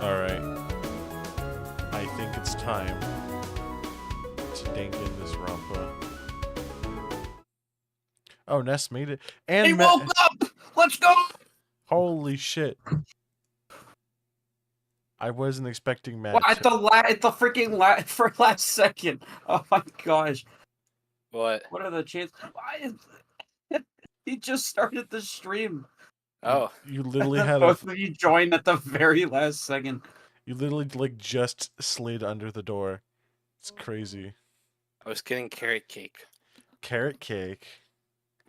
Alright. I think it's time to dank in this Rampa. Oh, Ness made it. And He woke up! Let's go! Holy shit. I wasn't expecting Matt. Well, at the freaking last second. Oh my gosh. What? What are the chances? He just started the stream. Oh. You literally had both of you joined at the very last second. You literally like just slid under the door. It's crazy. I was getting carrot cake. Carrot cake.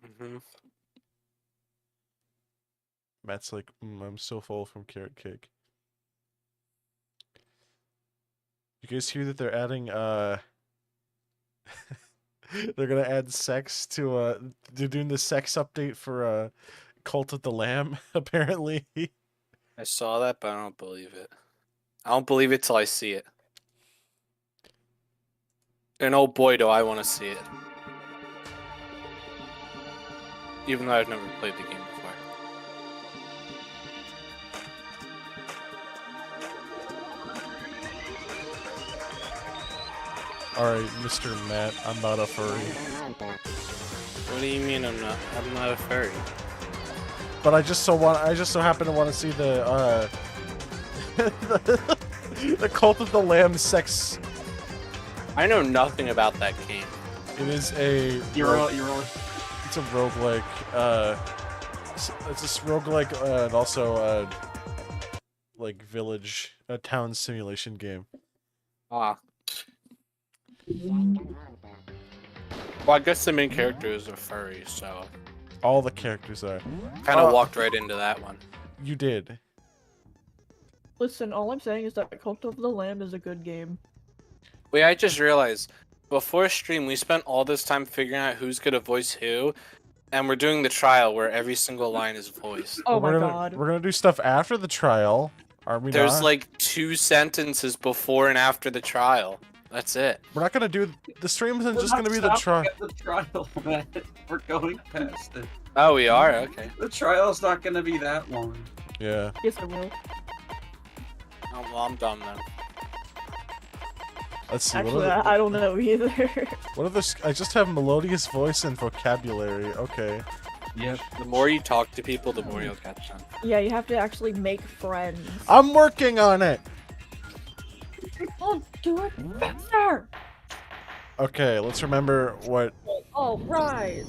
Mm-hmm. Matt's like, I'm so full from carrot cake. You guys hear that they're adding they're gonna add sex to they're doing the sex update for Cult of the Lamb, apparently. I saw that, but I don't believe it. I don't believe it till I see it. And oh boy, do I want to see it. Even though I've never played the game before. Alright, Mr. Matt, I'm not a furry. What do you mean I'm not a furry? But I just so happen to want to see the the Cult of the Lamb sex. I know nothing about that game. It is a it's a roguelike it's a roguelike and also like village town simulation game. Ah. Well, I guess the main character is a furry, so All the characters are. kind of walked right into that one. You did. Listen, all I'm saying is that Cult of the Lamb is a good game. Wait, I just realized, before stream, we spent all this time figuring out who's gonna voice who, and we're doing the trial where every single line is voiced. Oh my We're god. gonna do stuff after the trial, aren't we? There's not? like 2 sentences before and after the trial. That's it. We're not gonna do the stream isn't We're just not gonna be the trial. stopping at the trial, man. We're going past it. Oh, we are? Okay. The trial's not gonna be that long. Yeah. Yes, I will. Oh, well, I'm dumb then. Let's see. Actually, I don't know either. What are the? I just have melodious voice and vocabulary. Okay. Yep. The more you talk to people, the more you'll catch them. Yeah, you have to actually make friends. I'm working on it. Oh, do it faster! Okay, let's remember what. All right.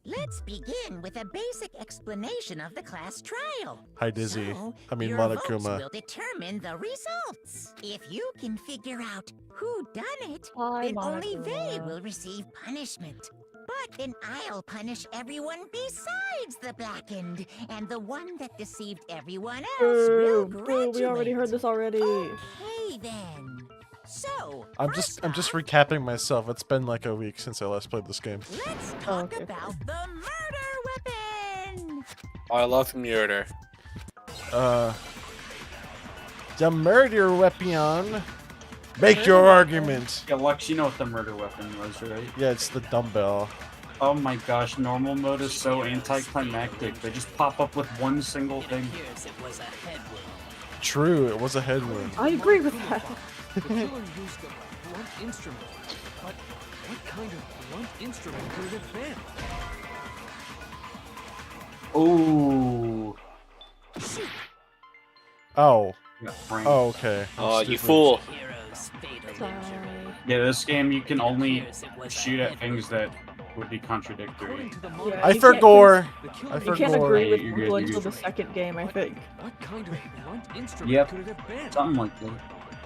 Let's begin with a basic explanation of the class trial. Hi, Dizzy. So, I mean, your votes Monokuma. will determine the results. If you can figure out who done it, Hi, then only they Monokuma. will receive punishment. But then I'll punish everyone besides the blackened, and the one that deceived everyone else will Boo, graduate. we already heard this already. Okay then. So, I'm just recapping myself. It's been like a week since I last played this game. let's Oh, talk okay. about the murder weapon. Oh, I love murder. The murder weapon. Make your argument. Yeah, Lux, you know what the murder weapon was, right? Yeah, it's the dumbbell. Oh my gosh, normal mode is so anticlimactic. They just pop up with one single thing. True, it was a head wound. I agree with that. The killer used a blunt instrument. But what kind of blunt instrument could it have been? Ooh. Oh. Yeah, Frank. Oh, okay. Oh, you Stupid. fool. Sorry. Yeah, this game you can only shoot at things that would be contradictory. According to the Yeah, monitor, I you can't- forgot. the killer I You can't forgot. agree with You're people good, until you're the second game, I think. What kind of blunt instrument Yep. could it have been? Something like that.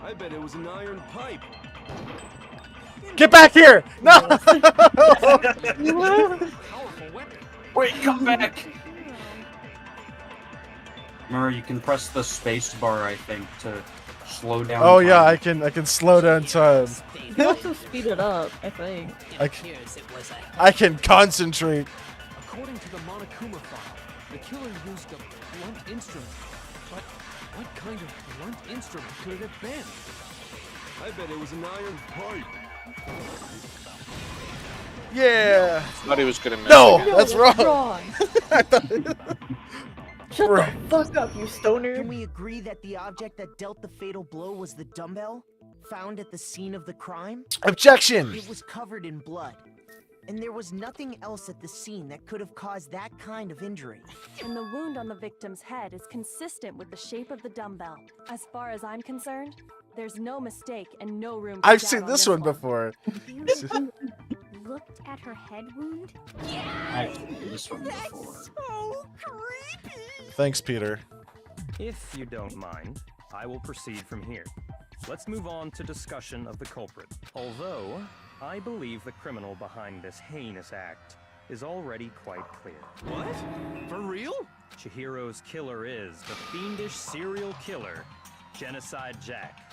I bet it was an iron pipe. Get back here! No! Powerful weapon. Wait, come back! Remember, you can press the space bar, I think, to slow down. Oh yeah, I time. can slow down time. You can also speed it up, I think. I can concentrate. According to the Monokuma file, the killer used a blunt instrument. But what kind of blunt instrument could it have been? I bet it was an iron pipe. Yeah. Thought he was gonna miss. No, again. that's wrong. Shut Right. the fuck up, you stoner. Can we agree that the object that dealt the fatal blow was the dumbbell found at the scene of the crime? Objection! It was covered in blood, and there was nothing else at the scene that could have caused that kind of injury. And the wound on the victim's head is consistent with the shape of the dumbbell. As far as I'm concerned, there's no mistake and no room for I've doubt seen on this one one. before. You looked at her head wound? I've seen this one before. So creepy! Thanks, Peter. If you don't mind, I will proceed from here. Let's move on to discussion of the culprit. Although, I believe the criminal behind this heinous act is already quite clear. What? For real? Chihiro's killer is the fiendish serial killer, Genocide Jack.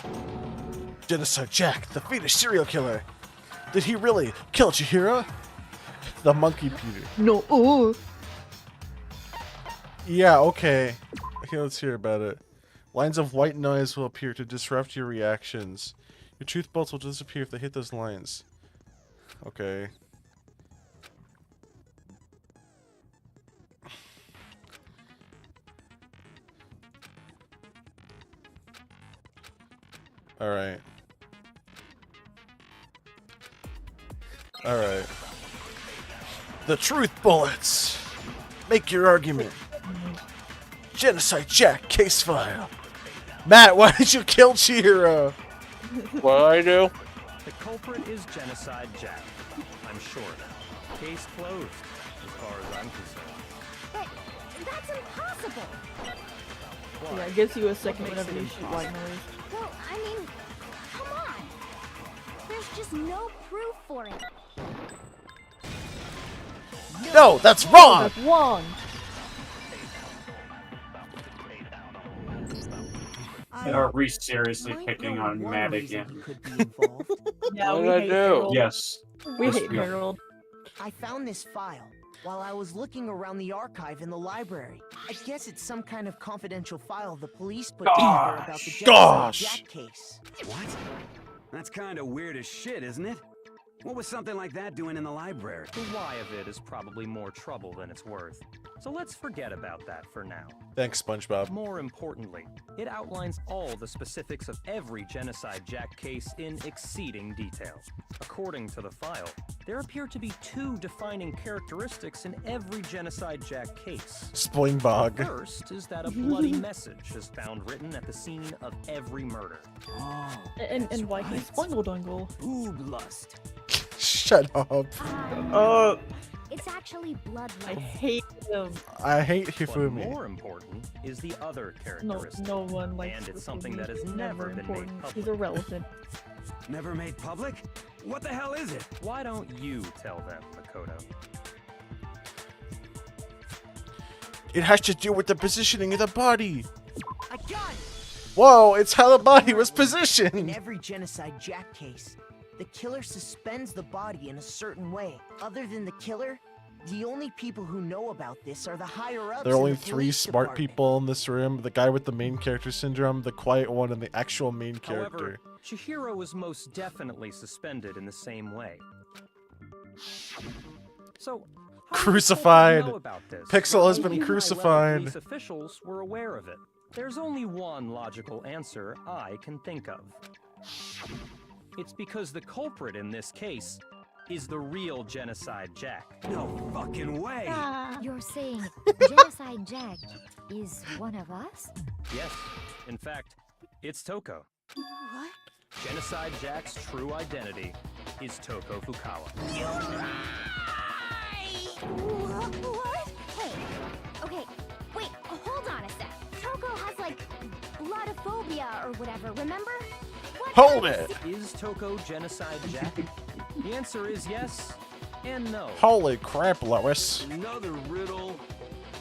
Genocide Jack, the fiendish serial killer. Did he really kill Chihiro? The monkey Peter. No, ooh. Yeah, okay. Okay, let's hear about it. Lines of white noise will appear to disrupt your reactions. Your truth bolts will disappear if they hit those lines. Okay. Alright. Alright. The truth bullets! Make your argument. Genocide Jack case file. Matt, why did you kill Chihiro? What do I do? The culprit is Genocide Jack. I'm sure. Case closed, as far as I'm concerned. But that's impossible. Why? Yeah, it gives you a second What makes whenever it you shoot white noise. Well, I mean, come on. There's just no proof for it. No, that's wrong! That's wrong. Are we seriously might picking know on one Matt reason again? he could be involved. Yeah, What we did I hate do? Harold. Yes. We Yes, hate we are. Harold. I found this file while I was looking around the archive in the library. I guess it's some kind of confidential file the police put together about the Genocide Gosh. Jack case. What? That's kind of weird as shit, isn't it? What was something like that doing in the library? The why of it is probably more trouble than it's worth. So let's forget about that for now. Thanks, SpongeBob. More importantly, it outlines all the specifics of every Genocide Jack case in exceeding detail. According to the file, there appear to be two defining characteristics in every Genocide Jack case. Spoingbog. First is that a bloody message is found written at the scene of every murder. Oh, And why he's Bungle Dungle. boob lust. Shut up. It's actually I bloodlust. hate him. I hate But Hifumi. more important is the other No, characteristic. no one likes And it's Hifumi. something that has He's never been made important. public. He's irrelevant. Never made public? What the hell is it? Why don't you tell them, Makoto? It has to do with the positioning of the body. A gun! Whoa, it's how the body was In positioned. every Genocide Jack case, the killer suspends the body in a certain way. Other than the killer, the only people who know about this are the higher-ups. There are in only the three police smart department. people in this room. The guy with the main character syndrome, the quiet one, and the actual main character. However, Chihiro was most definitely suspended in the same way. So, how did Crucified. Makoto know about this? Pixel has Only been high-level crucified. Police officials were aware of it. There's only one logical answer I can think of. It's because the culprit in this case is the real Genocide Jack. No fucking way. You're saying Genocide Jack is one of us? Yes, in fact, it's Toko. What? Genocide Jack's true identity is Toko Fukawa. What? Hey, okay, wait, hold on a sec. Toko has like bloodophobia or whatever, remember? What Hold kind of it. Is Toko Genocide Jack? The answer is yes and no. Holy crap, Lois. Another riddle.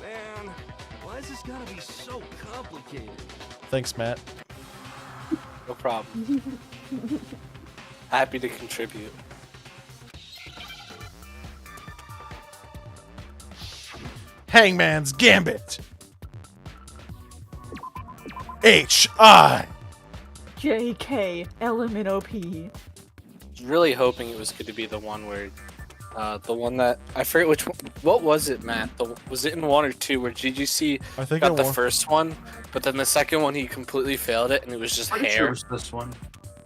Man, why is this gotta be so complicated? Thanks, Matt. No problem. Happy to contribute. Hangman's Gambit. H.I. JK, LMNOP. Really hoping it was going to be the one where The one that I forget which one. What was it, Matt? Was it in 1 or 2 where GGC I think got it the was. first one, but then the second one he completely failed it and it was just Pretty hair? sure it was this one.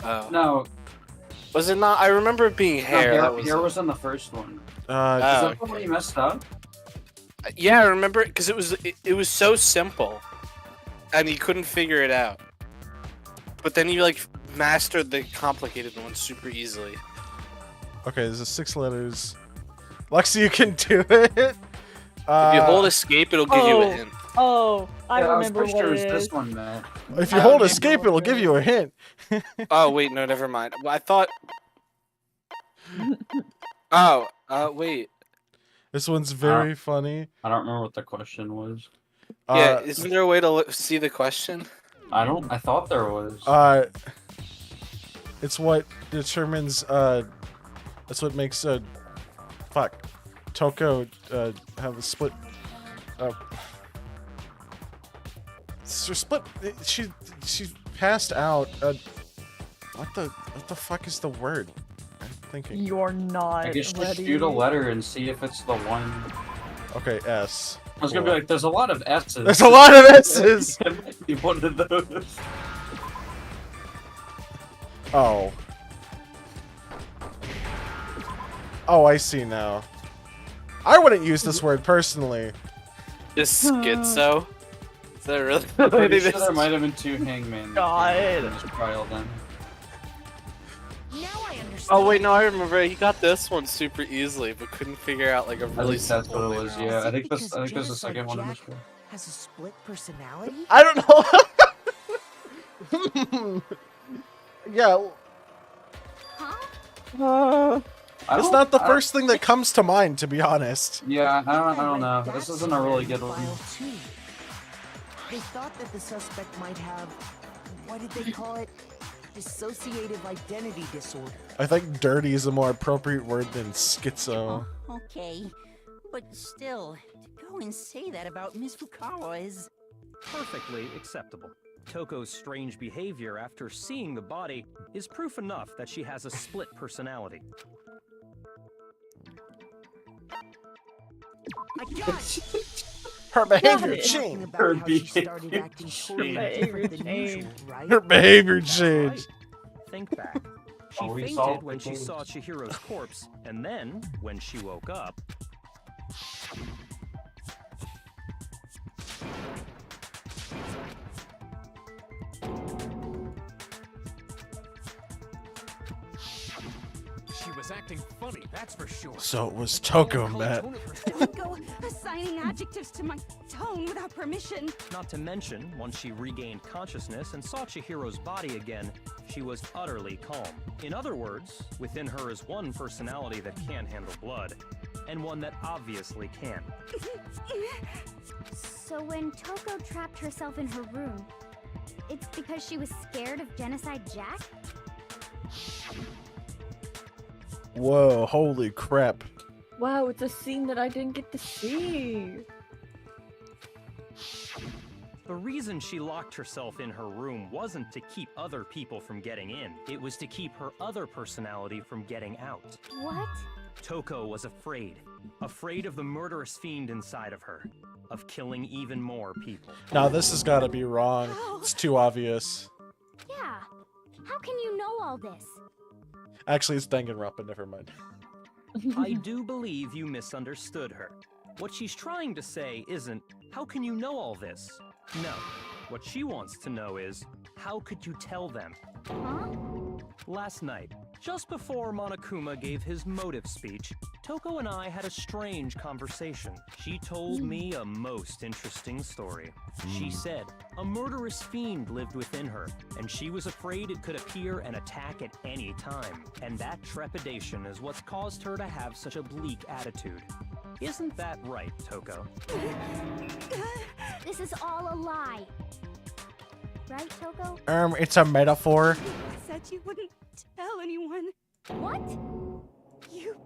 Oh. No, Was it not? I remember it being hair. That was hair was in the first one. Is Oh, that the one you messed up? yeah, I remember it because it was so simple, and he couldn't figure it out. But then he like mastered the complicated one super easily. Okay, there's 6 letters. Lexi, you can do it. If you hold escape, it'll give you a hint. Oh, I Yeah, I was remember pretty what sure it it was is. this one, man. If you hold escape, it'll give you a hint. Oh wait, no, never mind. Well, I thought. Oh, wait. This one's very funny. I don't remember what the question was. Yeah, isn't there a way to see the question? I thought there was. It's what determines. That's what makes Toko have a split. Split. She passed out. What the fuck is the word? I'm thinking. You're not I guess just ready. shoot a letter and see if it's the one. Okay, S. I was gonna be like, there's a lot of S's. There's a lot of S's. It might be one of those. Oh. Oh, I see now. I wouldn't use this word personally. Just schizo. Is that really? I'm pretty sure there might have been 2 hangman. God. In this trial then. Now I understand. Oh wait, no, I remember. He got this one super easily, but couldn't figure out like a At really least that's simple what it way was. around. Yeah, I think Because there's the Genocide second one in this Jack one. has a split personality? I don't know. Yeah, Huh? it's not the first thing that comes to mind, to be honest. Yeah, I don't know. That's This isn't a really good file one. too. They thought that the suspect might have, what did they call it? Dissociative identity disorder. I think dirty is a more appropriate word than schizo. Okay, but still, to go and say that about Miss Fukawa is... Perfectly acceptable. Toko's strange behavior after seeing the body is proof enough that she has a split personality. I got it! Her behavior Got it. Talking changed. about Her how she started behavior acting totally changed. different than Behavior usual, right? Her behavior That's changed. right. Think back. She Oh, we fainted solved when the she case. saw Chihiro's corpse, and then, when she woke up, She was acting funny, that's for sure. So it was Toko, Matt. Don't go assigning adjectives to my tone without permission. not to mention, once she regained consciousness and saw Chihiro's body again, she was utterly calm. In other words, within her is one personality that can't handle blood, and one that obviously can. So when Toko trapped herself in her room, it's because she was scared of Genocide Jack? Whoa, holy crap. Wow, it's a scene that I didn't get to see. The reason she locked herself in her room wasn't to keep other people from getting in. It was to keep her other personality from getting out. What? Toko was afraid. Afraid of the murderous fiend inside of her. Of killing even more people. Now this has got to be wrong. It's too obvious. Yeah. How can you know all this? Actually, it's Danganronpa, never mind. I do believe you misunderstood her. What she's trying to say isn't, how can you know all this? No. What she wants to know is, how could you tell them? Huh? Last night, just before Monokuma gave his motive speech, Toko and I had a strange conversation. She told me a most interesting story. She said a murderous fiend lived within her, and she was afraid it could appear and attack at any time. And that trepidation is what's caused her to have such a bleak attitude. Isn't that right, Toko? This is all a lie. Right, Toko? It's a metaphor. Said you wouldn't tell anyone. What? You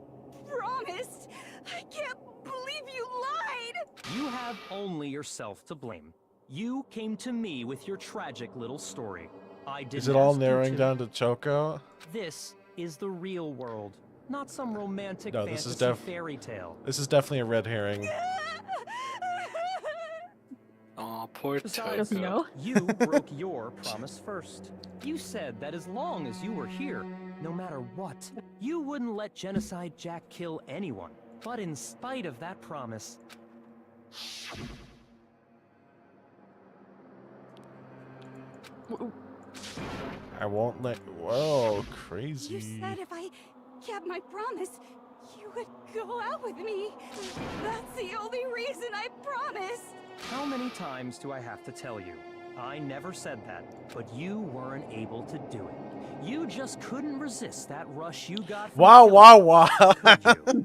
promised. I can't believe you lied. You have only yourself to blame. You came to me with your tragic little story. I didn't Is it all ask you narrowing to. down to Toko? This is the real world. not some romantic No, this is fantasy fairy tale. This is definitely a red herring. Oh, poor Besides, Toko. you broke your promise first. You said that as long as you were here, no matter what, you wouldn't let Genocide Jack kill anyone. But in spite of that promise, I won't let. Whoa, crazy. You said if I kept my promise, you would go out with me. That's the only reason I promised. how many times do I have to tell you? I never said that, but you weren't able to do it. You just couldn't resist that rush you got from Wow, killing wow, wow.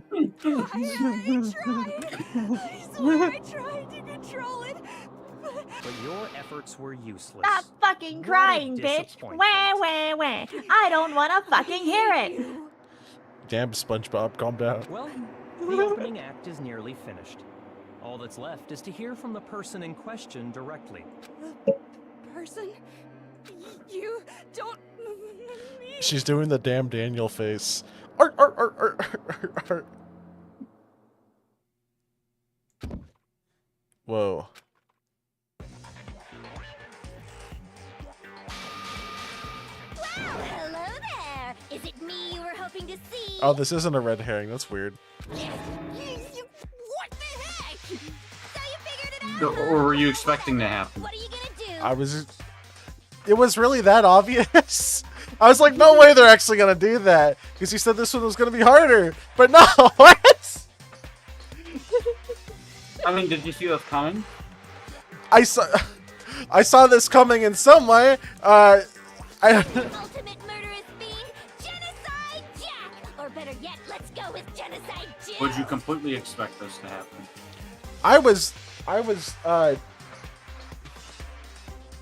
could you? I tried. I swear I tried to control it. But your efforts were useless. Stop fucking What a crying, bitch! disappointment. Wah, wah, wah. I don't wanna fucking hear it! Damn, SpongeBob, calm down. Well, the opening act is nearly finished. All that's left is to hear from the person in question directly. Person, you don't mean... She's doing the damn Daniel face. Art, art, art, art, art, art. Whoa. Well, hello there. Is it me you were hoping to see? Oh, this isn't a red herring. That's weird. What the heck? So you figured it out? Or were you expecting to happen? What are you gonna do? I was. It was really that obvious. I was like, no way they're actually gonna do that because you said this one was gonna be harder. But no, what? I mean, did you see us coming? I saw this coming in some way. Ultimate murderous fiend, Genocide Jack! Or better yet, let's go with Genocide Jim! Would you completely expect this to happen?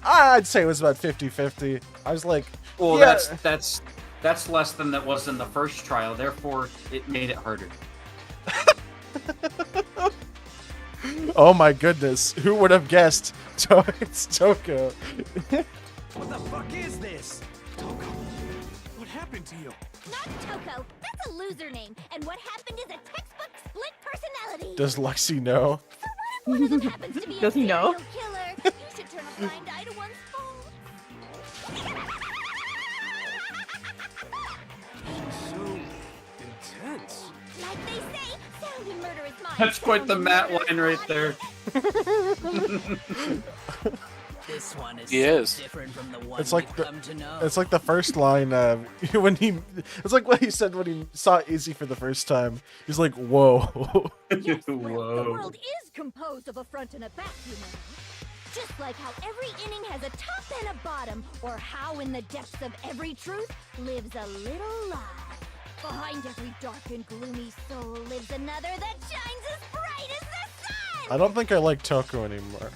I'd say it was about 50-50. I was like, Well, yeah. that's less than that was in the first trial. Therefore, it made it harder. Oh my goodness, who would have guessed? It's Toko. What the fuck is this? Toko, what happened to you? Not Toko, that's a loser name. And what happened is a textbook split personality. Does Lexi know? One of them happens to be Does a he know? serial killer. You should turn a blind eye to one's faults. So intense. Like they say, sound and murder is mine. That's quite the Sound and Matt murder is line right mine. there. This one is He so is. different from the one It's like we've the, come to know. it's like the first line when he. It's like what he said when he saw Izzy for the first time. He's like, "Whoa." Yes, well, the Whoa. world is composed of a front and a back, you know. Just like how every inning has a top and a bottom, or how in the depths of every truth lives a little lie. Behind every dark and gloomy soul lives another that shines as bright as the sun! I don't think I like Toko anymore.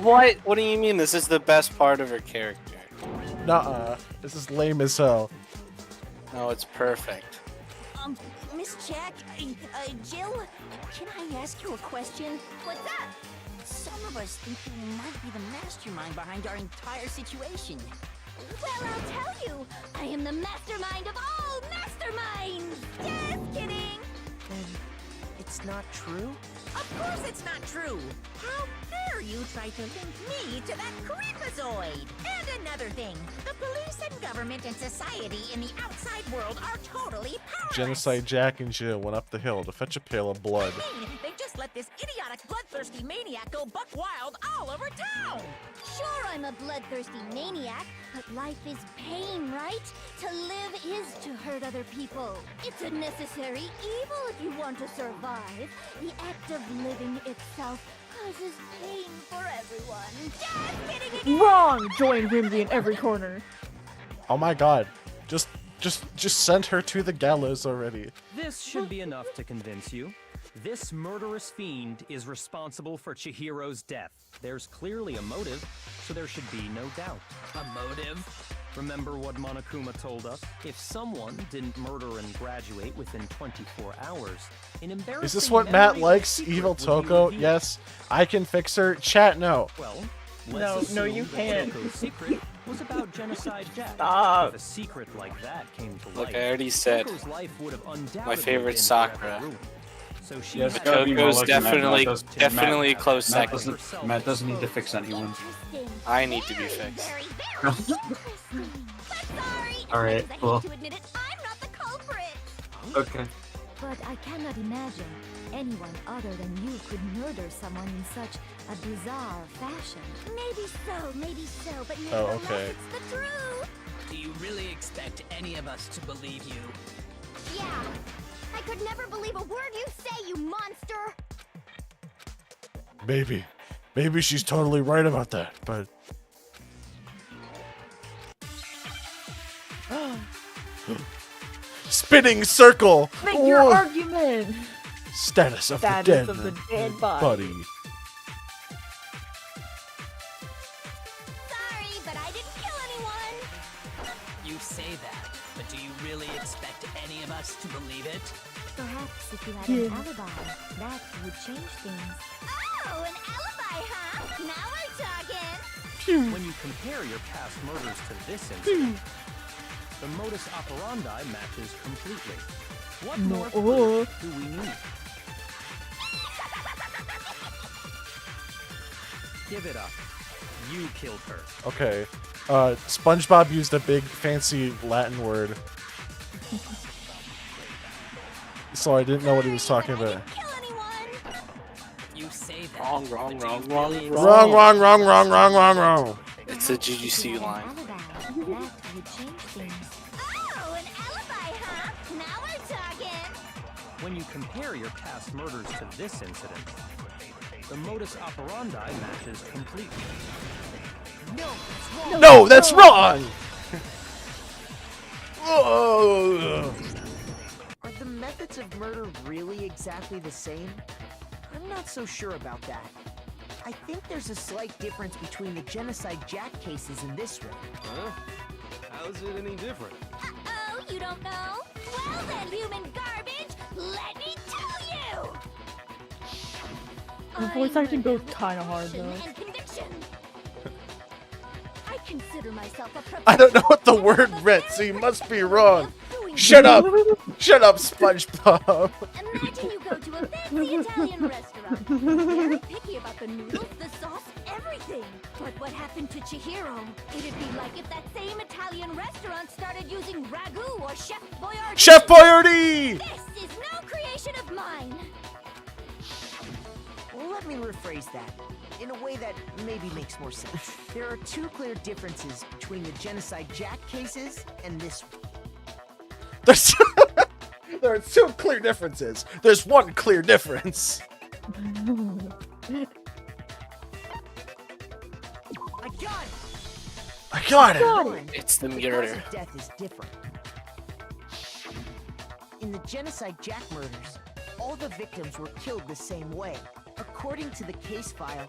What? What do you mean? This is the best part of her character. Nuh-uh. This is lame as hell. No, it's perfect. Miss Jack, Jill, can I ask you a question? What's up? Some of us think you might be the mastermind behind our entire situation. Well, I'll tell you. I am the mastermind of all masterminds! Just kidding! Then it's not true? Of course it's not true! How dare you try to link me to that creepazoid? And another thing, the police and government and society in the outside world are totally powerless! Genocide Jack and Jill went up the hill to fetch a pail of blood. I mean, they just let this idiotic, bloodthirsty maniac go buck wild all over town! Sure, I'm a bloodthirsty maniac, but life is pain, right? To live is to hurt other people. It's a necessary evil if you want to survive. The act of living itself causes pain for everyone. Just kidding again! Wrong! Join Whimsy in every corner. Oh my god. Just send her to the gallows already. This should be enough to convince you. This murderous fiend is responsible for Chihiro's death. There's clearly a motive, so there should be no doubt. A motive? Remember what Monokuma told us? If someone didn't murder and graduate within 24 hours, an embarrassing Is this what Matt memory likes? secret Evil would be Toko? revealed. Yes. I can fix her. Chat, no. Well, Let's No, assume you that can't. Coco's secret was about Genocide Jack. Stop. If a secret like that came to Look, light, I already said Coco's life would have undoubtedly my favorite been Sakura. forever ruined. So she Yes, had gotta be Coco's Mulligan, Matt. definitely, Matt does- definitely a close Matt second. Matt doesn't need to fix anyone. I need to be fixed. Alright, well. Okay. But I cannot imagine anyone other than you could murder someone in such a bizarre fashion. Maybe so, but nevertheless, okay. it's the truth. Do you really expect any of us to believe you? Yeah, I could never believe a word you say, you monster. Maybe she's totally right about that, but spinning circle. Make your Oh. argument. Status of Status the dead, of the dead body. buddy. Sorry, but I didn't kill anyone. You say that, but do you really expect any of us to believe it? Perhaps if you had an alibi, that would change things. Oh, an alibi, huh? Now we're talking. When you compare your past murders to this incident, the modus operandi matches completely. What more proof do we need? Give it up. You killed her. Okay. SpongeBob used a big fancy Latin word. So I didn't know what he was talking about. You say that. Wrong. Wrong. It's a GGC line. That would change things. Oh, an alibi, huh? Now we're talking. When you compare your past murders to this incident, the modus operandi matches completely. No, that's wrong. Oh. Are the methods of murder really exactly the same? I'm not so sure about that. I think there's a slight difference between the Genocide Jack cases in this one. Huh? How's it any different? Uh-oh, you don't know? Well then, human garbage, let me tell you! The voice acting goes kind of hard though. And conviction. I consider myself a I don't know what the word meant, so you must be wrong. Shut up! Shut up, SpongeBob! Imagine you go to a fancy Italian restaurant. Very picky about the noodles, the sauce, everything. But what happened to Chihiro? It'd be like if that same Italian restaurant started using ragu or Chef Boyardee. Chef Boyardee! This is no creation of mine. Well, let me rephrase that in a way that maybe makes more sense. There are two clear differences between the Genocide Jack cases and this one. There are two clear differences. There's one clear difference. I got it! It's the The cause murder. of death is different. In the Genocide Jack murders, all the victims were killed the same way. According to the case file,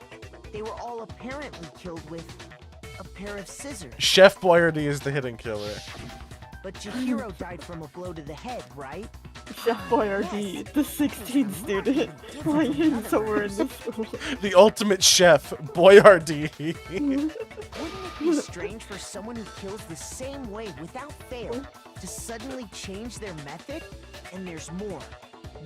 they were all apparently killed with a pair of scissors. Chef Boyardee is the hidden killer. But Chihiro died from a blow to the head, right? Chef Boyardee, the 16th student, playing somewhere in the school. The ultimate chef, Boyardee. Wouldn't it be strange for someone who kills the same way without fail to suddenly change their method? And there's more.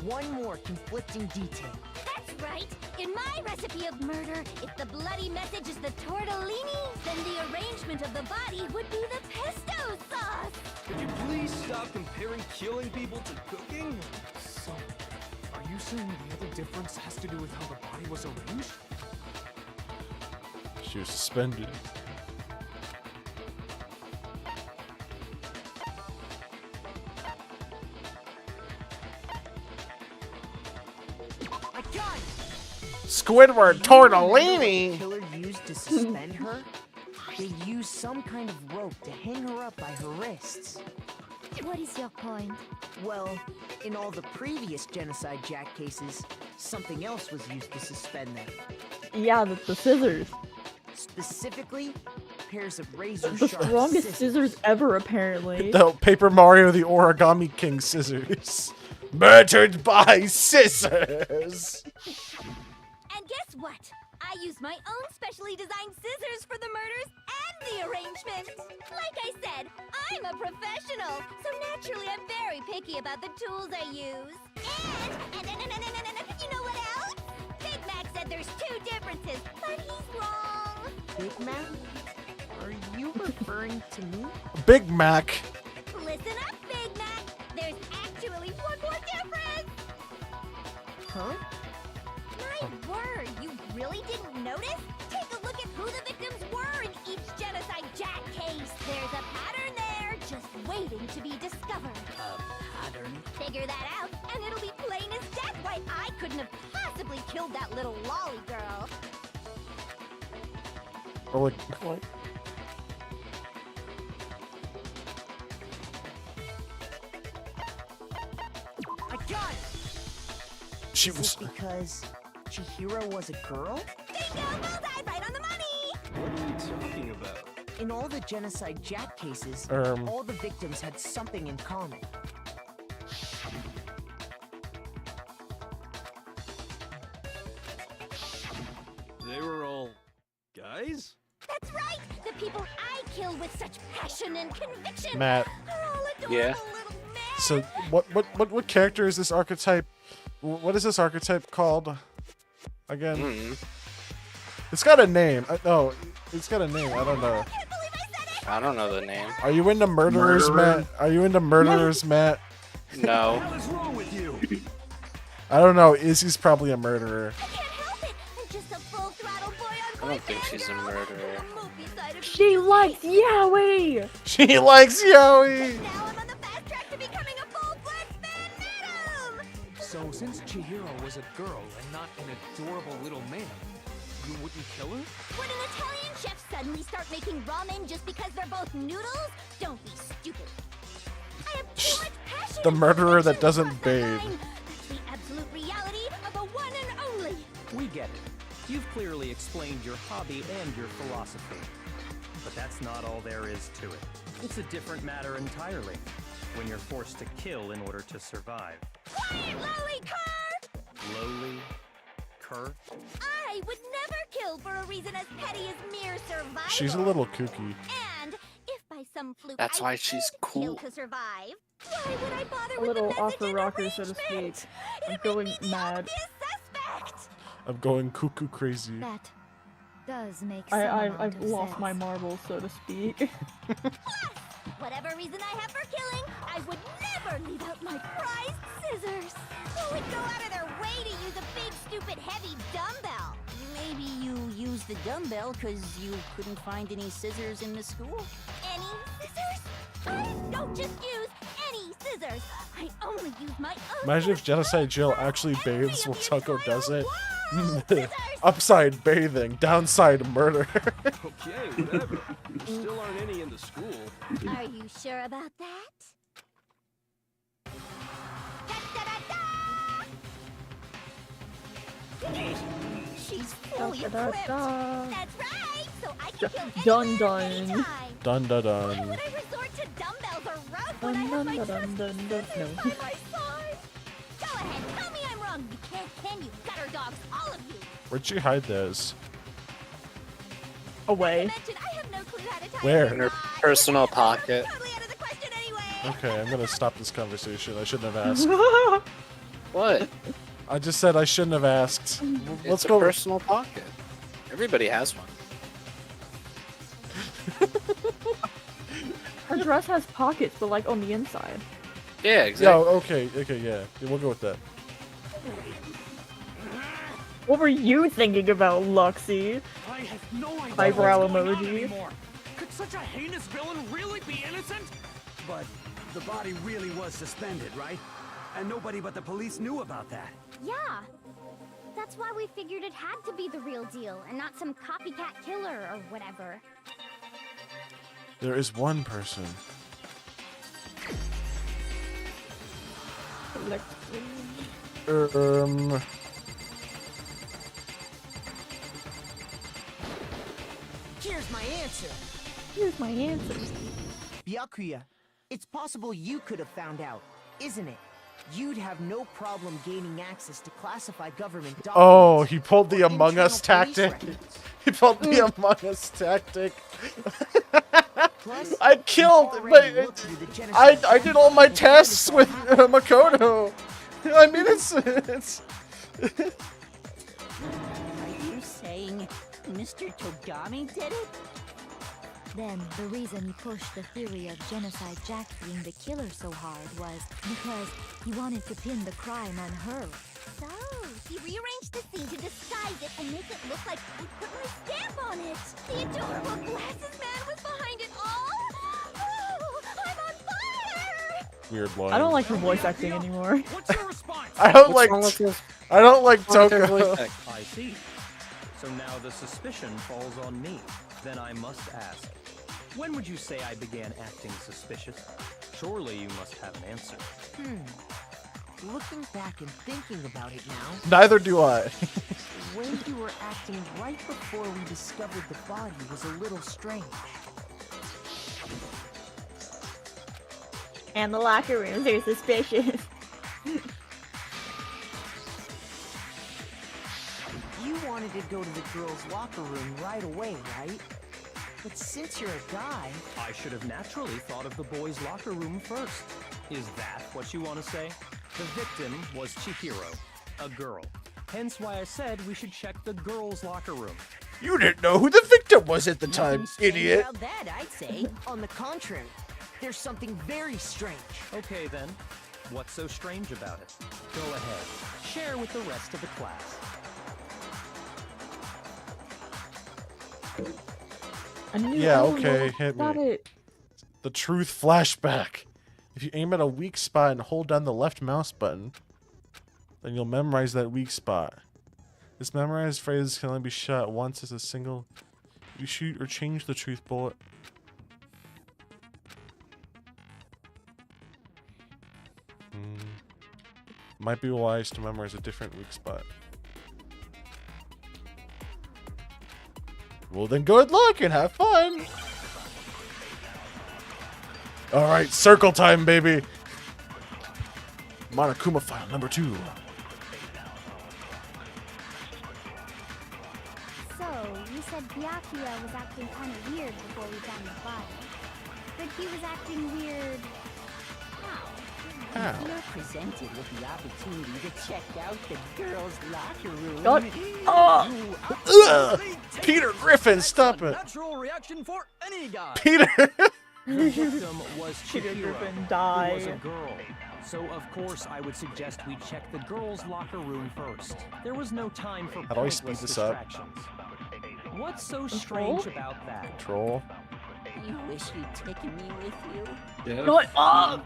One more conflicting detail. That's right. In my recipe of murder, if the bloody message is the tortellini, then the arrangement of the body would be the pesto sauce. Could you please stop comparing killing people to cooking? So, are you saying the other difference has to do with how the body was arranged? She was suspended. I got it! Squidward tortellini. The killer used to suspend her? They used some kind of rope to hang her up by her wrists. What is your point? Well, in all the previous Genocide Jack cases, something else was used to suspend them. Yeah, the scissors. Specifically, pairs of razor The sharp strongest scissors ever, apparently. The Paper Mario the Origami King scissors. Murdered by scissors. And guess what? I used my own specially designed scissors for the murders and the arrangement. Like I said, I'm a professional, so naturally I'm very picky about the tools I use. And you know what else? Big Mac said there's 2 differences, but he's wrong. Big Mac? Are you referring to me? Big Mac. Listen up, Big Mac. There's actually one more difference. Huh? My word, you really didn't notice? Take a look at who the victims were in each Genocide Jack case. There's a pattern there, just waiting to be discovered. Pattern? Figure that out, and it'll be plain as death why I couldn't have possibly killed that little lolly girl. Or like, What? I got it! she Is was. it because Chihiro was a girl? Bingo! Bullseye! Right on the money! What are you talking about? In all the Genocide Jack cases, all the victims had something in common. They were all guys? That's right! The people I kill with such passion and conviction Matt. are all adorable Yeah. little men! So what character is this archetype? What is this archetype called? Again? Mm. It's got a name. No, it's got a name. I don't know. I don't know the name. Are you into murderers, Murderer? Matt? Are you into murderers, Matt? No. What the hell is wrong with you? I don't know. Izzy's probably a murderer. I don't think she's a murderer. She likes yaoi! She likes yaoi! So, since Chihiro was a girl and not an adorable little man, you wouldn't kill her? Would an Italian chef suddenly start making ramen just because they're both noodles? Don't be stupid. I have too much passion. The murderer that doesn't bathe. That's the absolute reality of a one and only. We get it. You've clearly explained your hobby and your philosophy. But that's not all there is to it. It's a different matter entirely, when you're forced to kill in order to survive. Quiet, lowly cur! Lowly? Cur? I would never kill for a reason as petty as mere survival. She's a little kooky. And if by some fluke That's I why she's did kill cool. to survive, why would I bother A with the little message off the and rocker, so to speak. arrangement? I'm going mad. I'm going cuckoo crazy. That does make I've lost my marbles, so to speak. Whatever reason I have for killing, I would never leave out my prized scissors. Who would go out of their way to use a big, stupid, heavy dumbbell? Maybe you used the dumbbell because you couldn't find any scissors in the school? Any scissors? I don't just use any scissors. I only use my own. Imagine if Genocide Jill actually bathes while Tucko doesn't. Upside bathing, downside murder. Okay, whatever. There still aren't any in the school. Are you sure about that? She's fully equipped. That's right. So I can kill Dun dun. Dun dun Why dun. would I resort to dumbbells or rope Dun when I have dun my dun trusty dun dun. scissors No. by my side? Go ahead, tell me I'm wrong. You can't, can you? Gutter dogs, all of you. Where'd she hide those? Away. Mention, I have no clue how to tie Where? In her personal pocket. Okay, I'm gonna stop this conversation. I shouldn't have asked. What? I just said I shouldn't have asked. Let's It's go. a personal pocket. Everybody has one. Her dress has pockets, but like on the inside. Yeah, Yeah, exactly. okay, yeah. We'll go with that. What were you thinking about, Luxie? I have no idea Eyebrow what's going on emoji. anymore. Could such a heinous villain really be innocent? But the body really was suspended, right? And nobody but the police knew about that. Yeah. That's why we figured it had to be the real deal and not some copycat killer or whatever. There is one person. Here's my answer. Here's my answer. Byakuya, it's possible you could have found out, isn't it? you'd have no problem gaining access to classified government documents. Oh, he pulled the Among internal Us police tactic. records. He pulled the Among Us tactic. Plus, I killed, you've but already looked through the genocide I did all my document tests and with found Makoto. I mean, it's Are you saying Mr. Togami did it? Then the reason he pushed the theory of Genocide Jack being the killer so hard was because he wanted to pin the crime on her. So, he rearranged the scene to disguise it and make it look like he put my stamp on it. The adorable glasses man was behind it all. Oh, I'm on fire! weird line. I don't like her voice acting anymore. What's your response? I don't What's like. wrong with this? I don't like What's wrong with their Toko. voice act? I see. So now the suspicion falls on me. Then I must ask, when would you say I began acting suspicious? Surely you must have an answer. Looking back and thinking about it now, Neither do I. the way you were acting right before we discovered the body was a little strange. And the locker rooms are suspicious. You wanted to go to the girls' locker room right away, right? But since you're a guy, I should have naturally thought of the boys' locker room first. Is that what you want to say? The victim was Chihiro, a girl. Hence why I said we should check the girls' locker room. You didn't know who the victim was at the time, Nothing strange idiot. about that, I'd say. on the contrary, there's something very strange. Okay then, what's so strange about it? Go ahead, share with the rest of the class. Yeah, okay, hit Got me. it. The truth flashback. If you aim at a weak spot and hold down the left mouse button, then you'll memorize that weak spot. This memorized phrase can only be shot once as a single. You shoot or change the truth bullet. Might be wise to memorize a different weak spot. Well then good luck and have fun! Alright, circle time, baby! Monokuma file number 2. So, you said Byakuya was acting kind of weird before we found the body. But he was acting weird... how? If you're presented with the opportunity to check out the girls' locker room. Ugh! Peter Griffin, stop it! Natural reaction for any guy. Peter! The victim was Peter Chihiro, Griffin who was died. a girl. So of course I would suggest we check the girls' locker room first. There was no time for How do I speed pointless this up? distractions. What's so Control? strange about that? Control. You wish you'd taken me with you. Yeah. Shut up!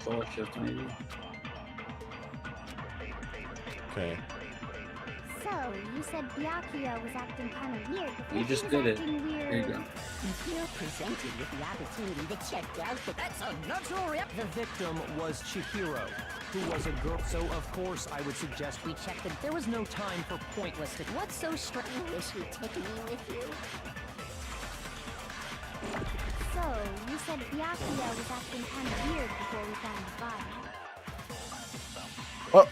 Control shift maybe. Okay. So, you said Byakuya was acting kind of weird before You he just was did it. acting weird. Here you go. If you're presented with the opportunity to check out the... That's a natural reaction. The victim was Chihiro, who was a girl. So of course I would suggest we check that there was no time for pointless. What's so strange? You wish you'd taken me with you. So, you said Byakuya was acting kind of weird before we found the body.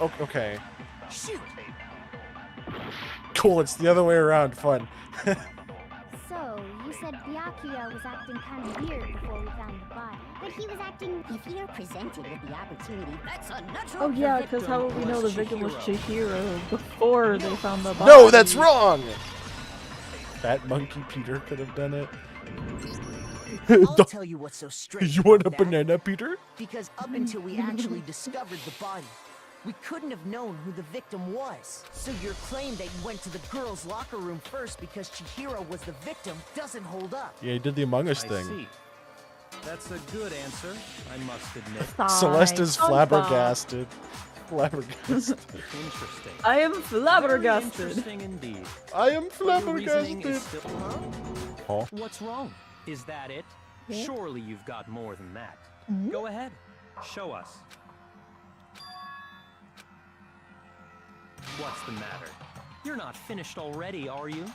Oh, okay. Shoot! Cool, it's the other way around. Fun. So, you said Byakuya was acting kind of weird before we found the body. But he was acting... If you're presented with the opportunity, that's a natural... Oh yeah, because how would we know the victim was Chihiro before they found the body? No, that's wrong! Fat Monkey Peter could have done it. I'll tell you what's so strange. You want a about that. banana, Peter? Because up until we actually discovered the body, we couldn't have known who the victim was. So your claim that you went to the girls' locker room first because Chihiro was the victim doesn't hold up. Yeah, he did the Among Us I thing. see. That's a good answer, I must admit. Celeste is Fine. flabbergasted. Flabbergasted. Interesting. I am Very flabbergasted. interesting indeed. I am But your reasoning flabbergasted. is still... Huh? What's wrong? Is that it? Yeah. Surely you've got more than that. Mhm. Go ahead. Show us. What's the matter? You're not finished already, are you?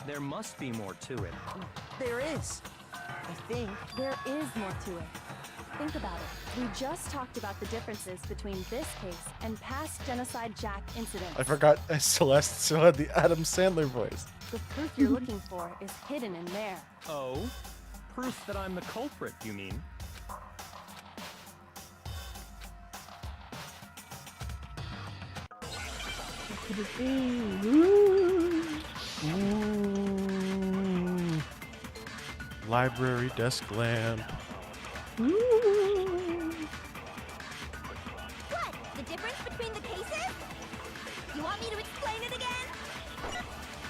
There must be more to it. There is. I think. There is more to it. Think about it. We just talked about the differences between this case and past Genocide Jack incidents. I forgot Celeste still had the Adam Sandler voice. The proof you're looking for is hidden in there. Oh? Proof that I'm the culprit, you mean? What could it be? Ooh. Ooh. Library desk lamp. Ooh. What? The difference between the cases? You want me to explain it again?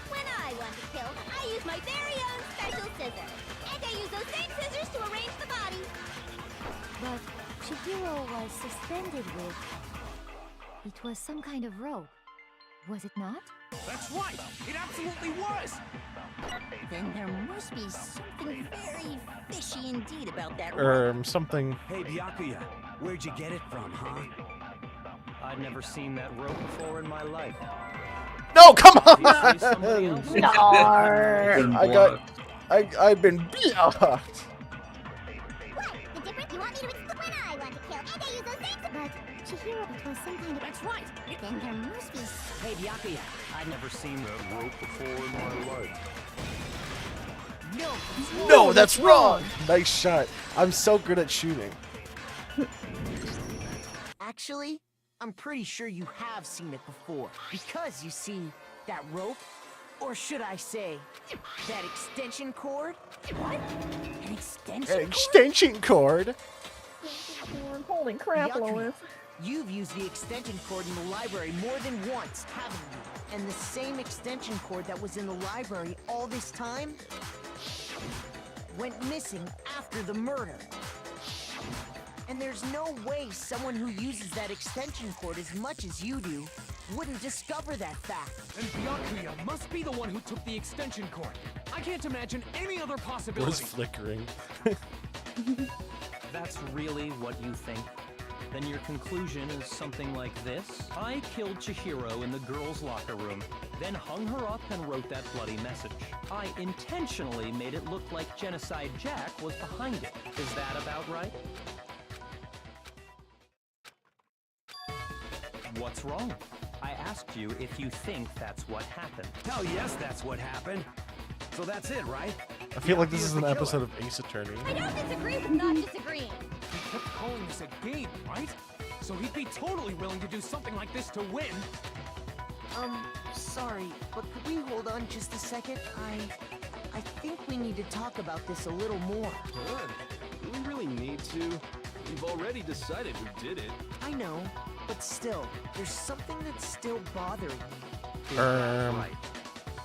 When I want to kill, I use my very own special scissors. And I use those same scissors to arrange the body. But Chihiro was suspended with... It was some kind of rope. Was it not? That's right! It absolutely was! Then there must be something very fishy indeed about that rope. Something. Hey, Byakuya, where'd you get it from, huh? I'd never seen that rope before in my life. No, come on! No. I've been blocked. What? The difference? You want me to explain? When I want to kill, and I use those same... But Chihiro, it was some kind of... That's right. Then there must be... Hey, Byakuya, I'd never seen that rope before in my life. No, that's wrong! Nice shot. I'm so good at shooting. Actually, I'm pretty sure you have seen it before. Because you see, that rope, or should I say, that extension cord? What? An extension An cord? extension cord? Holy crap, Byakuya, Lois. you've used the extension cord in the library more than once, haven't you? And the same extension cord that was in the library all this time went missing after the murder. And there's no way someone who uses that extension cord as much as you do wouldn't discover that fact. And Byakuya must be the one who took the extension cord. I can't imagine any other Was possibility. flickering. That's really what you think? Then your conclusion is something like this? I killed Chihiro in the girls' locker room, then hung her up and wrote that bloody message. I intentionally made it look like Genocide Jack was behind it. Is that about right? What's wrong? I asked you if you think that's what happened. Hell yes, that's what happened. So that's it, right? I feel like this is an episode of Ace Attorney. I don't disagree with not disagreeing. He kept calling this a game, right? So he'd be totally willing to do something like this to win. Sorry, but could we hold on just a second? I think we need to talk about this a little more. Good. Do we really need to? We've already decided who did it. I know, but still, there's something that's still bothering me. Is that right?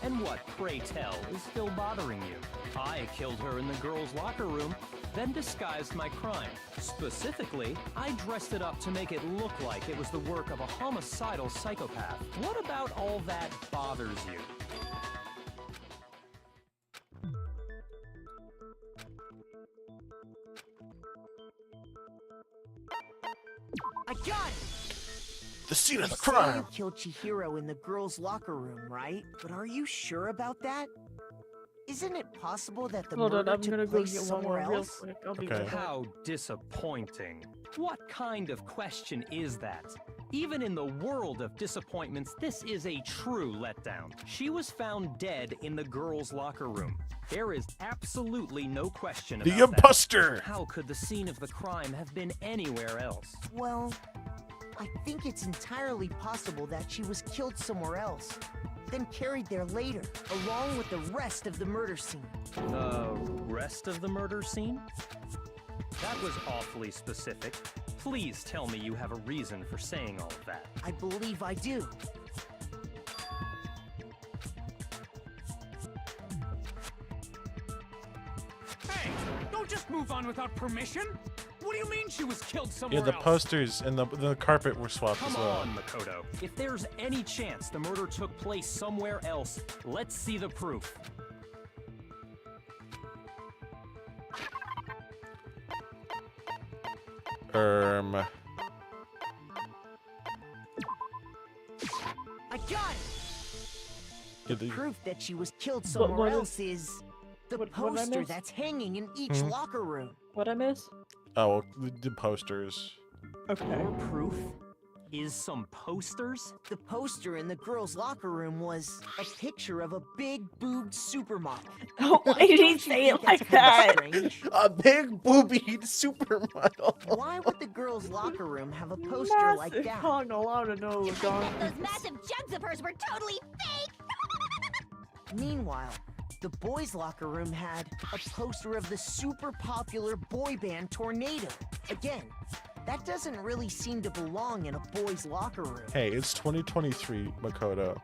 And what, pray tell, is still bothering you? I killed her in the girls' locker room, then disguised my crime. Specifically, I dressed it up to make it look like it was the work of a homicidal psychopath. What about all that bothers you? I got it! The scene of the You say crime. you killed Chihiro in the girls' locker room, right? But are you sure about that? Isn't it possible that the Hold on, murder I'm took gonna go place get one somewhere more real else? quick. I'll be Okay. right back. How disappointing. What kind of question is that? Even in the world of disappointments, this is a true letdown. She was found dead in the girls' locker room. There is absolutely no question about The imposter! that. How could the scene of the crime have been anywhere else? Well, I think it's entirely possible that she was killed somewhere else, then carried there later, along with the rest of the murder scene. The rest of the murder scene? That was awfully specific. Please tell me you have a reason for saying all of that. I believe I do. Hey, don't just move on without permission. What do you mean she was killed Yeah, somewhere the else? posters and the carpet were swapped Come as well. on, Makoto. If there's any chance the murder took place somewhere else, let's see the proof. I got it! Yeah, The proof that she was killed But somewhere what else is... The What did I poster miss? that's hanging in each Hmm? locker room. What I miss? Oh, the posters. Okay. More proof is some posters? The poster in the girls' locker room was a picture of a big boobed supermodel. Oh, why did he Don't you say think it that's like kinda that? strange? A big boobied supermodel. Why would the girls' locker room have a poster like Massive that? hung a lot of nose on. Those massive jugs of hers were totally fake! Meanwhile, the boys' locker room had a poster of the super popular boy band Tornado. Again, that doesn't really seem to belong in a boys' locker room. Hey, it's 2023, Makoto.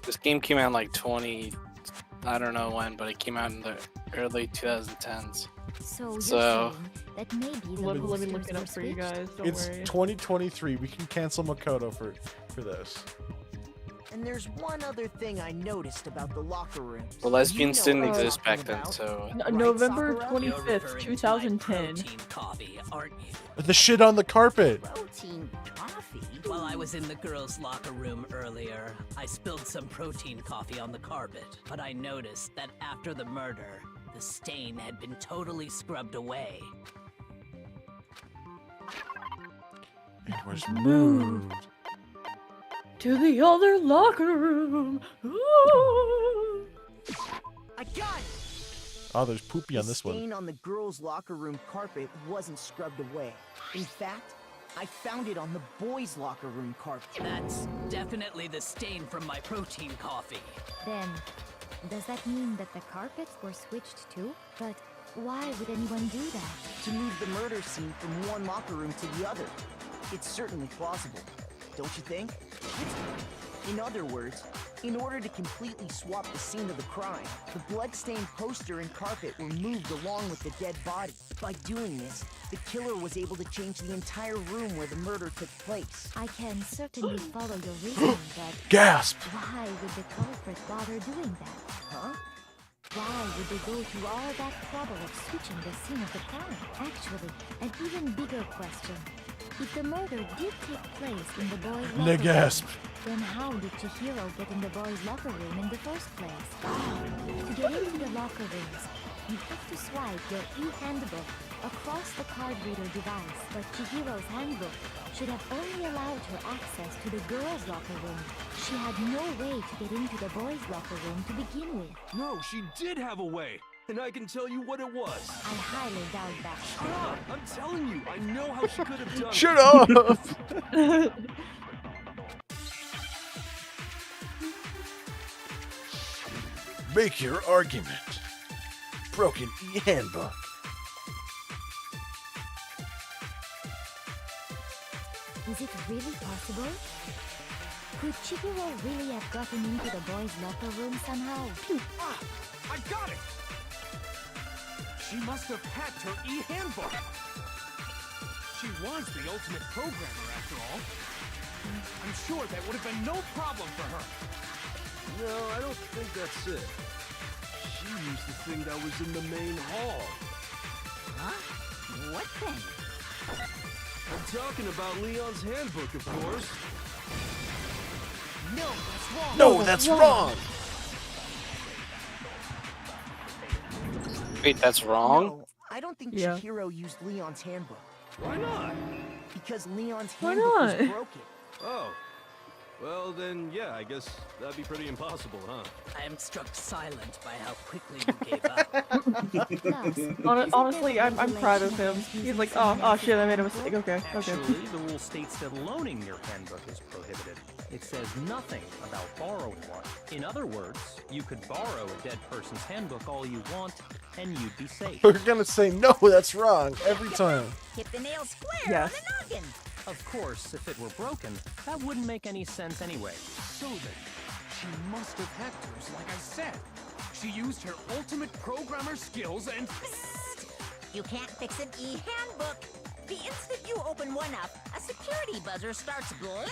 This game came out in like 20, I don't know when, but it came out in the early 2010s. So you're So- saying that maybe the Let me posters look it were up for you switched? guys. Don't It's worry. 2023. We can cancel Makoto for this. And there's one other thing I noticed about the locker rooms. Well, lesbians You know didn't what I'm exist back talking then, about. so Right, November Sakura? 25th, 2010. Protein coffee, aren't you? The shit on the carpet. Protein coffee? While I was in the girls' locker room earlier, I spilled some protein coffee on the carpet, but I noticed that after the murder, the stain had been totally scrubbed away. It was moved. To the other locker room. Ooh. I got it! Oh, there's poopy on The this stain one. on the girls' locker room carpet wasn't scrubbed away. In fact, I found it on the boys' locker room carpet. That's definitely the stain from my protein coffee. Then, does that mean that the carpets were switched too? But why would anyone do that? To move the murder scene from one locker room to the other. It's certainly plausible, don't you think? In other words, in order to completely swap the scene of the crime, the blood-stained poster and carpet were moved along with the dead body. By doing this, the killer was able to change the entire room where the murder took place. I can certainly follow your reasoning, but Gasp! why would the culprit bother doing that? Huh? Why would they go through all that trouble of switching the scene of the crime? Actually, an even bigger question. If the murder did take place in the boys' locker room, Gasp. then how did Chihiro get in the boys' locker room in the first place? To get into the locker rooms, you have to swipe your e-handbook across the card reader device, but Chihiro's handbook should have only allowed her access to the girls' locker room. She had no way to get into the boys' locker room to begin with. No, she did have a way, and I can tell you what it was. I highly doubt that. Shut up! I'm telling you, I know how she could have done it. Shut up! Make your argument. Broken e-handbook. Is it really possible? Could Chihiro really have gotten into the boys' locker room somehow? Ah, I got it! She must have hacked her e-handbook. She was the ultimate programmer, after all. I'm sure that would have been no problem for her. No, I don't think that's it. She used the thing that was in the main hall. Huh? What thing? I'm talking about Leon's handbook, of course. No, that's wrong! No, that's wrong! wait, that's wrong? No, I don't think Yeah. Chihiro used Leon's handbook. Why not? Because Leon's Why handbook was not? broken. Oh. Well, then, yeah, I guess that'd be pretty impossible, huh? I am struck silent by how quickly you gave up. Honestly, I'm proud of him. He's like, oh shit, I made a mistake. Okay, okay. Actually, the rule states that loaning your handbook is prohibited. It says nothing about borrowing one. In other words, you could borrow a dead person's handbook all you want, and you'd be safe. We're gonna say no, that's wrong every time. Hit the nail square Yes. on the noggin. Of course, if it were broken, that wouldn't make any sense anyway. So then, she must have hacked hers, like I said. She used her ultimate programmer skills and... You can't fix an e-handbook. The instant you open one up, a security buzzer starts blaring.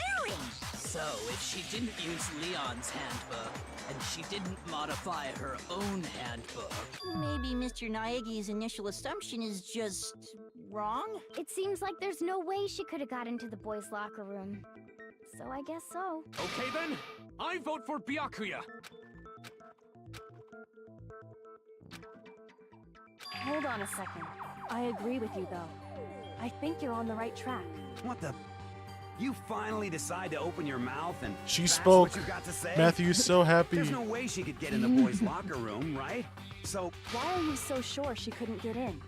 So, if she didn't use Leon's handbook, and she didn't modify her own handbook, Maybe Mr. Naegi's initial assumption is just wrong? It seems like there's no way she could have got into the boys' locker room. So I guess so. Okay then, I vote for Byakuya. Hold on a second. I agree with you, though. I think you're on the right track. What the? You finally decide to open your mouth and She that's spoke. what you got to say? Matthew's so happy. There's no way she could get in the boys' locker room, right? So Why are you so sure she couldn't get in?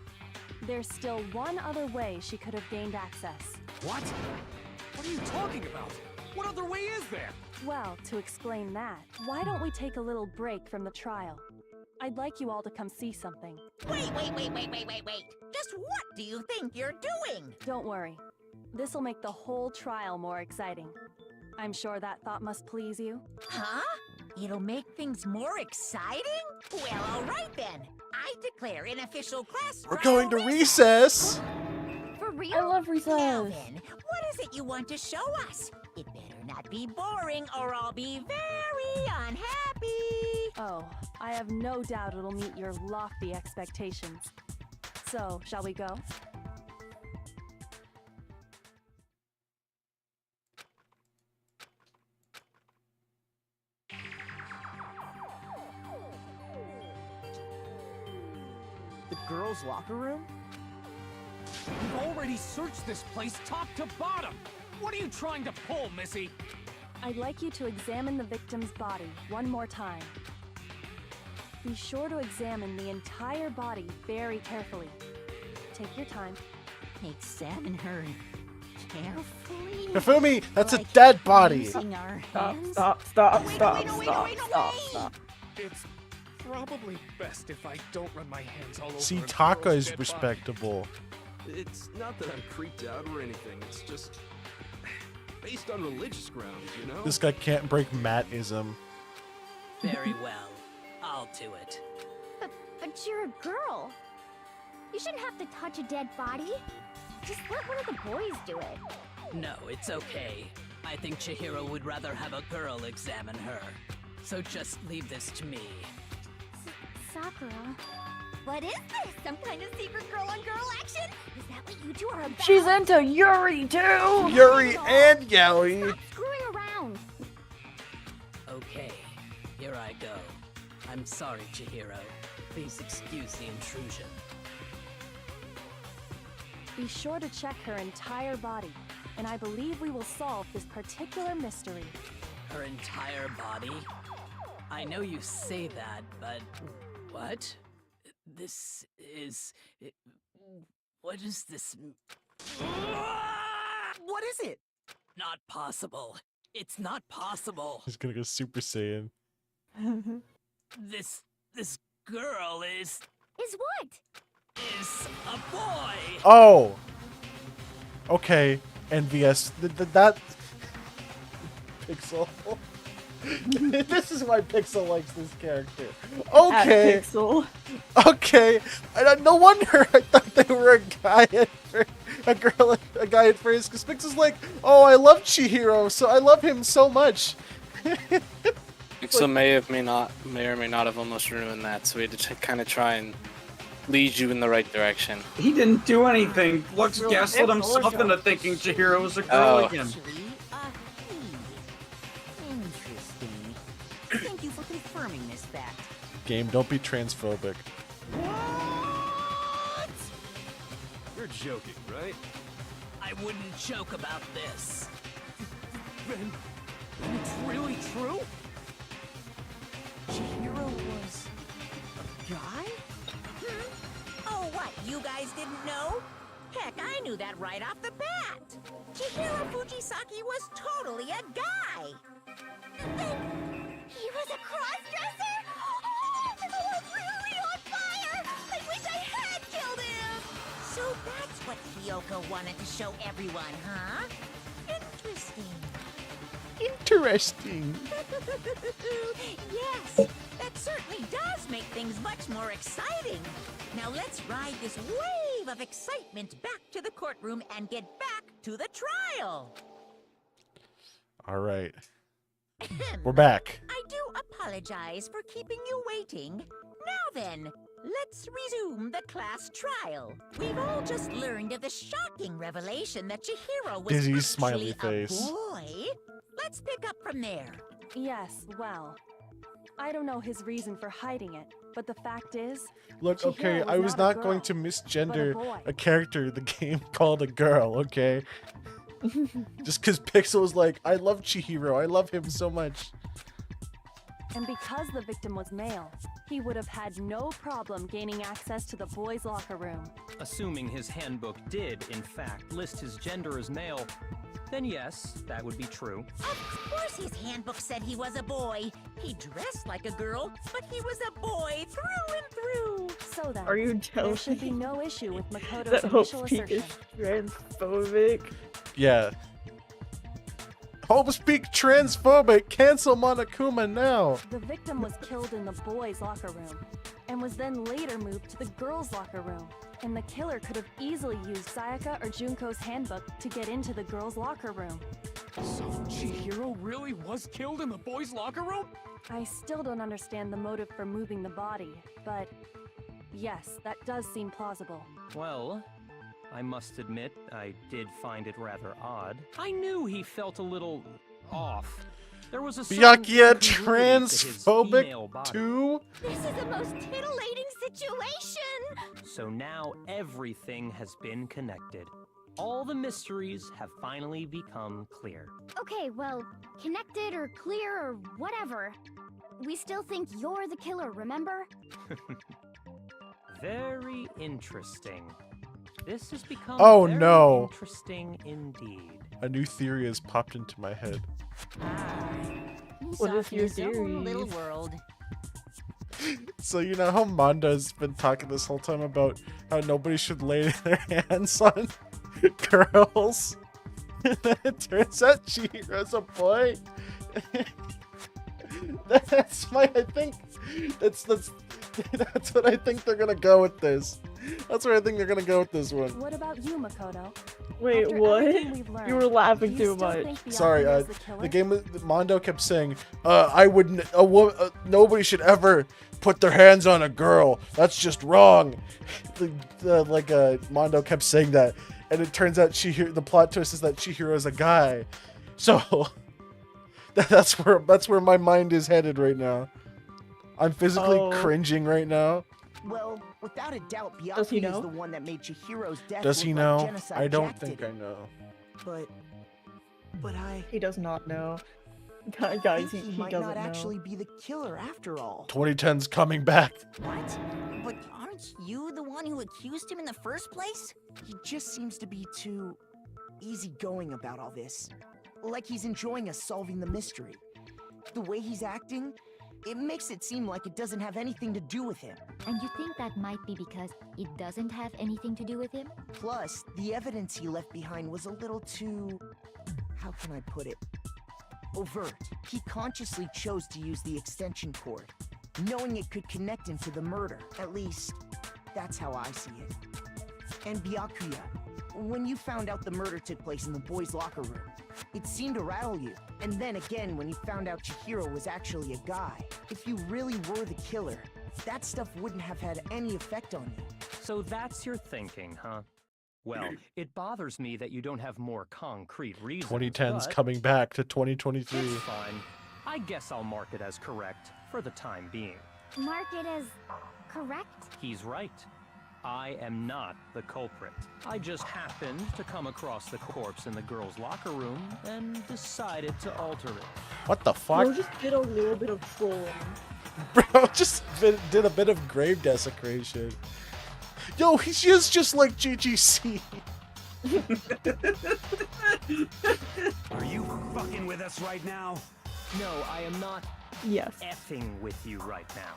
There's still one other way she could have gained access. what? What are you talking about? What other way is there? Well, to explain that, why don't we take a little break from the trial? I'd like you all to come see something. Wait. Just what do you think you're doing? Don't worry. This'll make the whole trial more exciting. I'm sure that thought must please you. Huh? It'll make things more exciting? Well, all right then. I declare an official class We're trial going to recess. For real? I love recess. Now then, what is it you want to show us? It better not be boring or I'll be very unhappy. Oh, I have no doubt it'll meet your lofty expectations. So, shall we go? The girls' locker room? We've already searched this place top to bottom. What are you trying to pull, Missy? I'd like you to examine the victim's body one more time. Be sure to examine the entire body very carefully. Take your time. Examine her carefully. Hifumi, that's a Like dead body. using our Stop, hands? stop. It's probably best if I don't run my hands all over. See, a Taka girl's is dead body. respectable. It's not that I'm creeped out or anything. It's just based on religious grounds, you know? This guy can't break Mattism. Very well. I'll do it. But you're a girl. You shouldn't have to touch a dead body. Just let one of the boys do it. No, it's okay. I think Chihiro would rather have a girl examine her. So just leave this to me. Sakura. What is this? Some kind of secret girl-on-girl action? Is that what you two are about? She's into Yuri too. Yuri and Yaoi. Stop screwing around. Okay, here I go. I'm sorry, Chihiro. Please excuse the intrusion. Be sure to check her entire body, and I believe we will solve this particular mystery. Her entire body? I know you say that, but what? This is... What is this? What is it? Not possible. It's not possible. He's gonna go Super Saiyan. This girl is what? Is a boy. Oh. Okay. NVS. That Pixel. This is why Pixel likes this character. Okay. At Pixel. Okay. No wonder I thought they were a guy at first, a guy at first, because Pixel's like, oh, I love Chihiro, so I love him so much. Pixel may or may not have almost ruined that, so we had to kind of try and lead you in the right direction. He didn't do anything. Lux gaslit himself into thinking Chihiro was a girl Oh. again. Interesting. Thank you for confirming this fact. Game, don't be transphobic. You're joking, right? I wouldn't joke about this. Then it's really true? Chihiro was a guy? Oh, what? You guys didn't know? Heck, I knew that right off the bat. Chihiro Fujisaki was totally a guy. He was a cross-dresser? Oh, I'm really on fire! I wish I had killed him! So that's what Kyoko wanted to show everyone, huh? Interesting. Interesting. Yes, that certainly does make things much more exciting. Now let's ride this wave of excitement back to the courtroom and get back to the trial. All right. We're back. I do apologize for keeping you waiting. Now then, let's resume the class trial. We've all just learned of the shocking revelation that Chihiro was Dizzy's actually smiley a face. boy. Let's pick up from there. Yes, well, I don't know his reason for hiding it, But the fact is, Look, okay, Chihiro I was not a not going girl, to but a misgender boy. a character the game called a girl, okay? Just because Pixel's like, I love Chihiro, I love him so much. And because the victim was male, he would have had no problem gaining access to the boys' locker room. Assuming his handbook did, in fact, list his gender as male, then yes, that would be true. Of course his handbook said he was a boy. He dressed like a girl, but he was a boy through and through. So then, Are you there telling should be me no issue with Makoto's that Hope's initial Peak is assertion. transphobic? Yeah. Hope speak transphobic. Cancel Monokuma now. The victim was killed in the boys' locker room, and was then later moved to the girls' locker room. And the killer could have easily used Sayaka or Junko's handbook to get into the girls' locker room. So Chihiro really was killed in the boys' locker room? I still don't understand the motive for moving the body, but yes, that does seem plausible. Well, I must admit, I did find it rather odd. I knew he felt a little off. There was a Byakuya transphobic too? This is the most titillating situation! So now everything has been connected. All the mysteries have finally become clear. Okay, well, connected or clear or whatever. We still think you're the killer, remember? Very interesting. This has become Oh, very no. interesting indeed. A new theory has popped into my head. What is your Softness, our theory? little world. So you know how Mondo's been talking this whole time about how nobody should lay their hands on girls? And then it turns out Chihiro's a boy? That's my, I think, that's what I think they're gonna go with this. That's where I think they're gonna go with this one. What about you, Makoto? Wait, After what? everything we've learned, You were laughing do you too still much. think Byakuya Sorry, is the killer? the game, Mondo kept saying, I wouldn't, nobody should ever put their hands on a girl. That's just wrong. Mondo kept saying that, and it turns out the plot twist is that Chihiro is a guy. So that's where my mind is headed right now. I'm physically cringing right now. Well, without a doubt, Does he Byakuya is know? the one that made Chihiro's death Does he look know? like genocide. I don't Jack think did I it. know. But He does not know. I Guys, think he might doesn't not know. actually be the killer after all. 2010's coming back. What? But aren't you the one who accused him in the first place? He just seems to be too easygoing about all this. Like he's enjoying us solving the mystery. The way he's acting, it makes it seem like it doesn't have anything to do with him. And you think that might be because it doesn't have anything to do with him? Plus, the evidence he left behind was a little too... how can I put it? Overt. He consciously chose to use the extension cord, knowing it could connect him to the murder. At least, that's how I see it. And Byakuya, when you found out the murder took place in the boys' locker room, it seemed to rattle you. And then again, when you found out Chihiro was actually a guy, if you really were the killer, that stuff wouldn't have had any effect on you. So that's your thinking, huh? Well, it bothers me that you don't have more concrete reasons. 2010's but coming back to 2023. It's fine. I guess I'll mark it as correct for the time being. Mark it as correct? He's right. I am not the culprit. I just happened to come across the corpse in the girls' locker room and decided to alter it. What the fuck? Bro just did a little bit of trolling. Bro just did a bit of grave desecration. Yo, she is just like GGC. Are you fucking with us right now? No, I am not Yes. effing with you right now.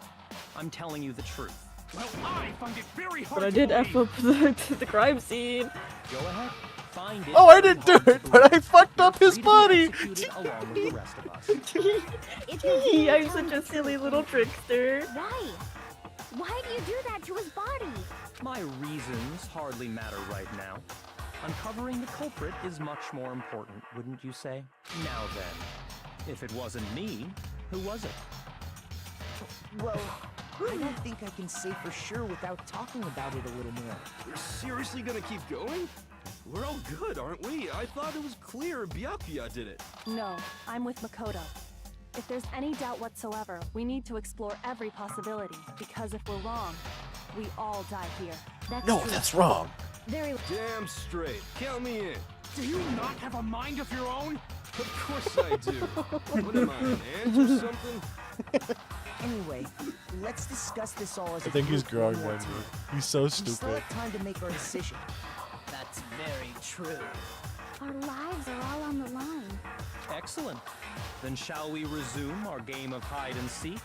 I'm telling you the truth. Well, I found it very hard But I to did believe. F up the crime scene. Go ahead. Find it. Oh, I didn't do it, but I fucked up his body. Along with the rest of us. I'm such a silly little trickster. Why? Why do you do that to his body? My reasons hardly matter right now. Uncovering the culprit is much more important, wouldn't you say? Now then, if it wasn't me, who was it? Well, I don't think I can say for sure without talking about it a little more. We're seriously gonna keep going? We're all good, aren't we? I thought it was clear Byakuya did it. No, I'm with Makoto. If there's any doubt whatsoever, we need to explore every possibility, because if we're wrong, we all die here. No, that's wrong. Very Damn straight. Count me in. Do you not have a mind of your own? Of course I do. What am I, an ant or something? Anyway, let's discuss this all as I a think he's group growing one more on time. me. He's so We still stupid. have time to make our decision. That's very true. Our lives are all on the line. Excellent. Then shall we resume our game of hide and seek?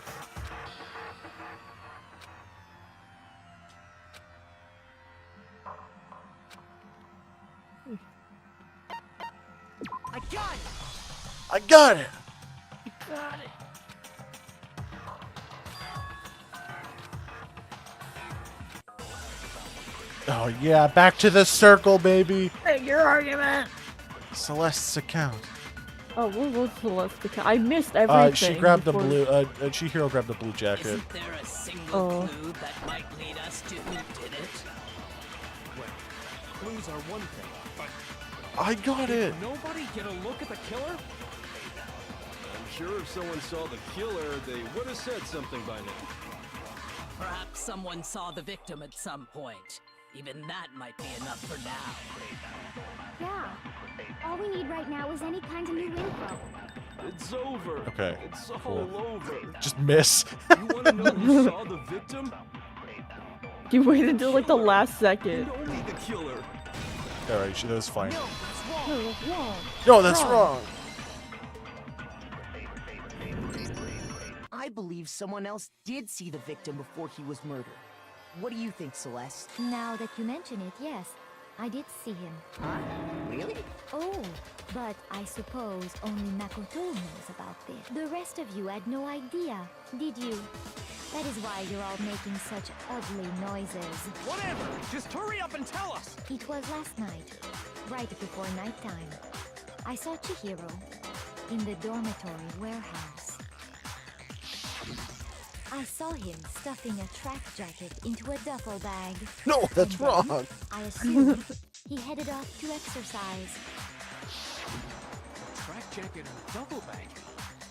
I got it! I got it. Got it! Oh yeah, back to the circle, baby. Make your argument. Celeste's account. Oh, what was Celeste? I missed everything. She grabbed the before- blue. Chihiro grabbed the blue jacket. Isn't there a single Oh. clue that might lead us to who did it? Well, clues are one thing, but I got it. did nobody get a look at the killer? I'm sure if someone saw the killer, they would have said something by now. Perhaps someone saw the victim at some point. Even that might be enough for now. Yeah. All we need right now is any kind of new info. It's over. Okay, It's all cool. over. Just miss. You want to know who saw the victim? You waited until like the last second. Only the killer. Alright, that was fine. No, that's wrong. No, that's wrong. I believe someone else did see the victim before he was murdered. What do you think, Celeste? Now that you mention it, yes, I did see him. Huh? Really? Oh, but I suppose only Makoto knows about this. The rest of you had no idea, did you? That is why you're all making such ugly noises. Whatever! Just hurry up and tell us! It was last night, right before nighttime. I saw Chihiro in the dormitory warehouse. I saw him stuffing a track jacket into a duffel bag. No, that's And then wrong. I assumed he headed off to exercise. A track jacket and a duffel bag.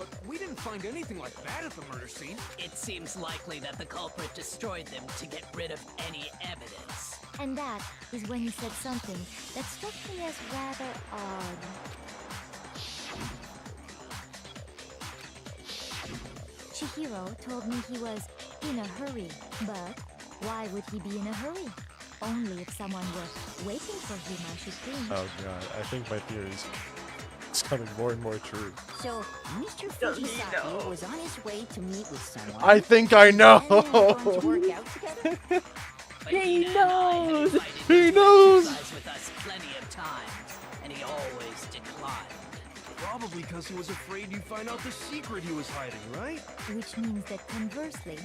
But we didn't find anything like that at the murder scene. It seems likely that the culprit destroyed them to get rid of any evidence. And that is when he said something that struck me as rather odd. Chihiro told me he was in a hurry, but why would he be in a hurry? Only if someone were waiting for him, I should think. Oh god, I think my theory's it's becoming more and more true. So, Mr. Fujisaki was on his way to meet with someone. I think I know. And they were going to work out together? He knows. He knows. Exercise with us plenty of times, and he always declined. Probably because he was afraid you'd find out the secret he was hiding, right? Which means that conversely,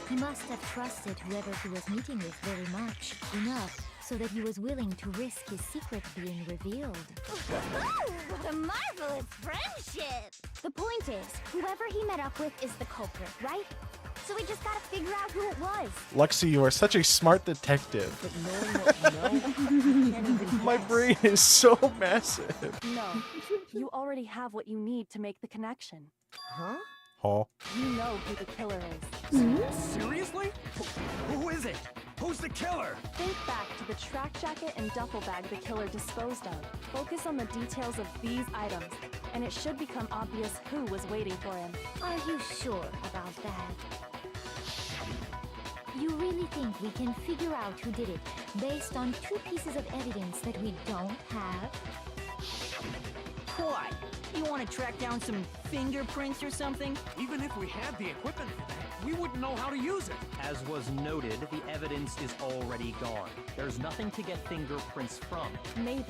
he must have trusted whoever he was meeting with very much, enough so that he was willing to risk his secret being revealed. What a marvelous friendship! The point is, whoever he met up with is the culprit, right? So we just gotta figure out who it was. Lexi, you are such a smart detective. But knowing what you know, you can't even My guess. brain is so massive. No, you already have what you need to make the connection. Huh? Oh. You know who the killer is. Seriously? Who is it? Who's the killer? Think back to the track jacket and duffel bag the killer disposed of. Focus on the details of these items, and it should become obvious who was waiting for him. Are you sure about that? You really think we can figure out who did it based on two pieces of evidence that we don't have? Why? You want to track down some fingerprints or something? Even if we had the equipment for that, we wouldn't know how to use it. As was noted, the evidence is already gone. There's nothing to get fingerprints from. Maybe,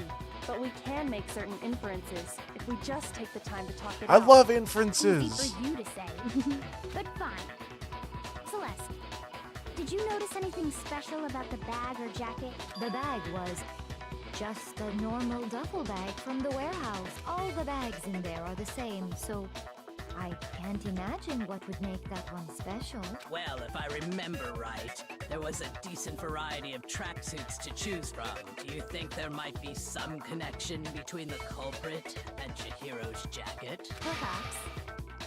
but we can make certain inferences if we just take the time to talk it I out. love Easy inferences. for you to say. But fine. Celeste, did you notice anything special about the bag or jacket? The bag was just a normal duffel bag from the warehouse. All the bags in there are the same, so I can't imagine what would make that one special. Well, if I remember right, there was a decent variety of tracksuits to choose from. Do you think there might be some connection between the culprit and Chihiro's jacket? Perhaps.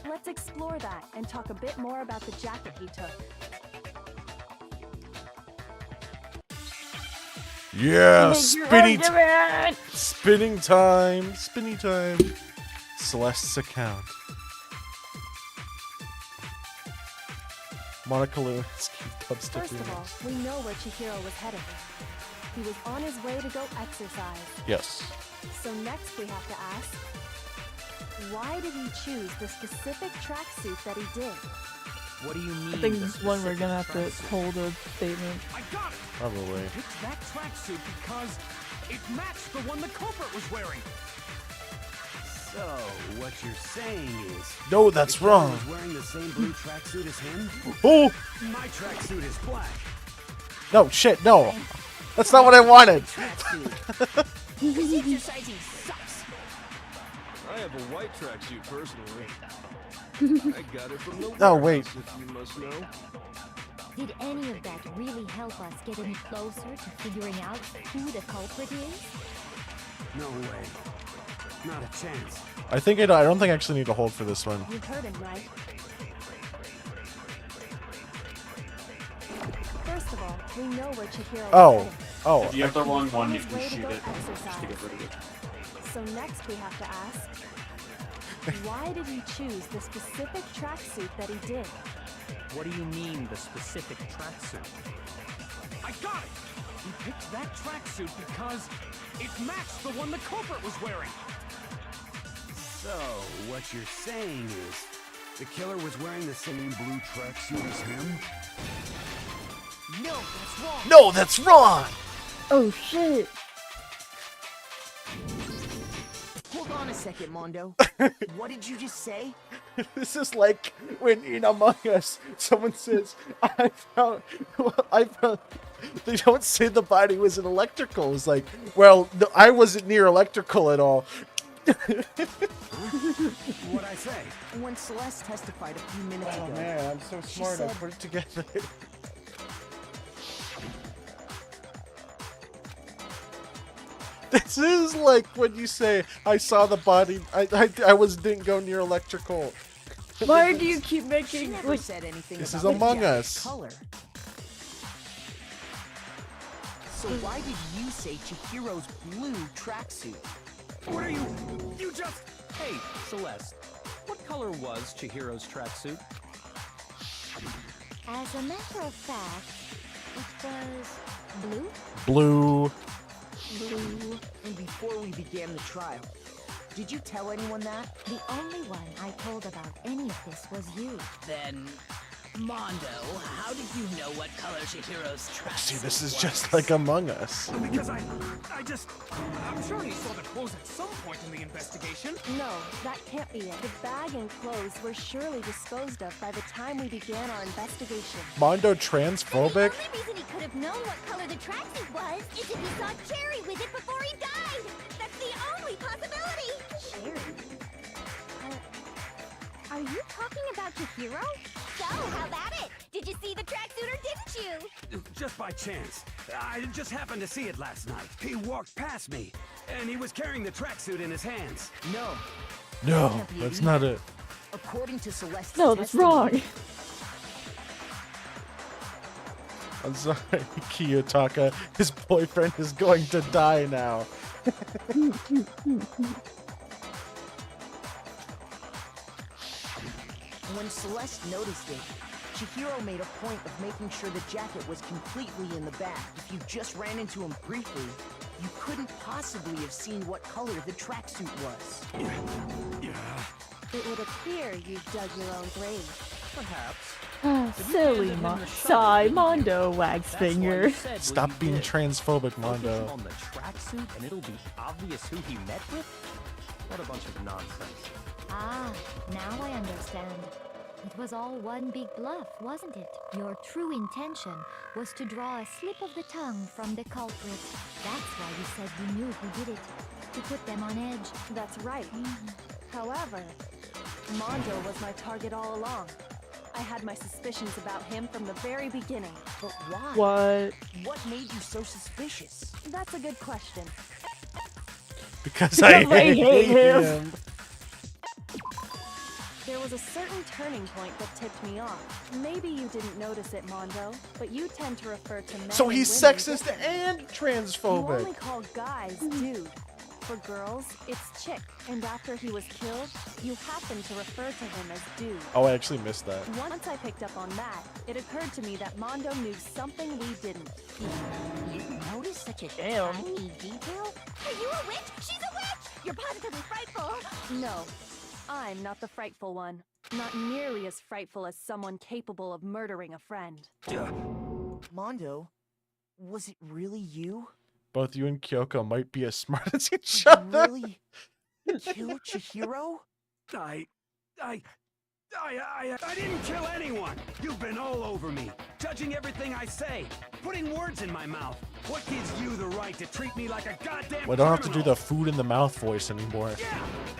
Let's explore that and talk a bit more about the jacket he took. Yeah, Spinning spinning time, spinny time. Celeste's account. Monica Lewinsky First dubstep of all, remix. we know where Chihiro was headed. He was on his way to go exercise. Yes. So next we have to ask, why did he choose the specific tracksuit that he did? What do you mean? I think the this is one we're specific gonna have to tracksuit? hold a statement. I got it! Probably. I picked that tracksuit because it matched the one the culprit was wearing. So, what you're saying is... No, that's the killer wrong. was wearing the same blue tracksuit as him? Oh! My tracksuit is black. No, shit, no. That's not what I wanted. This exercising sucks. I have a white tracksuit personally. I got it from the Oh, wait. warehouse, if you must know. Did any of that really help us get any closer to figuring out who the culprit is? No way. Not a chance. I don't think I actually need to hold for this one. You heard him, right? First of all, we know where Chihiro Oh. was headed. Oh. If you have the wrong On one, you his can way to shoot go it just to exercise. get rid of it. So next we have to ask, why did he choose the specific tracksuit that he did? What do you mean, the specific tracksuit? I got it! He picked that tracksuit because it matched the one the culprit was wearing. So, what you're saying is... the killer was wearing the same blue tracksuit as him? No, that's wrong. No, that's wrong! Oh shit! Hold on a second, Mondo. What did you just say? This is like when in Among Us, someone says, I found, they don't say the body was an electrical. It's like, well, no, I wasn't near electrical at all. What'd I say? When Celeste testified a few minutes ago. Oh man, I'm so she smart. I said- put it together. This is like when you say, I saw the body, I didn't go near electrical. Why do you keep She making never like said anything This about is the Among jacket's Us. color. So why did you say Chihiro's blue tracksuit? What are you? You just... Hey, Celeste. What color was Chihiro's tracksuit? As a matter of fact, it was blue? Blue. Blue. And before we began the trial, did you tell anyone that? The only one I told about any of this was you. Then, Mondo, how did you know what color Chihiro's tracksuit See, this is was? just like Among Us. Because I'm sure you saw the clothes at some point in the investigation. No, that can't be it. The bag and clothes were surely disposed of by the time we began our investigation. Mondo transphobic? The only reason he could have known what color the tracksuit was is if he saw Cherry with it before he died. That's the only possibility. Cherry? Are you talking about Chihiro? So, how about it? Did you see the tracksuit or didn't you? Just by chance. I just happened to see it last night. He walked past me, and he was carrying the tracksuit in his hands. No. No, Can't be that's it. not it. According to Celeste's no, that's testimony, wrong. I'm sorry, Kiyotaka. His boyfriend is going to die now. When Celeste noticed it, Chihiro made a point of making sure the jacket was completely in the bag. If you just ran into him briefly, you couldn't possibly have seen what color the tracksuit was. It would appear you dug your own grave. Perhaps. Ah, silly Sigh, Mondo wags finger. Stop being transphobic, Focus Mondo. on the tracksuit, and it'll be obvious who he met with? What a bunch of nonsense. Ah, now I understand. It was all one big bluff, wasn't it? Your true intention was to draw a slip of the tongue from the culprit. That's why you said you knew who did it. To put them on edge. That's right. However, Mondo was my target all along. I had my suspicions about him from the very beginning. But why? What? What made you so suspicious? That's a good question. Because I hate him. There was a certain turning point that tipped me off. Maybe you didn't notice it, Mondo, but you tend to refer to men So and he's women sexist differently. and You transphobic. only call guys dude. For girls, it's chick. And after he was killed, you happened to refer to him as dude. Oh, I actually missed that. Once I picked up on that, it occurred to me that Mondo knew something we didn't. You noticed such a tiny detail? Are you a witch? She's a witch! You're positively frightful! No, I'm not the frightful one. Not nearly as frightful as someone capable of murdering a friend. Mondo, was it really you? Both you and Kyoko might be as smart as each other. Really kill Chihiro? I didn't kill anyone! You've been all over me, judging everything I say, putting words in my mouth. What gives you the right to treat me like a goddamn We don't have to do criminal? the food in the mouth voice anymore.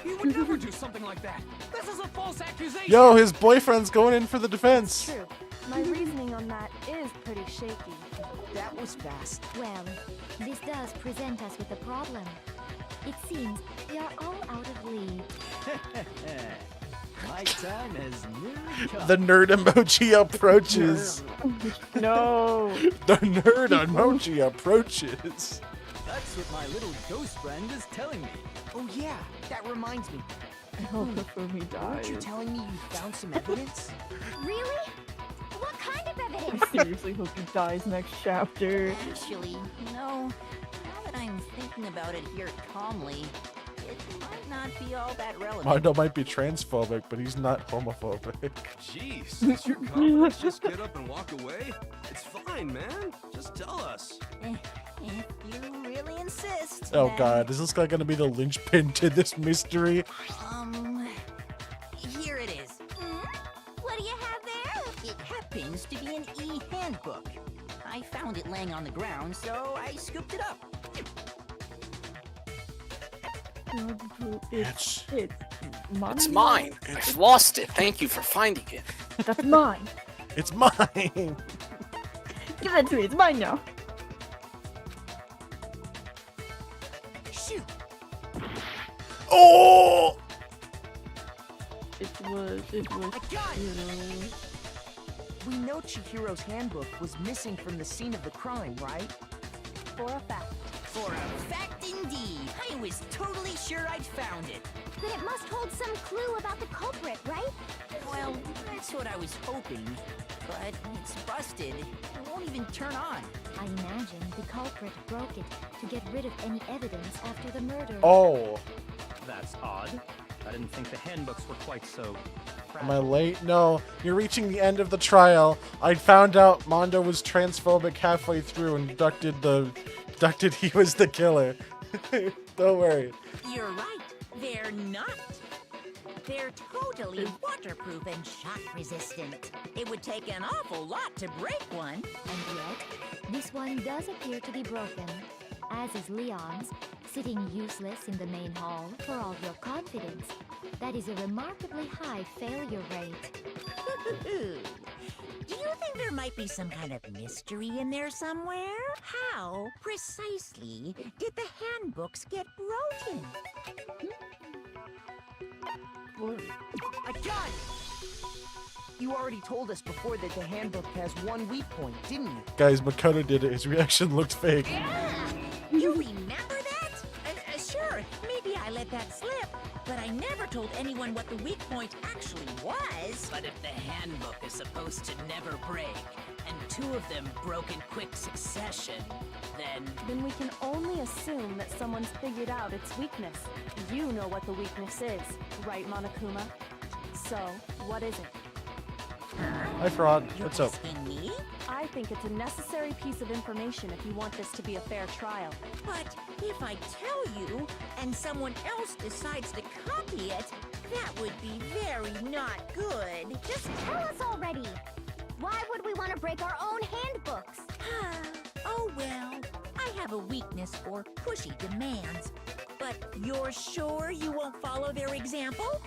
He would never do something like that. This is a false accusation. Yo, his boyfriend's going in for the defense. True. My reasoning on that is pretty shaky. That was fast. Well, this does present us with a problem. It seems we are all out of lead. My time has nearly come. The nerd emoji approaches. No. The nerd emoji approaches. That's what my little ghost friend is telling me. Oh yeah, that reminds me. I hope Fumi Weren't you dies. telling me you found some evidence? Really? What kind of evidence? I seriously hope he dies next chapter. Actually, now that I'm thinking about it here calmly, it might not be all that relevant. Mondo might be transphobic, but he's not homophobic. Jeez, is your confidence just get up and walk away? It's fine, man. Just tell us. If you really insist. Oh then, god, is this guy gonna be the linchpin to this mystery? Here it is. What do you have there? It happens to be an e-handbook. I found it laying on the ground, so I scooped it up. It's mine. It's mine. I've lost it. Thank you for finding it. That's mine. It's mine. Give that to me. It's mine now. Shoot. Oh! It was Chihiro. We know Chihiro's handbook was missing from the scene of the crime, right? For a fact. For a fact indeed. I was totally sure I'd found it. Then it must hold some clue about the culprit, right? Well, that's what I was hoping. But it's busted. It won't even turn on. I imagine the culprit broke it to get rid of any evidence after the murder. Oh. That's odd. I didn't think the handbooks were quite so... Am I late? No. You're reaching the end of the trial. I found out Mondo was transphobic halfway through and deducted he was the killer. Don't worry. You're right. They're not. They're totally waterproof and shock resistant. It would take an awful lot to break one. And yet, this one does appear to be broken, as is Leon's, sitting useless in the main hall for all your confidence. That is a remarkably high failure rate. Do you think there might be some kind of mystery in there somewhere? How precisely did the handbooks get broken? I got it! You already told us before that the handbook has one weak point, didn't you? Guys, Makoto did it. His reaction looked fake. You remember that? Sure, maybe I let that slip, but I never told anyone what the weak point actually was. But if the handbook is supposed to never break, and two of them broke in quick succession, Then we can only assume that someone's figured out its weakness. You know what the weakness is, right, Monokuma? So, what is it? Hi, Fraud. What's up? Me? I think it's a necessary piece of information if you want this to be a fair trial. But if I tell you, and someone else decides to copy it, that would be very not good. Just tell us already. Why would we want to break our own handbooks? Oh well, I have a weakness for pushy demands. But you're sure you won't follow their example?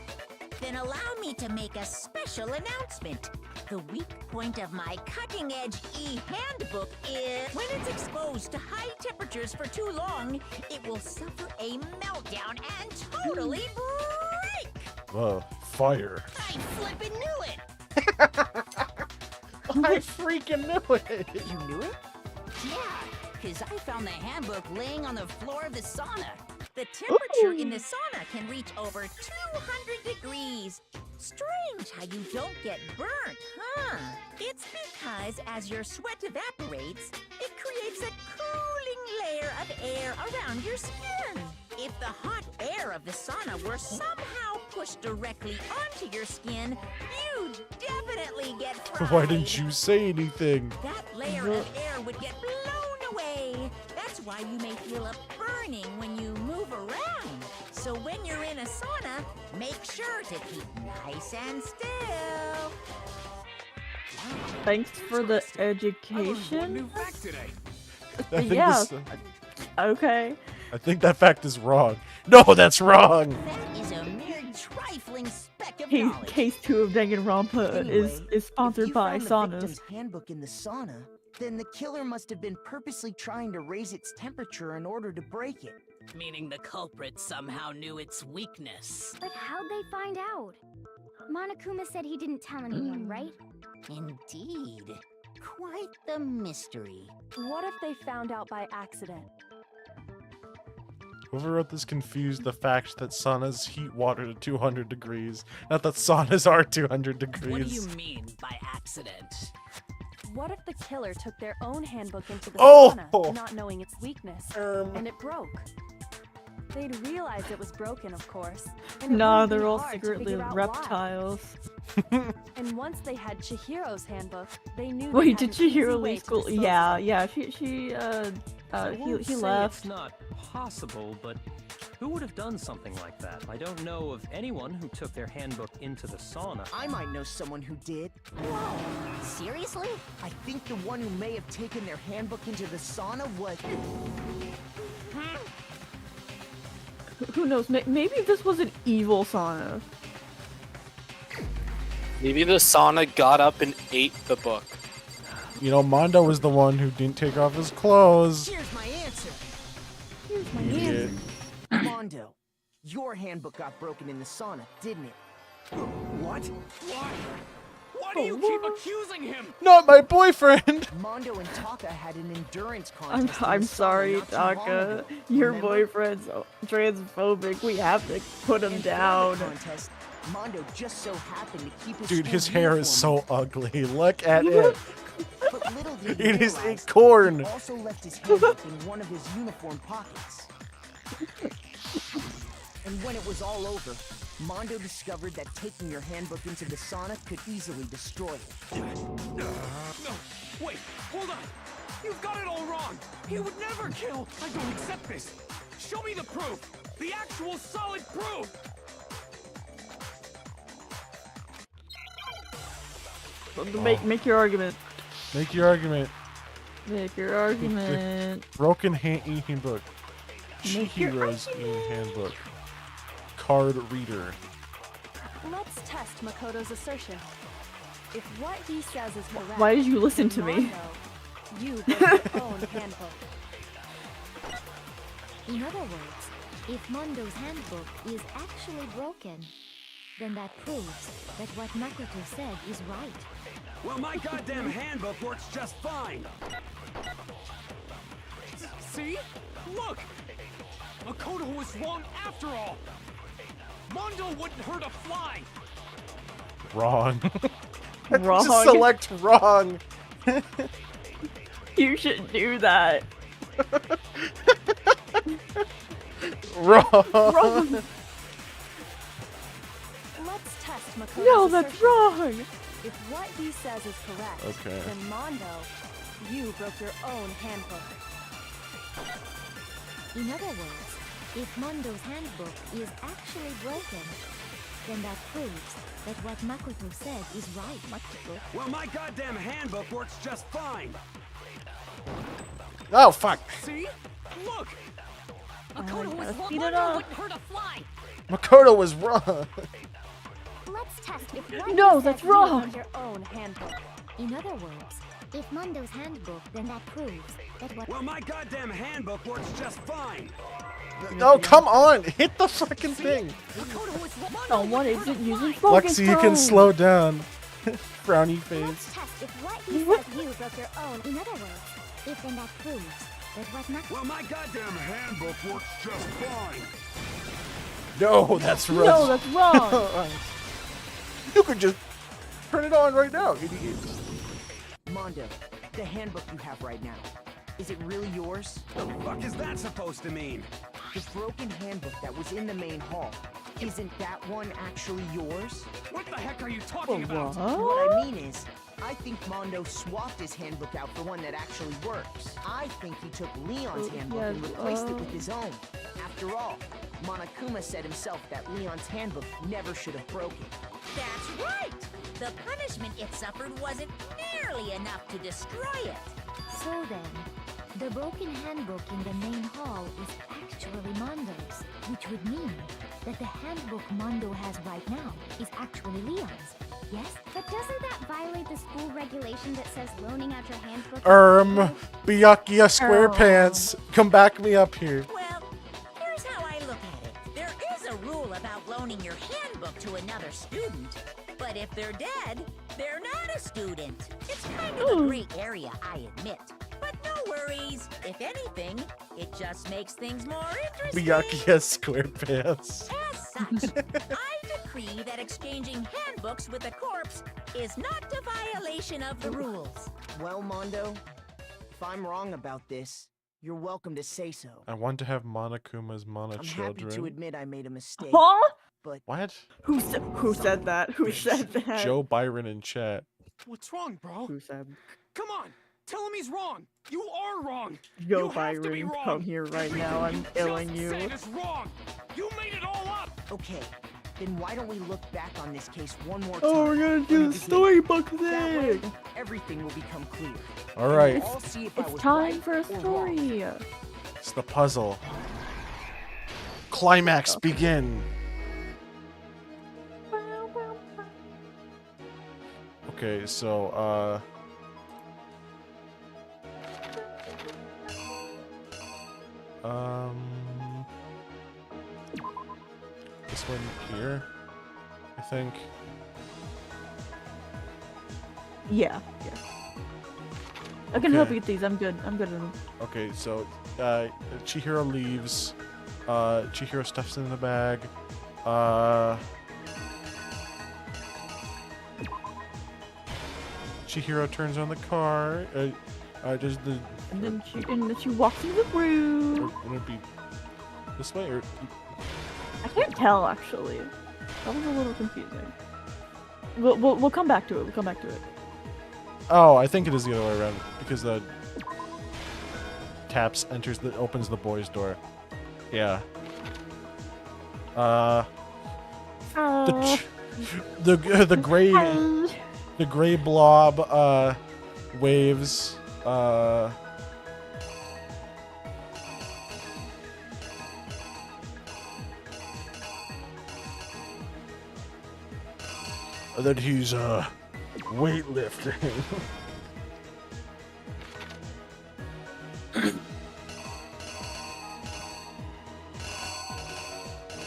Then allow me to make a special announcement. The weak point of my cutting-edge e-handbook is when it's exposed to high temperatures for too long, it will suffer a meltdown and totally break. Whoa. fire. I flippin' knew it! I freaking knew it! You knew it? Yeah, because I found the handbook laying on the floor of the sauna. The temperature in the sauna can reach over 200 degrees. Strange how you don't get burnt, huh? It's because as your sweat evaporates, it creates a cooling layer of air around your skin. If the hot air of the sauna were somehow pushed directly onto your skin, you'd definitely get fried. Why didn't you say anything? That layer of air would get blown away. That's why you may feel a burning when you move around. So when you're in a sauna, make sure to keep nice and still. Thanks for the New education. fact today. I think Yeah. this- Okay. I think that fact is wrong. No, that's wrong! That is a mere trifling speck of Case, knowledge. case 2 of Danganronpa Anyway, is sponsored if you by found the saunas. victim's handbook in the sauna, then the killer must have been purposely trying to raise its temperature in order to break it. Meaning the culprit somehow knew its weakness. But how'd they find out? Monokuma said he didn't tell anyone, right? Indeed. Quite the mystery. What if they found out by accident? Whoever wrote this confused the fact that saunas heat water to 200 degrees, not that saunas are 200 degrees. What do you mean by accident? What if the killer took their own handbook into the Oh! sauna, not knowing its weakness, and it broke? They'd realize it was broken, of course. And it Nah, wouldn't be they're all hard to secretly figure out why. reptiles. And once they had Chihiro's handbook, they knew. Wait, they did had an easy Chihiro way leave to school? dispose Yeah, of it. yeah, I won't he say left. It's not possible, but who would have done something like that? I don't know of anyone who took their handbook into the sauna. I might know someone who did. Whoa, seriously? I think the one who may have taken their handbook into the sauna was... Who knows? Maybe this was an evil sauna. Maybe the sauna got up and ate the book. You know, Mondo was the one who didn't take off his clothes. Here's my answer. Here's my Idiot. answer. Mondo, your handbook got broken in the sauna, didn't it? What? Why? Why do you keep accusing him? Not my boyfriend! Mondo and Taka had an endurance contest. in I'm the sauna sorry, not too long Taka. ago. Your Remember? boyfriend's transphobic. We have to put him And for the down. contest, Mondo just so happened to keep his Dude, his school hair is uniform so ugly. Look at it. But little did he It is a realize, corn. he also left his handbook in one of his uniform pockets. And when it was all over, Mondo discovered that taking your handbook into the sauna could easily destroy it. No, wait, hold on. You've got it all wrong. He would never kill. I don't accept this. Show me the proof. The actual solid proof. Make your argument. Make your argument. Make your argument. Broken handbook. Make your Chihiro's handbook. Card reader. Let's test Makoto's assertion. If what he says is correct, Why did you listen to then me? Mondo, you wrote your own handbook. In other words, if Mondo's handbook is actually broken, then that proves that what Makoto said is right. Well, my goddamn handbook works just fine. See? Look! Makoto was wrong after all. Mondo wouldn't hurt a fly. Wrong. Wrong. Just select wrong. You shouldn't do that. Wrong. Wrong. Let's test Makoto's No, that's assertion. wrong. If what he says is correct, Okay. then Mondo, you broke your own handbook. In other words, if Mondo's handbook is actually broken, then that proves that what Makoto said is right. Well, my goddamn handbook works just fine. Oh, fuck. See? Look! Makoto was wrong. speed it Mondo up. wouldn't hurt a fly. Makoto was wrong. Let's test if what No, he that's said wrong. Broke your own handbook. In other words, if Mondo's handbook, then that proves that what Well, my goddamn handbook works just fine. No, come on! Hit the fucking thing! Someone isn't using focus Lexi, you can phone. slow down. Frowny Let's face. test if what he says you broke your own. In other words, if then that proves it was not. Well, my goddamn handbook works just fine. No, that's wrong. No, that's wrong. You could just turn it on right now, idiot. Mondo, the handbook you have right now, is it really yours? The fuck is that supposed to mean? The broken handbook that was in the main hall, isn't that one actually yours? What the heck are you talking about? What I mean is, I think Mondo swapped his handbook out for one that actually works. I think he took Leon's handbook and replaced it with his own. After all, Monokuma said himself that Leon's handbook never should have broken. That's right! The punishment it suffered wasn't nearly enough to destroy it. So then, the broken handbook in the main hall is actually Mondo's, which would mean that the handbook Mondo has right now is actually Leon's. Yes? But doesn't that violate the school regulation that says loaning out your handbook? Byakuya SquarePants, come back me up here. Well, here's how I look at it. There is a rule about loaning your handbook to another student. But if they're dead, they're not a student. It's kind of a gray area, I admit. But no worries. If anything, it just makes things more interesting. Byakuya SquarePants. As such, I decree that exchanging handbooks with a corpse is not a violation of the rules. Well, Mondo, if I'm wrong about this, you're welcome to say so. I want to have Monokuma's Mono I'm children. happy to admit I made a mistake. Huh? But What? Who said that? Who said that? Joe Byron in chat. What's wrong, bro? Who said? Come on, tell him he's wrong. You are wrong. Joe You have to be Byron, wrong. come here right now. I'm killing you. Said is wrong. You made it all up. okay, then why don't we look back on this case one more time? Oh, we're gonna do the storybook That way, thing. everything will become clear. All right. And we'll all see if I It's was time right for a or wrong. story. It's the puzzle. Climax begin. Okay, so this one here, I think. Yeah. I can help Okay. you with these. I'm good. I'm good at them. Okay, so Chihiro leaves. Chihiro stuffs in the bag. Chihiro turns on the car. Does the And then she walks into the room. would it be this way or? I can't tell actually. That was a little confusing. We'll come back to it. We'll come back to it. Oh, I think it is the other way around because the taps opens the boys' door. Yeah. The gray blob waves that he's weightlifting.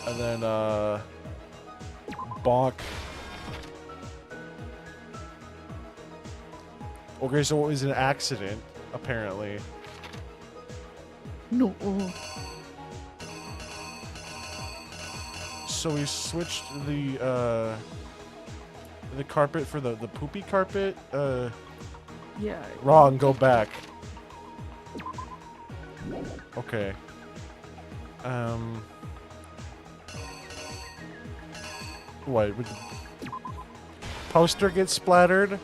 And then bonk. Okay, so it was an accident, apparently. No. So we switched the carpet for the poopy carpet. Yeah. Wrong. Go back. Okay. What? Would the poster get splattered?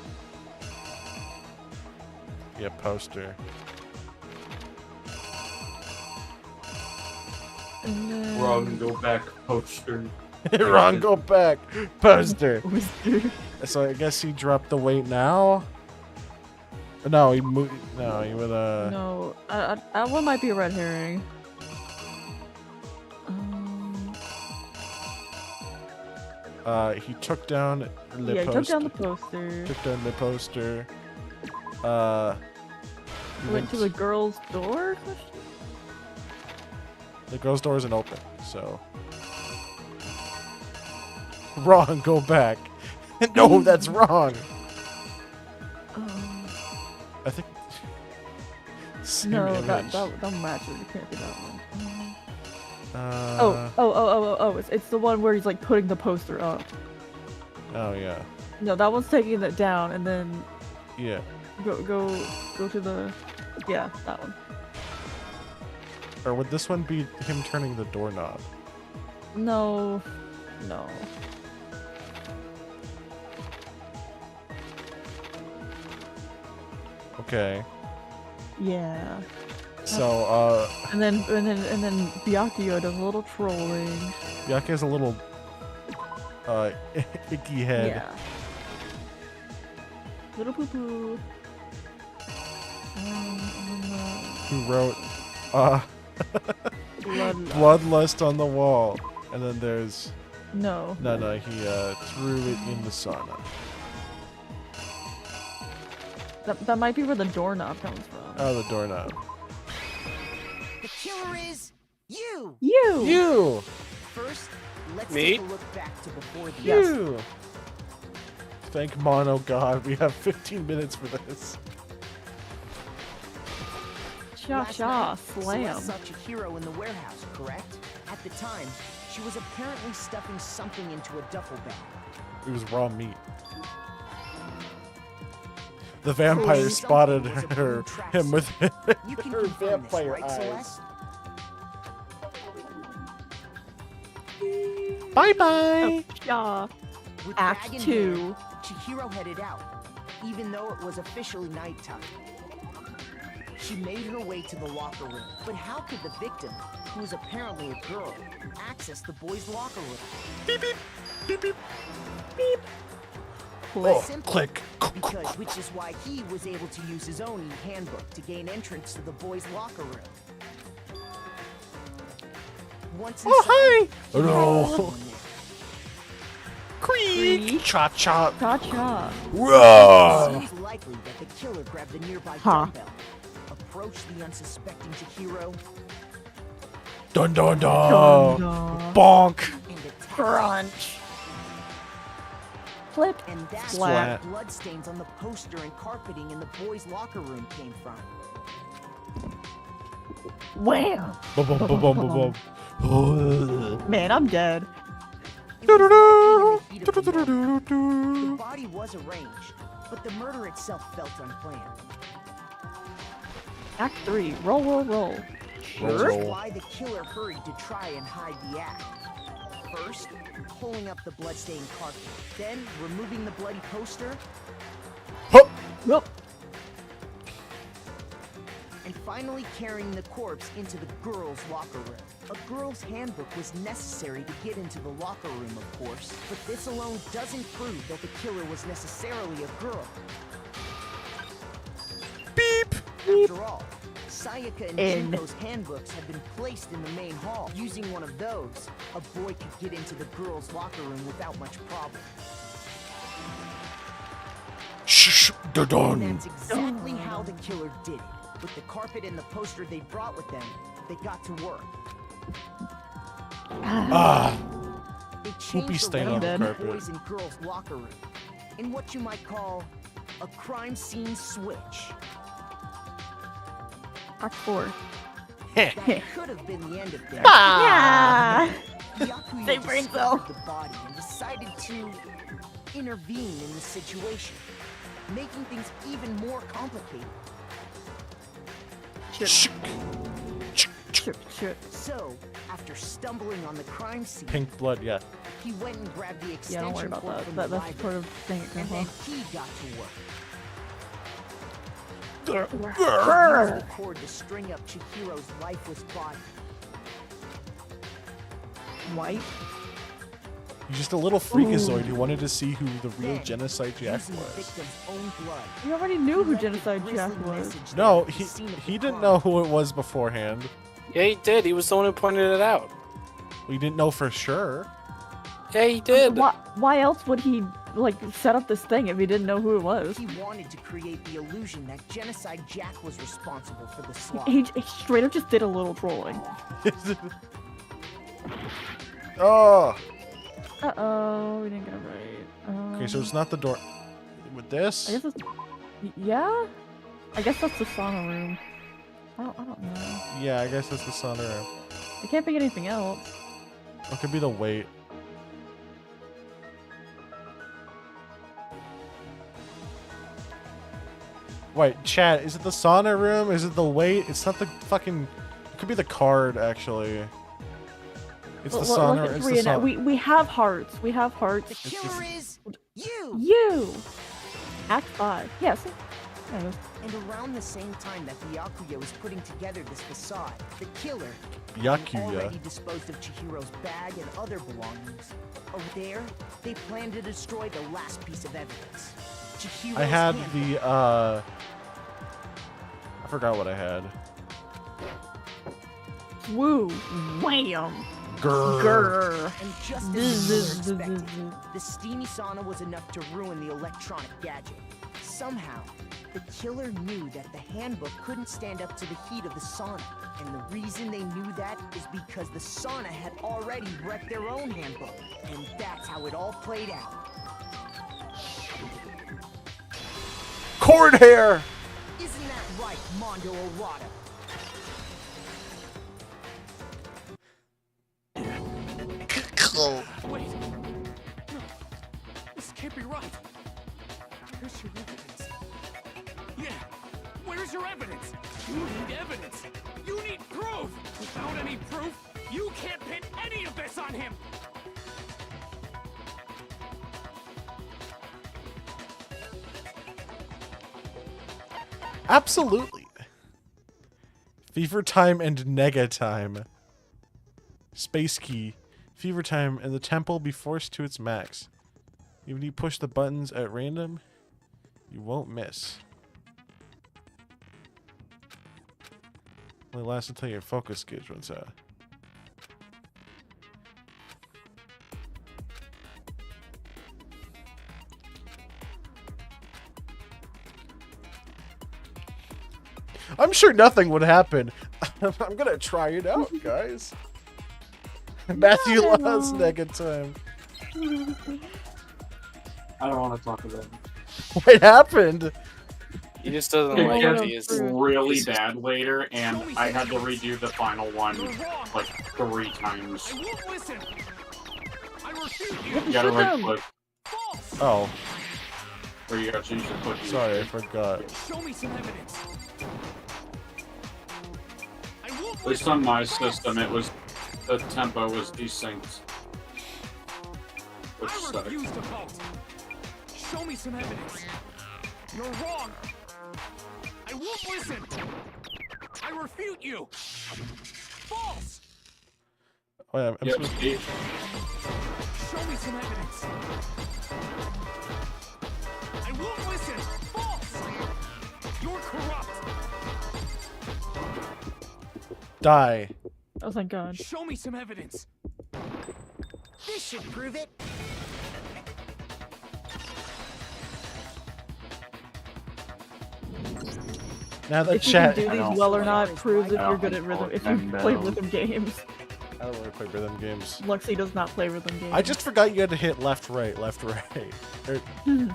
Yeah, poster. Wrong, go back, poster. Wrong, go back, poster. So I guess he dropped the weight now. No, he moved. No, he would. No, that one might be a red herring. He took down the Yeah, he poster. took down the poster. Took down the poster. He Went to the girl's door? The girl's door isn't open, so. Wrong, go back. No, that's wrong. I think. Same No, image. that matches. It can't be that one. Oh! It's the one where he's like putting the poster up. Oh yeah. No, that one's taking it down, and then Yeah. go to the that one. Or would this one be him turning the doorknob? No. Okay. Yeah. So And then Byakuya does a little trolling. Byakuya has a little icky head. Yeah. Little poo poo. Who wrote Bloodlust. bloodlust on the wall. And then there's No. No, he threw it in the sauna. That might be where the doorknob comes from. Oh, the doorknob. The killer is you! You! First, let's Me? take a look back to before the You! Thank Mono God, we have 15 minutes for this. Last night, slam. Celeste saw Chihiro in the warehouse, correct? At the time, she was apparently stuffing something into a duffel bag. It was raw meat. The vampire spotted him with You can her confirm this, vampire right, eyes. Celeste? Bye bye! Yeah. With Act bag in 2. hand, Chihiro headed out, even though it was officially nighttime. She made her way to the locker room, but how could the victim, who was apparently a girl, access the boys' locker room? Beep beep beep beep beep. Oh, Simple, click. which is why he was able to use his own handbook to gain entrance to the boys' locker room. Once inside, hi! he Oh, no. found someone there. Creak! Cha cha! Cha-cha. Whoa! It seems likely that the killer grabbed the nearby Huh. dumbbell, approached the unsuspecting Chihiro, Dun dun dun! Dun, dun. Bonk! and attacked. Crunch. Flip. And that's Splat. where the bloodstains on the poster and carpeting in the boys' locker room came from. Wham! Bum bum bum bum bum bum. Man, I'm dead. It was likely in the heat of the moment. The body was arranged, but the murder itself felt unplanned. Act 3. Roll. Which is why the killer hurried to try and hide the act. First, pulling up the bloodstained carpet, then removing the bloody poster, Yup. and finally carrying the corpse into the girls' locker room. A girl's handbook was necessary to get into the locker room, of course, but this alone doesn't prove that the killer was necessarily a girl. Beep! After all, Sayaka and In. Junko's handbooks had been placed in the main hall. Using one of those, a boy could get into the girls' locker room without much problem. Shh, dun And dun. that's exactly how the killer did it. With the carpet and the poster they brought with them, they got to work. Ah! They Poopy changed the stain layout on the of the carpet. boys' and girls' locker room in what you might call a crime scene switch. Act 4. That could have been the end of things. Yeah. Byakuya Say brain discovered cell. the body and decided to intervene in the situation, making things even more complicated. Shit. So, after stumbling on the crime scene, Pink blood, yeah. he went and grabbed the Yeah, extension don't worry about cord that. from That's the the sort library, of thing it and comes then off. he got to work. Grr. He used the cord to string up Chihiro's lifeless body. White. He's just a little freakazoid who wanted to see who the real Then, Genocide Jack using the was. victim's own blood, You already knew who left a Genocide Jack grisly was. message No, there at the scene of he the didn't crime. know who it was beforehand. Yeah, he did. He was the one who pointed it out. We didn't know for sure. Yeah, he did. Why else would he like set up this thing if he didn't know who it was? He wanted to create the illusion that Genocide Jack was responsible for the slaughter. He straight up just did a little trolling. Oh. Uh-oh, we didn't get it right. Okay, so it's not the door. With this? I guess it's... Yeah? I guess that's the sauna room. I don't know. Yeah, I guess that's the sauna room. I can't pick anything else. It could be the weight. Wait, chat, is it the sauna room? Is it the weight? It's not the fucking... It could be the card, actually. It's the sauna. It's the sauna. We have hearts. We have hearts. The killer is you! You! Act 5. Yes. Yeah, and around the same time that Byakuya was putting together this facade, the killer Byakuya already disposed of Chihiro's bag and other belongings. Over there, they planned to destroy the last piece of evidence. Chihiro's I had handbook. the, I forgot what I had. Woo! Wham! Grr. Grr. And just as we were expecting, the steamy sauna was enough to ruin the electronic gadget. Somehow, the killer knew that the handbook couldn't stand up to the heat of the sauna. And the reason they knew that is because the sauna had already wrecked their own handbook. And that's how it all played out. Cord hair! Isn't that right, Mondo Orada? Wait. No. This can't be right. Where's your evidence? Yeah. Where's your evidence? You need evidence. You need proof. Without any proof, you can't pin any of this on him. Absolutely. Fever time and nega time. Space key. Fever time and the temple be forced to its max. Even if you push the buttons at random, you won't miss. Only lasts until your focus gauge runs out. I'm sure nothing would happen. I'm gonna try it out, guys. Matthew loves nega time. I don't want to talk about it. What happened? He just doesn't It like gets these. really bad later, and I had to redo the final one like 3 times. I won't listen. I refuse You gotta right click. Oh. Or you gotta change the click. Sorry, I forgot. Show me some evidence. At least on my system, it was the tempo was desynced. Which I sucks. refuse to vote. Show me some evidence. You're wrong. I won't listen. I refute you. False. Oh, yeah, I'm Yep, supposed see? Show me some evidence. I won't listen. False. You're corrupt. Die. Oh, thank God. Show me some evidence. This should prove it. Now that If you chat. can do these well or not proves if you're good at rhythm. If you play rhythm games. I don't really play rhythm games. Luxie does not play rhythm games. I just forgot you had to hit left, right, left, right. Or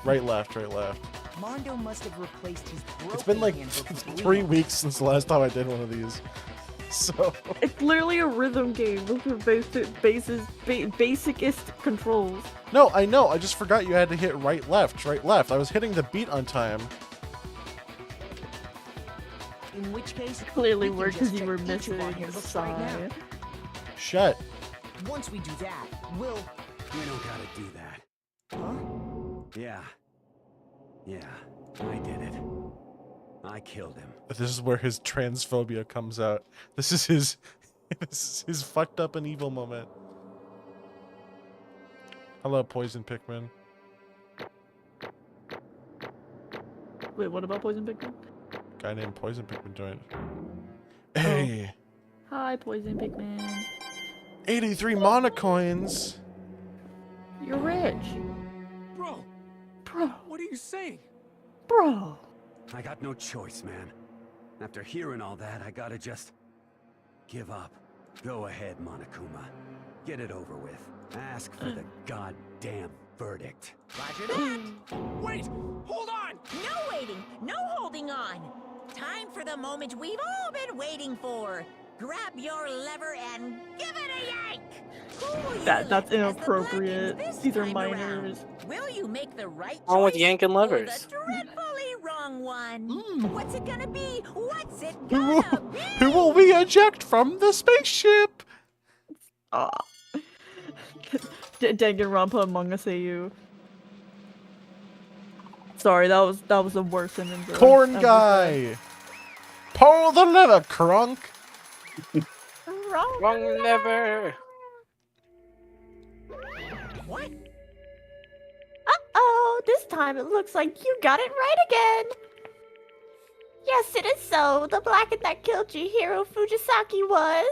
right, left, right, left. Mondo must have replaced his broken It's been like handbook with 3 Leo. weeks since the last time I did one of these. So. It's literally a rhythm game with the basicest controls. No, I know. I just forgot you had to hit right, left, right, left. I was hitting the beat on time. In which case, Clearly we can worked just because you were check each of our missing a handbooks right now. side. Shut. Once we do that, we'll... We don't gotta do that. Huh? Yeah. Yeah, I did it. I killed him. This is where his transphobia comes out. This is his fucked up and evil moment. Hello, Poison Pikmin. Wait, what about Poison Pikmin? Guy named Poison Pikmin joined. Hey. Hi, Poison Pikmin. 83 monocoins. You're rich. Bro, What are you saying? Bro. I got no choice, man. After hearing all that, I gotta just give up. Go ahead, Monokuma. Get it over with. Ask for the goddamn verdict. Roger that. Wait! Hold on! No waiting, no holding on. Time for the moment we've all been waiting for. Grab your lever and give it a yank. Who will you That's elect as the inappropriate. Blackens this These are time minors. around? Will you make the right Wrong with choice yanking or levers. the dreadfully wrong one? What's it gonna be? What's it Who gonna will, be? who will we eject from the spaceship? Ah. Danganronpa Among Us AU. Sorry, that was the worst sentence. Corn guy. Pull the lever, crunk. Wrong lever. What? Uh-oh, this time it looks like you got it right again. Yes, it is so. The Blacken that killed Chihiro Fujisaki was...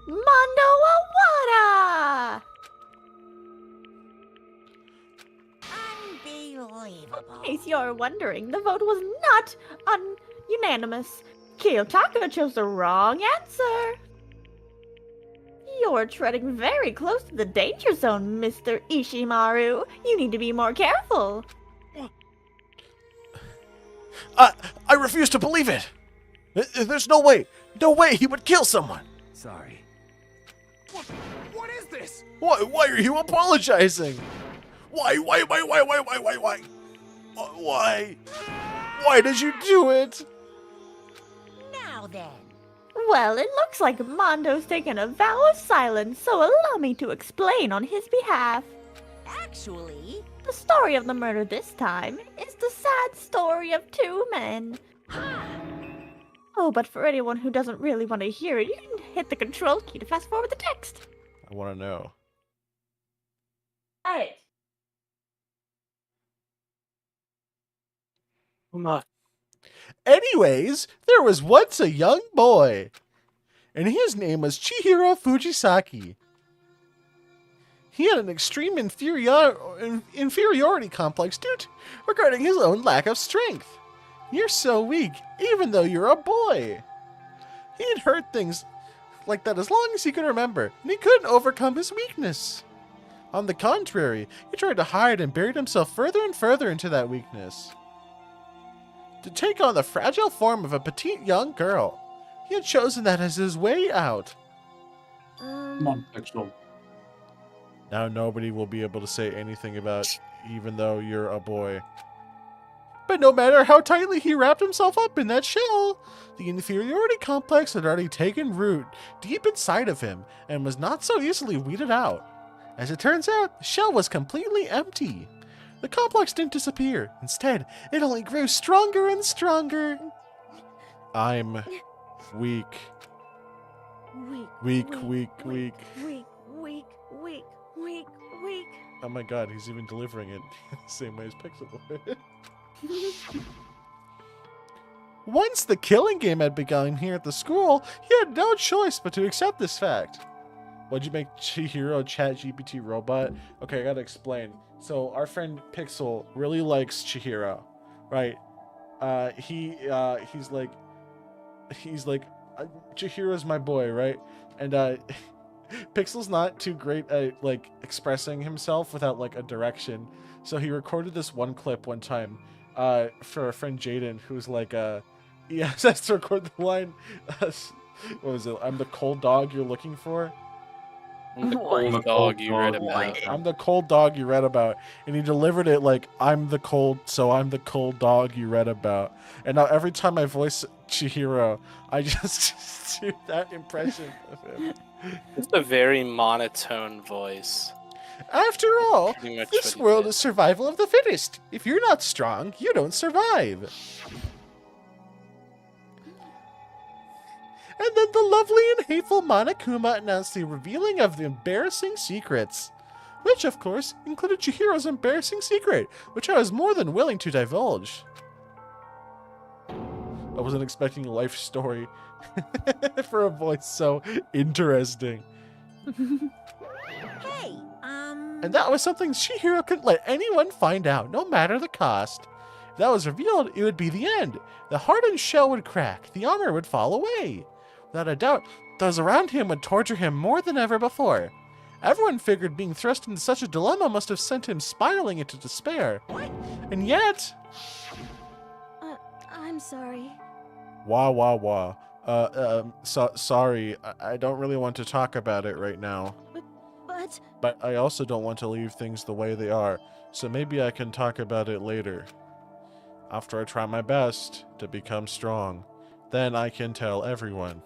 Mondo Awada! Unbelievable. In case you're wondering, the vote was not unanimous. Kiyotaka chose the wrong answer. You're treading very close to the danger zone, Mr. Ishimaru. You need to be more careful. I refuse to believe it. There's no way. No way he would kill someone. Sorry. What is this? Why are you apologizing? Why? Why did you do it? Now then. Well, it looks like Mondo's taken a vow of silence, so allow me to explain on his behalf. Actually, the story of the murder this time is the sad story of two men. Oh, but for anyone who doesn't really want to hear it, you can hit the control key to fast forward the text. I want to know. Hey. Come on. Anyways, there was once a young boy, and his name was Chihiro Fujisaki. He had an extreme inferiority complex regarding his own lack of strength. You're so weak, even though you're a boy. He had heard things like that as long as he could remember, and he couldn't overcome his weakness. On the contrary, he tried to hide and buried himself further and further into that weakness. To take on the fragile form of a petite young girl, he had chosen that as his way out. Come on, Pixel. Now nobody will be able to say anything about even though you're a boy. But no matter how tightly he wrapped himself up in that shell, the inferiority complex had already taken root deep inside of him and was not so easily weeded out. As it turns out, the shell was completely empty. The complex didn't disappear. Instead, it only grew stronger and stronger. I'm weak. Weak. Oh my god, he's even delivering it the same way as Pixel Boy. Once the killing game had begun here at the school, he had no choice but to accept this fact. What'd you make Chihiro ChatGPT robot? Okay, I gotta explain. So our friend Pixel really likes Chihiro, right? He's like Chihiro's my boy, right? And Pixel's not too great at like expressing himself without like a direction. So he recorded this one clip one time for our friend Jaden, who's like he has to record the line. What was it? I'm the cold dog you're looking for. I'm the cold dog you read about. I'm the cold dog you read about. And he delivered it like, I'm the cold dog you read about. And now every time I voice Chihiro, I just do that impression of him. It's a very monotone voice. After all, this world is survival of the fittest. If you're not strong, you don't survive. And then the lovely and hateful Monokuma announced the revealing of the embarrassing secrets. Which, of course, included Chihiro's embarrassing secret, which I was more than willing to divulge. I wasn't expecting a life story for a voice so interesting. Hey, And that was something Chihiro couldn't let anyone find out, no matter the cost. If that was revealed, it would be the end. The hardened shell would crack, the armor would fall away. Without a doubt, those around him would torture him more than ever before. Everyone figured being thrust into such a dilemma must have sent him spiraling into despair. And yet... I'm sorry. Wah. Sorry, I don't really want to talk about it right now. But I also don't want to leave things the way they are, so maybe I can talk about it later. After I try my best to become strong, then I can tell everyone.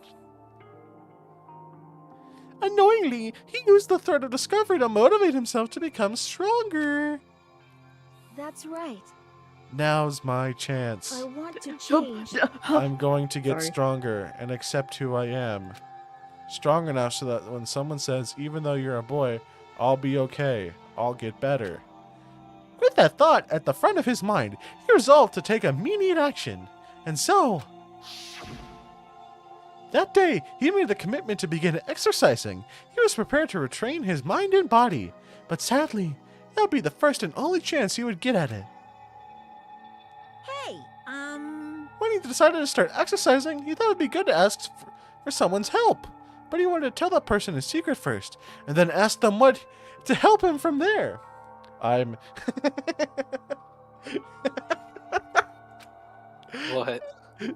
Annoyingly, he used the threat of discovery to motivate himself to become stronger. That's right. Now's my chance. I want to change. I'm going to get Sorry. stronger and accept who I am. Strong enough so that when someone says, even though you're a boy, I'll be okay, I'll get better. With that thought at the front of his mind, he resolved to take immediate action. And so... that day, he made a commitment to begin exercising. He was prepared to retrain his mind and body. But sadly, that would be the first and only chance he would get at it. Hey, When he decided to start exercising, he thought it would be good to ask for someone's help. But he wanted to tell that person his secret first, and then ask them what to help him from there. I'm... What?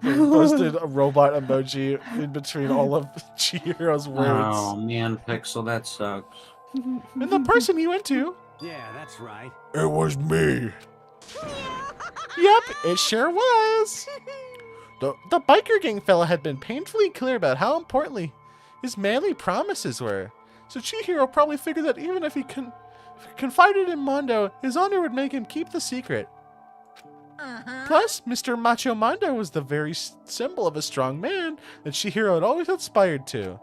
posted a robot emoji in between all of Chihiro's words. Oh man, Pixel, that sucks. And the person he went to... Yeah, that's right. It was me. Yep, it sure was. The biker gang fella had been painfully clear about how importantly his manly promises were. So Chihiro probably figured that even if he confided in Mondo, his honor would make him keep the secret. Plus, Mr. Macho Mondo was the very symbol of a strong man that Chihiro had always aspired to.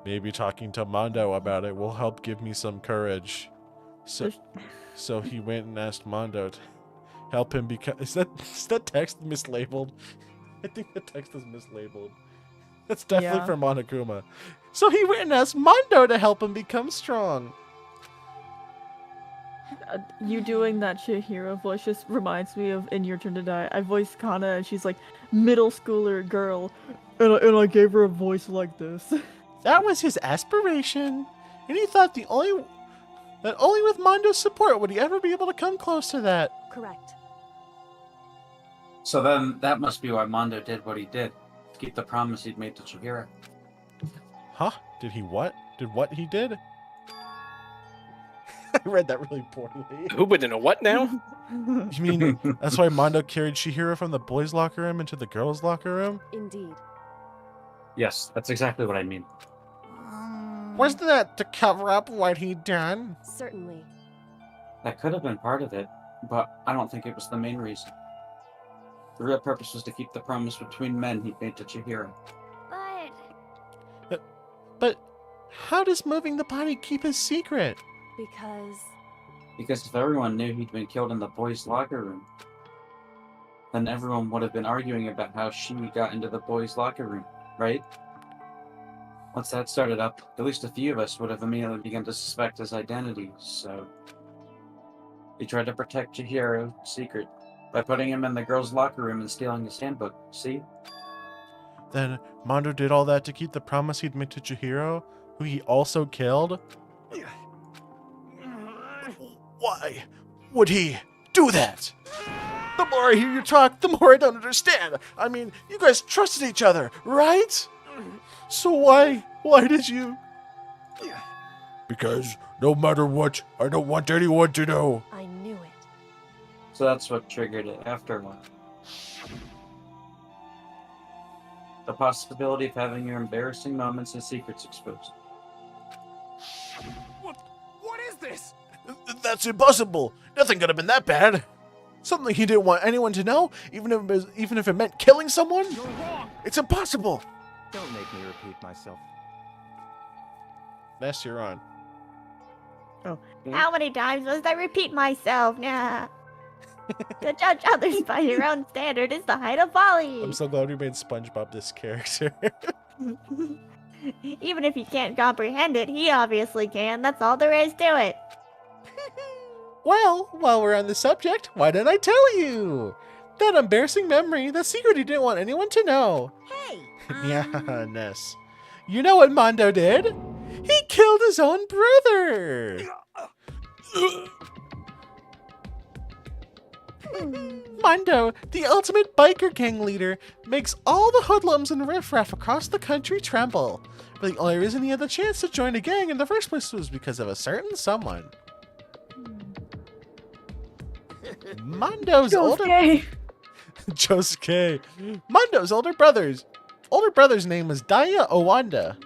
Maybe talking to Mondo about it will help give me some courage. So he went and asked Mondo to help him become... Is that text mislabeled? I think the text is mislabeled. That's definitely from Monokuma. So he went and asked Mondo to help him become strong. You doing that Chihiro voice just reminds me of In Your Turn to Die. I voiced Kana and she's like middle schooler girl, and I gave her a voice like this. That was his aspiration, and he thought that only with Mondo's support would he ever be able to come close to that. Correct. So then that must be why Mondo did what he did. To keep the promise he'd made to Chihiro. Huh? Did he what? Did what he did? I read that really poorly. Who would know what now? You mean that's why Mondo carried Chihiro from the boys' locker room into the girls' locker room? Indeed. Yes, that's exactly what I mean. Wasn't that to cover up what he'd done? Certainly. That could have been part of it, but I don't think it was the main reason. The real purpose was to keep the promise between men he'd made to Chihiro. But how does moving the body keep his secret? Because if everyone knew he'd been killed in the boys' locker room, then everyone would have been arguing about how she got into the boys' locker room, right? Once that started up, at least a few of us would have immediately begun to suspect his identity, so... he tried to protect Chihiro's secret by putting him in the girls' locker room and stealing his handbook, see? Then Mondo did all that to keep the promise he'd made to Chihiro, who he also killed? Why would he do that? The more I hear you talk, the more I don't understand. I mean, you guys trusted each other, right? So why did you? Because no matter what, I don't want anyone to know. I knew it. So that's what triggered it after a while. The possibility of having your embarrassing moments and secrets exposed. What is this? That's impossible. Nothing could have been that bad. Something he didn't want anyone to know, even if it meant killing someone? You're wrong. It's impossible. Don't make me repeat myself. Ness, you're on. Oh. How many times must I repeat myself? Nah. To judge others by your own standard is the height of folly. I'm so glad we made SpongeBob this character. Even if he can't comprehend it, he obviously can. That's all there is to it. Well, while we're on the subject, why didn't I tell you? That embarrassing memory, the secret he didn't want anyone to know. Hey! Yeah, Ness. You know what Mondo did? He killed his own brother! Mondo, the ultimate biker gang leader, makes all the hoodlums and riffraff across the country tremble. But the only reason he had the chance to join a gang in the first place was because of a certain someone. Mondo's older... Josuke. Mondo's older brother's name was Daya Owanda.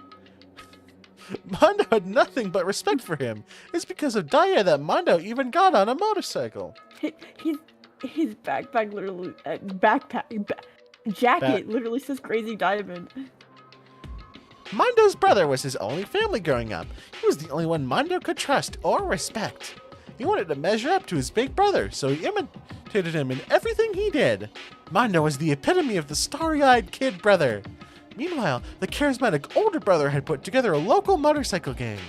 Mondo had nothing but respect for him. It's because of Daya that Mondo even got on a motorcycle. His backpack literally jacket literally says Crazy Diamond. Mondo's brother was his only family growing up. He was the only one Mondo could trust or respect. He wanted to measure up to his big brother, so he imitated him in everything he did. Mondo was the epitome of the starry-eyed kid brother. Meanwhile, the charismatic older brother had put together a local motorcycle gang.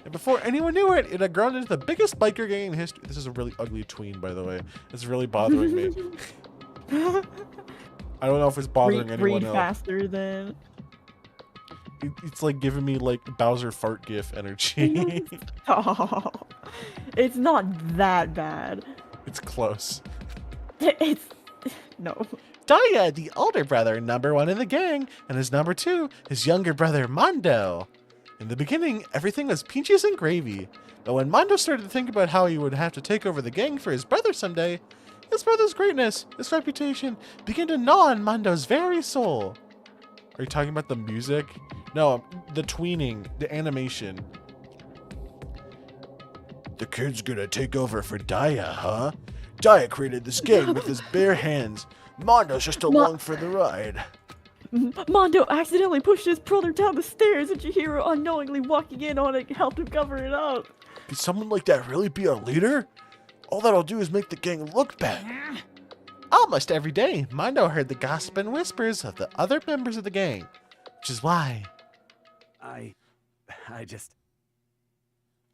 And before anyone knew it, it had grown into the biggest biker gang in history. This is a really ugly tween, by the way. It's really bothering me. I don't know if it's bothering anyone read else. Faster then. It's like giving me like Bowser fart gif energy. Oh, it's not that bad. It's close. It's no. Daya, the older brother, #1 in the gang, and his #2, his younger brother, Mondo. In the beginning, everything was peaches and gravy. But when Mondo started to think about how he would have to take over the gang for his brother someday, his brother's greatness, his reputation, began to gnaw on Mondo's very soul. Are you talking about the music? No, the tweening, the animation. The kid's gonna take over for Daya, huh? Daya created this gang with his bare hands. Mondo's just along for the ride. Mondo accidentally pushed his brother down the stairs and Chihiro unknowingly walking in on it helped him cover it up. Could someone like that really be our leader? All that'll do is make the gang look bad. Almost every day, Mondo heard the gossip and whispers of the other members of the gang, which is why... I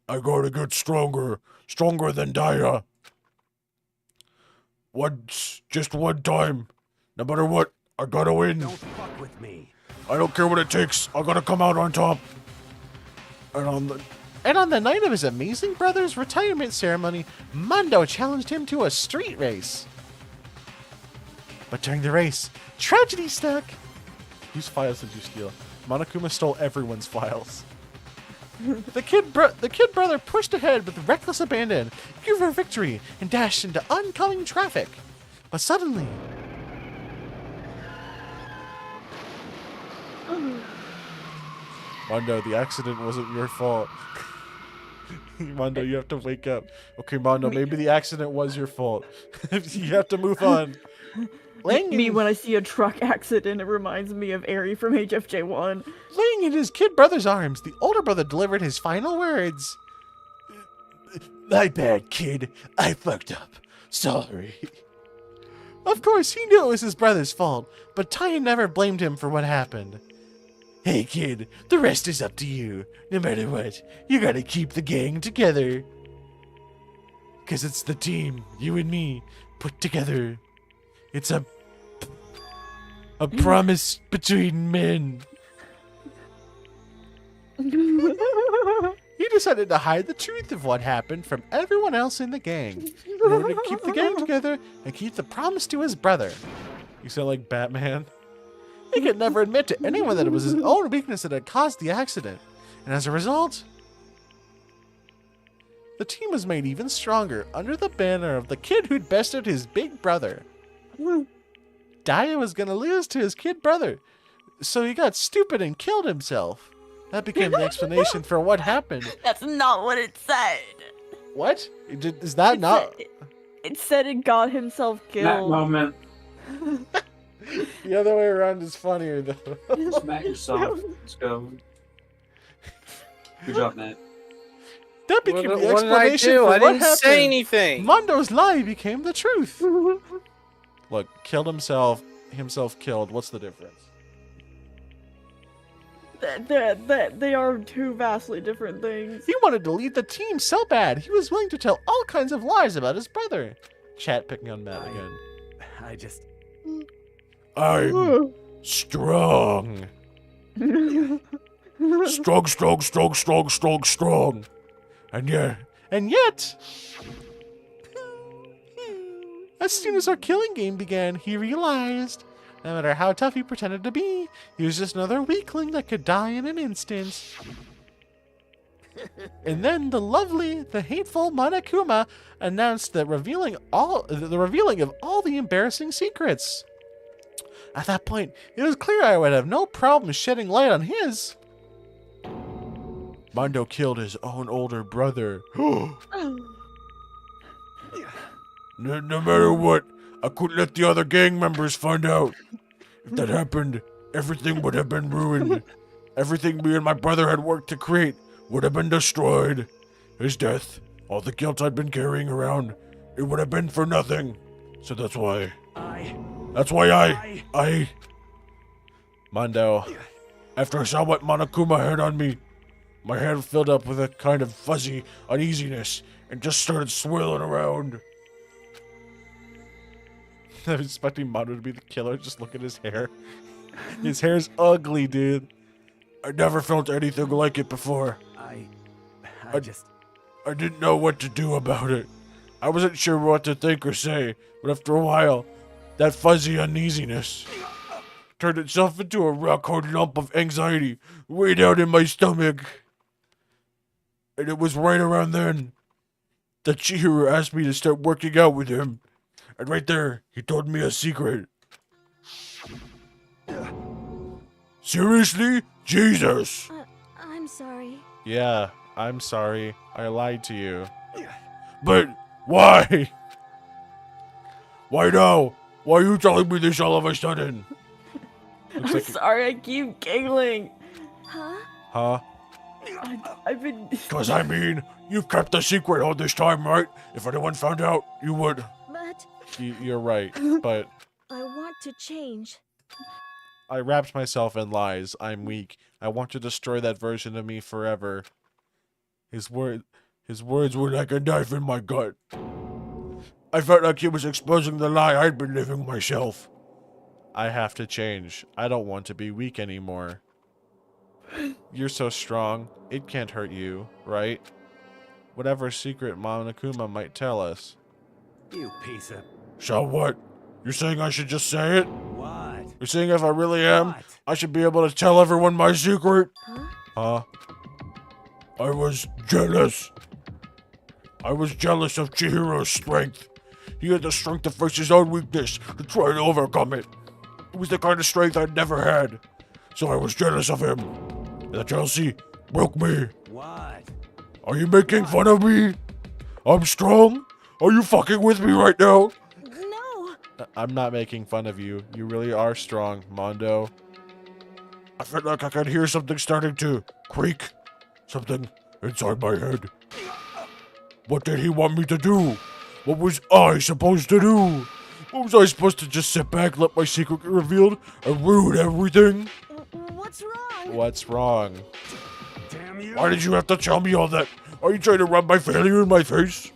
gotta get stronger than Daya. Just one time. No matter what, I gotta win. Don't fuck with me. I don't care what it takes. I gotta come out on top. And on the night of his amazing brother's retirement ceremony, Mondo challenged him to a street race. But during the race, tragedy struck. Whose files did you steal? Monokuma stole everyone's files. The kid brother pushed ahead with reckless abandon, gave her victory, and dashed into oncoming traffic. But suddenly... Mondo, the accident wasn't your fault. Mondo, you have to wake up. Okay, Mondo, maybe the accident was your fault. You have to move on. Me, when I see a truck accident, it reminds me of Eri from HFJ1. Laying in his kid brother's arms, the older brother delivered his final words. My bad, kid. I fucked up. Sorry. Of course, he knew it was his brother's fault, but Taya never blamed him for what happened. Hey, kid, the rest is up to you. No matter what, you gotta keep the gang together. 'Cause it's the team, you and me, put together. It's a promise between men. He decided to hide the truth of what happened from everyone else in the gang in order to keep the gang together and keep the promise to his brother. You sound like Batman. He could never admit to anyone that it was his own weakness that had caused the accident. And as a result, the team was made even stronger under the banner of the kid who'd bested his big brother. Daya was gonna lose to his kid brother, so he got stupid and killed himself. That became the explanation for what happened. That's not what it said. What? Is that not? It said it got himself killed. That moment. The other way around is funnier though. Smack yourself. Let's go. Good job, Matt. That became the What did I explanation do? for I what didn't happened. say anything. Mondo's lie became the truth. Look, killed himself killed. What's the difference? They are two vastly different things. He wanted to lead the team so bad, he was willing to tell all kinds of lies about his brother. Chat picking on Matt again. I just... I'm strong. Strong. And yet, as soon as our killing game began, he realized no matter how tough he pretended to be, he was just another weakling that could die in an instant. And then the hateful Monokuma announced the revealing of all the embarrassing secrets. At that point, it was clear I would have no problem shedding light on his. Mondo killed his own older brother. No matter what, I couldn't let the other gang members find out. If that happened, everything would have been ruined. Everything me and my brother had worked to create would have been destroyed. His death, all the guilt I'd been carrying around, it would have been for nothing. So that's why I... Mondo, after I saw what Monokuma had on me, my head filled up with a kind of fuzzy uneasiness and just started swirling around. I was expecting Mondo to be the killer. Just look at his hair. His hair's ugly, dude. I never felt anything like it before. I didn't know what to do about it. I wasn't sure what to think or say, but after a while, that fuzzy uneasiness turned itself into a rock-hard lump of anxiety way down in my stomach. And it was right around then that Chihiro asked me to start working out with him. And right there, he told me a secret. Seriously? Jesus! I'm sorry. Yeah, I'm sorry. I lied to you. But why? Why now? Why are you telling me this all of a sudden? I'm sorry, I keep giggling. Huh? I've been... Because I mean, you've kept the secret all this time, right? If anyone found out, you would. But... You're right, but... I want to change. I wrapped myself in lies. I'm weak. I want to destroy that version of me forever. His words were like a knife in my gut. I felt like he was exposing the lie I'd been living myself. I have to change. I don't want to be weak anymore. You're so strong. It can't hurt you, right? Whatever secret Monokuma might tell us. You piece of... So what? You're saying I should just say it? What? You're saying if I really am, I should be able to tell everyone my secret? Huh? I was jealous. I was jealous of Chihiro's strength. He had the strength to face his own weakness, to try to overcome it. It was the kind of strength I'd never had. So I was jealous of him. And the jealousy broke me. What? Are you making fun of me? I'm strong? Are you fucking with me right now? No. I'm not making fun of you. You really are strong, Mondo. I felt like I could hear something starting to creak. Something inside my head. What did he want me to do? What was I supposed to do? What was I supposed to just sit back, let my secret get revealed, and ruin everything? What's wrong? What's wrong? Damn you. Why did you have to tell me all that? Are you trying to rub my failure in my face?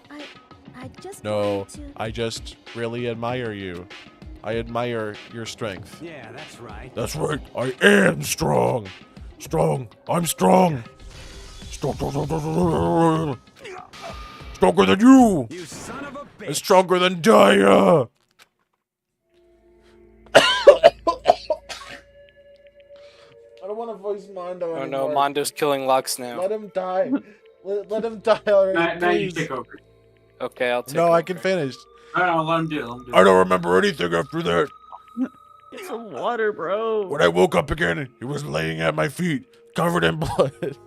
I just No, wanted to... I just really admire you. I admire your strength. Yeah, that's right. That's right. I am strong. Strong. I'm strong. Stronger than you. You son of a bitch. And stronger than Daya. I don't want to voice Mondo anymore. Oh no, Mondo's killing Lux now. Let him die. Let him die already, Now you please. take over. Okay, I'll take No, over. I can finish. No, let him do it. Let him do it. I don't remember anything after that. Get some water, bro. When I woke up again, he was laying at my feet, covered in blood.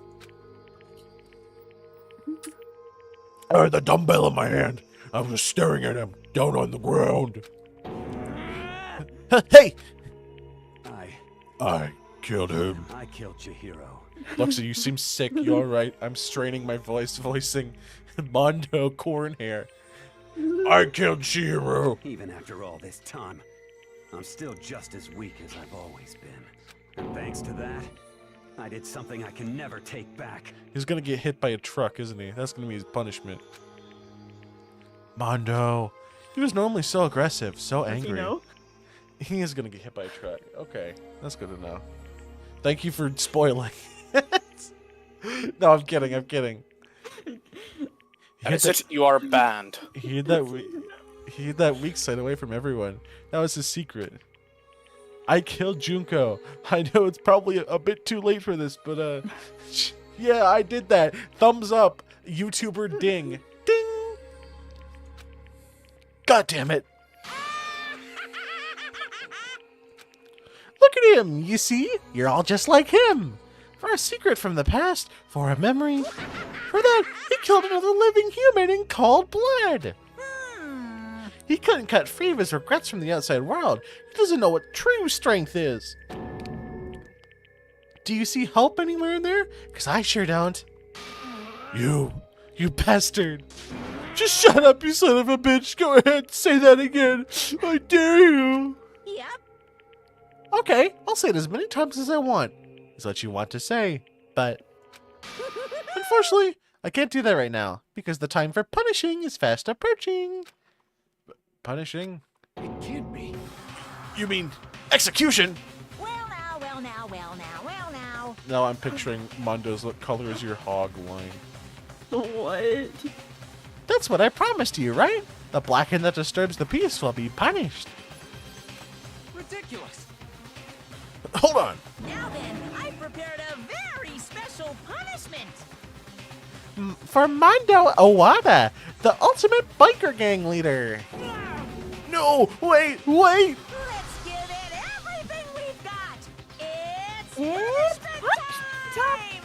I had the dumbbell in my hand. I was staring at him, down on the ground. Hey! I killed him. I killed Chihiro. Luxy, you seem sick. You alright? I'm straining my voice, voicing Mondo Cornhair. I killed Chihiro. Even after all this time, I'm still just as weak as I've always been. And thanks to that, I did something I can never take back. He's gonna get hit by a truck, isn't he? That's gonna be his punishment. Mondo. He was normally so aggressive, so angry. You know? He is gonna get hit by a truck. Okay, that's good to know. Thank you for spoiling it. No, I'm kidding. I'm kidding. You are banned. He hid that. He hid that weak side away from everyone. That was his secret. I killed Junko. I know it's probably a bit too late for this, but yeah, I did that. Thumbs up, YouTuber ding. Ding. God damn it. Look at him, you see? You're all just like him. For a secret from the past, for a memory. For that, he killed another living human in cold blood. He couldn't cut free of his regrets from the outside world. He doesn't know what true strength is. Do you see hope anywhere in there? Because I sure don't. You bastard. Just shut up, you son of a bitch. Go ahead, say that again. I dare you. Yep. Okay, I'll say it as many times as I want. Is what you want to say. But unfortunately, I can't do that right now. Because the time for punishing is fast approaching. Punishing? It can't be. You mean execution? Well now, well now, well now, well now. Now I'm picturing Mondo's "What color is your hog" line. What? That's what I promised you, right? The blackened that disturbs the peace will be punished. Ridiculous. Hold on. Now then, I prepared a very special punishment. For Mondo Owada, the ultimate biker gang leader. No, wait. Let's give it everything we've got. It's punishment time.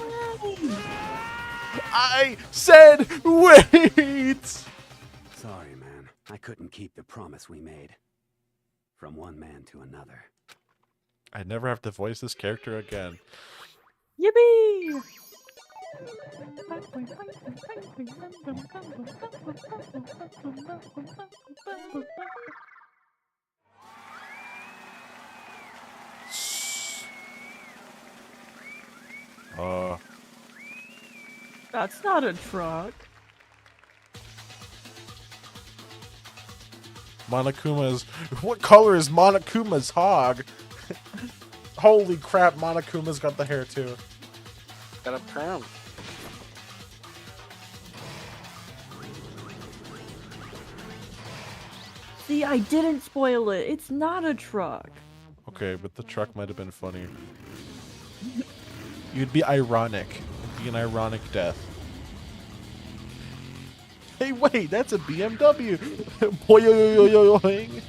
I said wait. Sorry, man. I couldn't keep the promise we made. From one man to another. I never have to voice this character again. Yippee! That's not a truck. Monokuma's. What color is Monokuma's hog? Holy crap, Monokuma's got the hair too. Got a perm. See, I didn't spoil it. It's not a truck. Okay, but the truck might have been funny. You'd be ironic. It'd be an ironic death. Hey, wait, that's a BMW. Boing.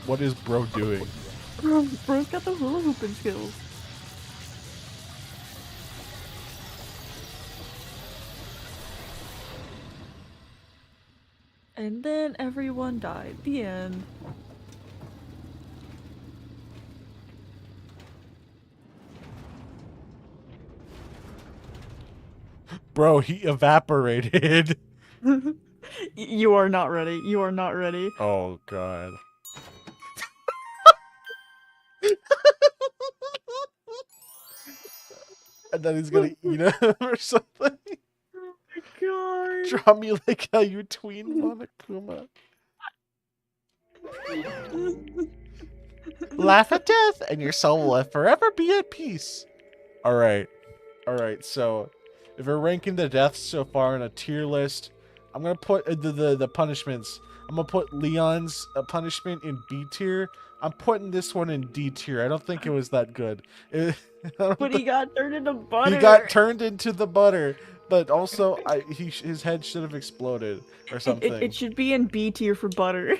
What is bro doing? Bro's got the hula hooping skills. And then everyone died. The end. Bro, he evaporated. You are not ready. You are not ready. Oh, God. And then he's gonna eat him or something. Oh my god. Draw me like how you tween Monokuma. Laugh at death, and your soul will forever be at peace. Alright. Alright, so if we're ranking the deaths so far in a tier list, I'm gonna put the punishments. I'm gonna put Leon's punishment in B tier. I'm putting this one in D tier. I don't think it was that good. But he got turned into butter. He got turned into the butter, but also his head should have exploded or something. It should be in B tier for butter.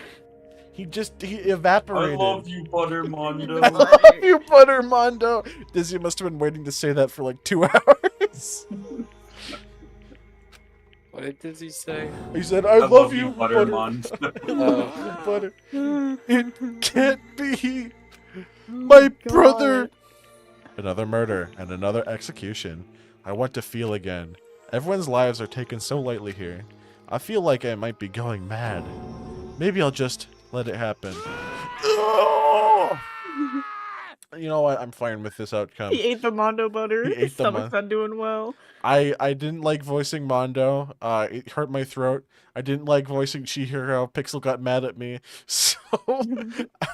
He evaporated. I love you, Buttermondo. I love you, Buttermondo. Dizzy must have been waiting to say that for like 2 hours. What did Dizzy say? He said, I love you, Buttermondo. I love you, Butter. It can't be. My brother. Another murder and another execution. I want to feel again. Everyone's lives are taken so lightly here. I feel like I might be going mad. Maybe I'll just Let it happen. You know what? I'm fine with this outcome. He ate the Mondo butter. He ate His the stomach's not doing well. I didn't like voicing Mondo. It hurt my throat. I didn't like voicing Chihiro. Pixel got mad at me. So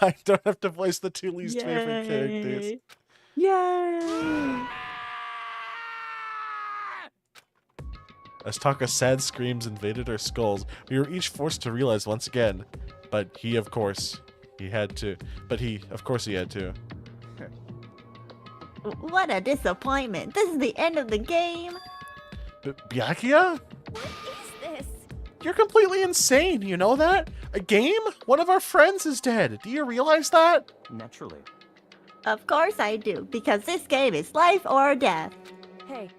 I don't have to voice the two least favorite characters. Yay! As Taka's sad screams invaded our skulls, we were each forced to realize once again. But he, of course, he had to. Of course he had to. What a disappointment. This is the end of the game. Byakuya? What is this? You're completely insane, you know that? A game? One of our friends is dead. Do you realize that? Naturally. Of course I do, because this game is life or death. Hey,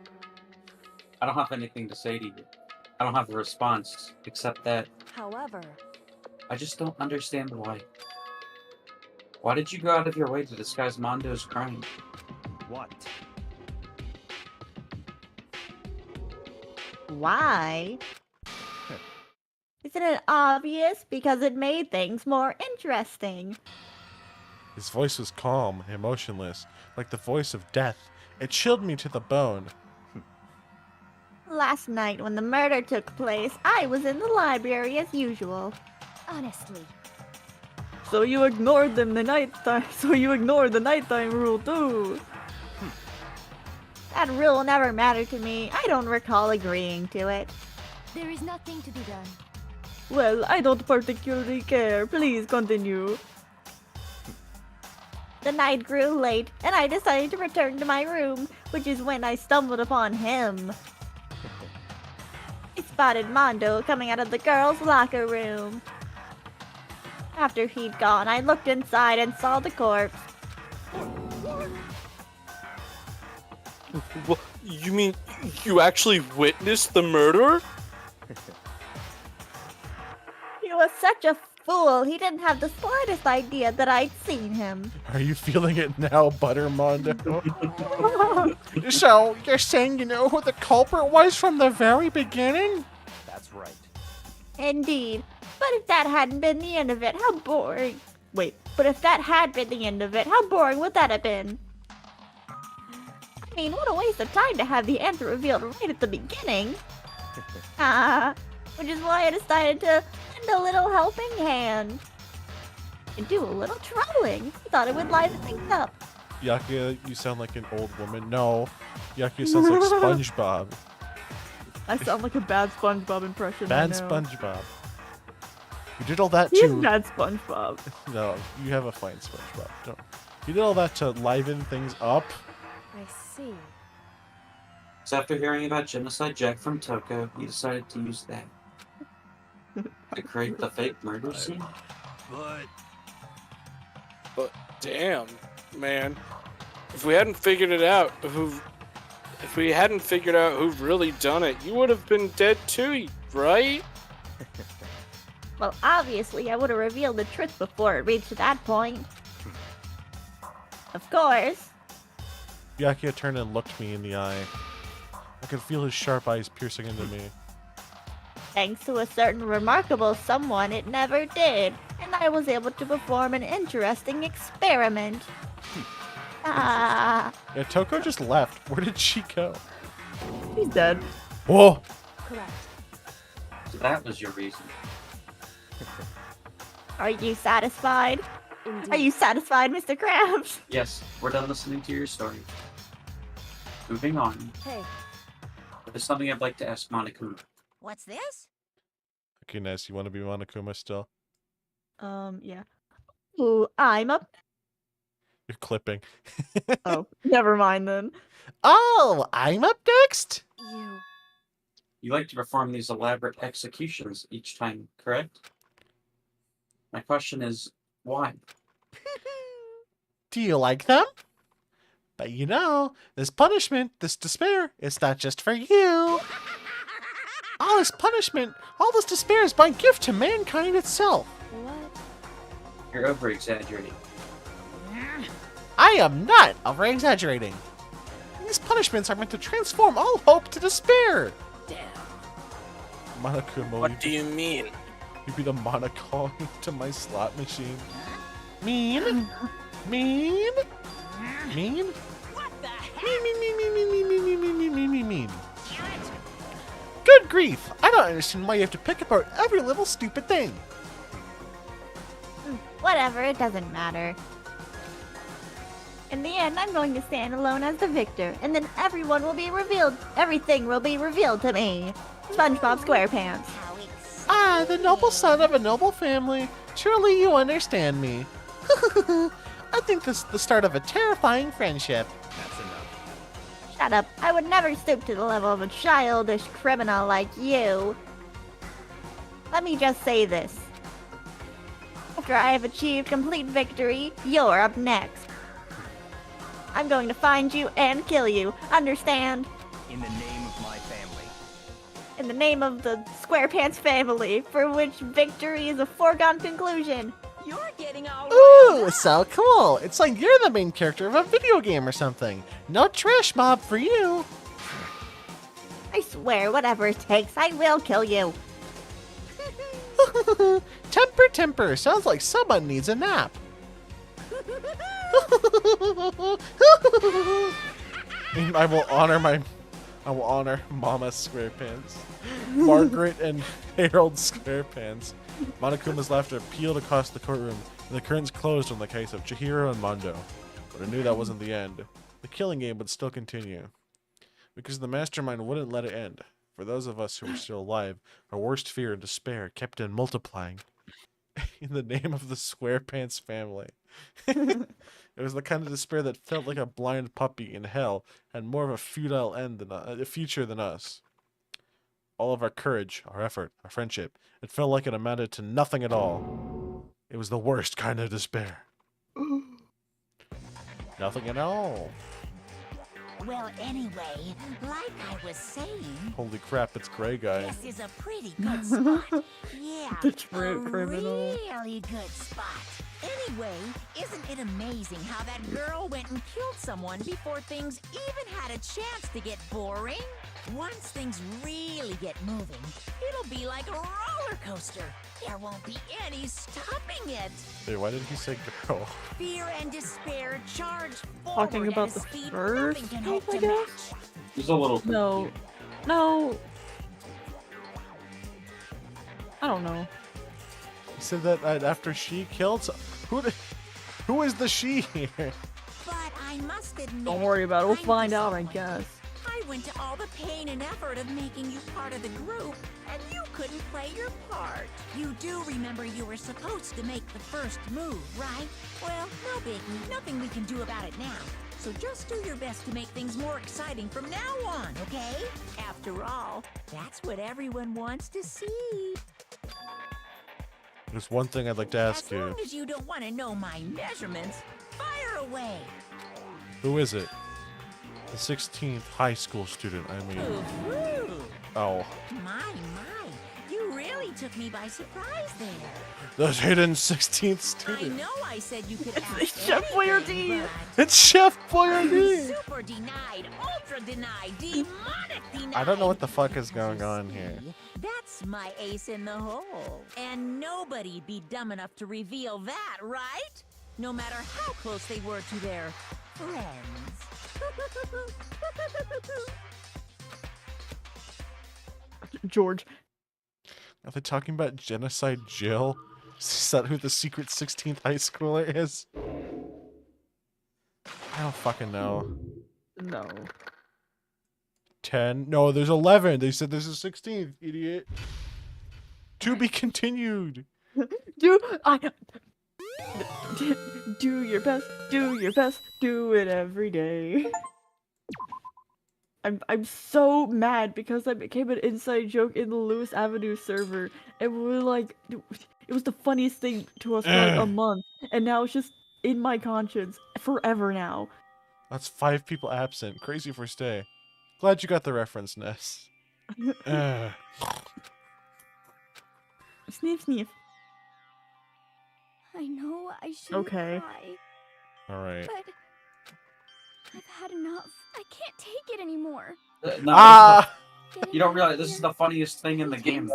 I don't have anything to say to you. I don't have a response, except that however, I just don't understand why. Why did you go out of your way to disguise Mondo's crime? What? Why? Isn't it obvious? Because it made things more interesting. His voice was calm, emotionless, like the voice of death. It chilled me to the bone. Last night when the murder took place, I was in the library as usual. Honestly. So you ignored them the nighttime. So you ignored the nighttime rule too. That rule never mattered to me. I don't recall agreeing to it. There is nothing to be done. Well, I don't particularly care. Please continue. The night grew late, and I decided to return to my room, which is when I stumbled upon him. I spotted Mondo coming out of the girls' locker room. After he'd gone, I looked inside and saw the corpse. What? You mean you actually witnessed the murder? He was such a fool, he didn't have the slightest idea that I'd seen him. Are you feeling it now, Butter Mondo? So, you're saying you know who the culprit was from the very beginning? That's right. Indeed. But if that hadn't been the end of it, how boring. Wait, but if that had been the end of it, how boring would that have been? I mean, what a waste of time to have the answer revealed right at the beginning. Which is why I decided to lend a little helping hand. And do a little trolling. I thought it would liven things up. Byakuya, you sound like an old woman. No, Byakuya sounds like SpongeBob. I sound like a bad SpongeBob impression. Bad right now. SpongeBob. You did all that He's to... bad SpongeBob. No, you have a fine SpongeBob. Don't. You did all that to liven things up. I see. So after hearing about Genocide Jack from Toko, you decided to use that to create the fake murder scene? But damn, man. If we hadn't figured out who really done it, you would have been dead too, right? Well, obviously, I would have revealed the truth before it reached that point. Of course. Byakuya turned and looked me in the eye. I could feel his sharp eyes piercing into me. Thanks to a certain remarkable someone, it never did, and I was able to perform an interesting experiment. Yeah, Toko just left. Where did she go? He's dead. Whoa! Correct. So that was your reason. Are you satisfied? Indeed. Are you satisfied, Mr. Krabs? Yes, we're done listening to your story. Moving on. Hey, There's something I'd like to ask Monokuma. What's this? Okay, Ness, you want to be Monokuma still? Yeah. Ooh, I'm up. You're clipping. Oh, never mind then. Oh, I'm up next? you. You like to perform these elaborate executions each time, correct? My question is, why? Do you like them? But you know, this punishment, this despair, it's not just for you. All this punishment, all this despair is my gift to mankind itself. What? You're over-exaggerating. I am not over-exaggerating. These punishments are meant to transform all hope to despair. Damn. Monokuma, What do you mean? You beat a Monokong to my slot machine. Mean? Mean? Mean? Mean. Good grief! I don't understand why you have to pick apart every little stupid thing. Whatever, it doesn't matter. In the end, I'm going to stand alone as the victor, and then everyone will be revealed. Everything will be revealed to me. SpongeBob SquarePants. Ah, the noble son of a noble family. Surely you understand me. I think this is the start of a terrifying friendship. That's enough. Shut up. I would never stoop to the level of a childish criminal like you. Let me just say this. After I have achieved complete victory, you're up next. I'm going to find you and kill you. Understand? In the name of my family. In the name of the SquarePants family, for which victory is a foregone conclusion. You're getting all Ooh, so cool. It's like you're the main character of a video game or something. No trash mob for you. I swear, whatever it takes, I will kill you. Temper. Sounds like someone needs a nap. I will honor Mama SquarePants, Margaret and Harold SquarePants. Monokuma's laughter peeled across the courtroom, and the curtains closed on the case of Chihiro and Mondo. But I knew that wasn't the end. The killing game would still continue, because the mastermind wouldn't let it end. For those of us who were still alive, our worst fear and despair kept on multiplying. In the name of the SquarePants family. It was the kind of despair that felt like a blind puppy in hell, had more of a futile end than a future than us. All of our courage, our effort, our friendship, it felt like it amounted to nothing at all. It was the worst kind of despair. Nothing at all. Well, anyway, like I was saying, Holy crap, it's Gray Guy. this is a pretty good spot. Yeah, The true criminal. really good spot. Anyway, isn't it amazing how that girl went and killed someone before things even had a chance to get boring? Once things really get moving, it'll be like a roller coaster. There won't be any stopping it. Wait, why did he say girl? Fear and despair charge Talking forward about at a the speed first nothing can tape, hope I to guess? match. There's a little. No. I don't know. He said that after she killed who is the she here? But I must admit, Don't worry about it. We'll I'm find out, I guess. I went to all the pain and effort of making you part of the group, and you couldn't play your part. You do remember you were supposed to make the first move, right? Well, no biggie. Nothing we can do about it now. So just do your best to make things more exciting from now on, okay? After all, that's what everyone wants to see. There's one thing I'd like to ask As you. long as you don't want to know my measurements, fire away. Who is it? The 16th high school student, I mean. Ooh. Oh. My, you really took me by surprise there. The hidden 16th I student. know I said you could ask Chef anything, Boyardee. but It's Chef I'm Boyardee! super denied, ultra denied, demonic denied. I don't know what the fuck is going on here. That's my ace in the hole. And nobody'd be dumb enough to reveal that, right? No matter how close they were to their friends. George. Are they talking about Genocide Jill? Is that who the secret 16th high schooler is? I don't fucking know. No. 10? No, there's 11. They said there's a 16th, idiot. To be continued. Do your best. Do your best. Do it every day. I'm so mad because that became an inside joke in the Lewis Avenue server, and we were like, it was the funniest thing to us for like a month, and now it's just in my conscience forever now. That's 5 people absent. Crazy first day. Glad you got the reference, Ness. Sniff, sniff. I know I shouldn't Okay. cry, Alright. but I've had enough. I can't take it anymore. No, Ah! you don't realize this is the funniest thing in the game.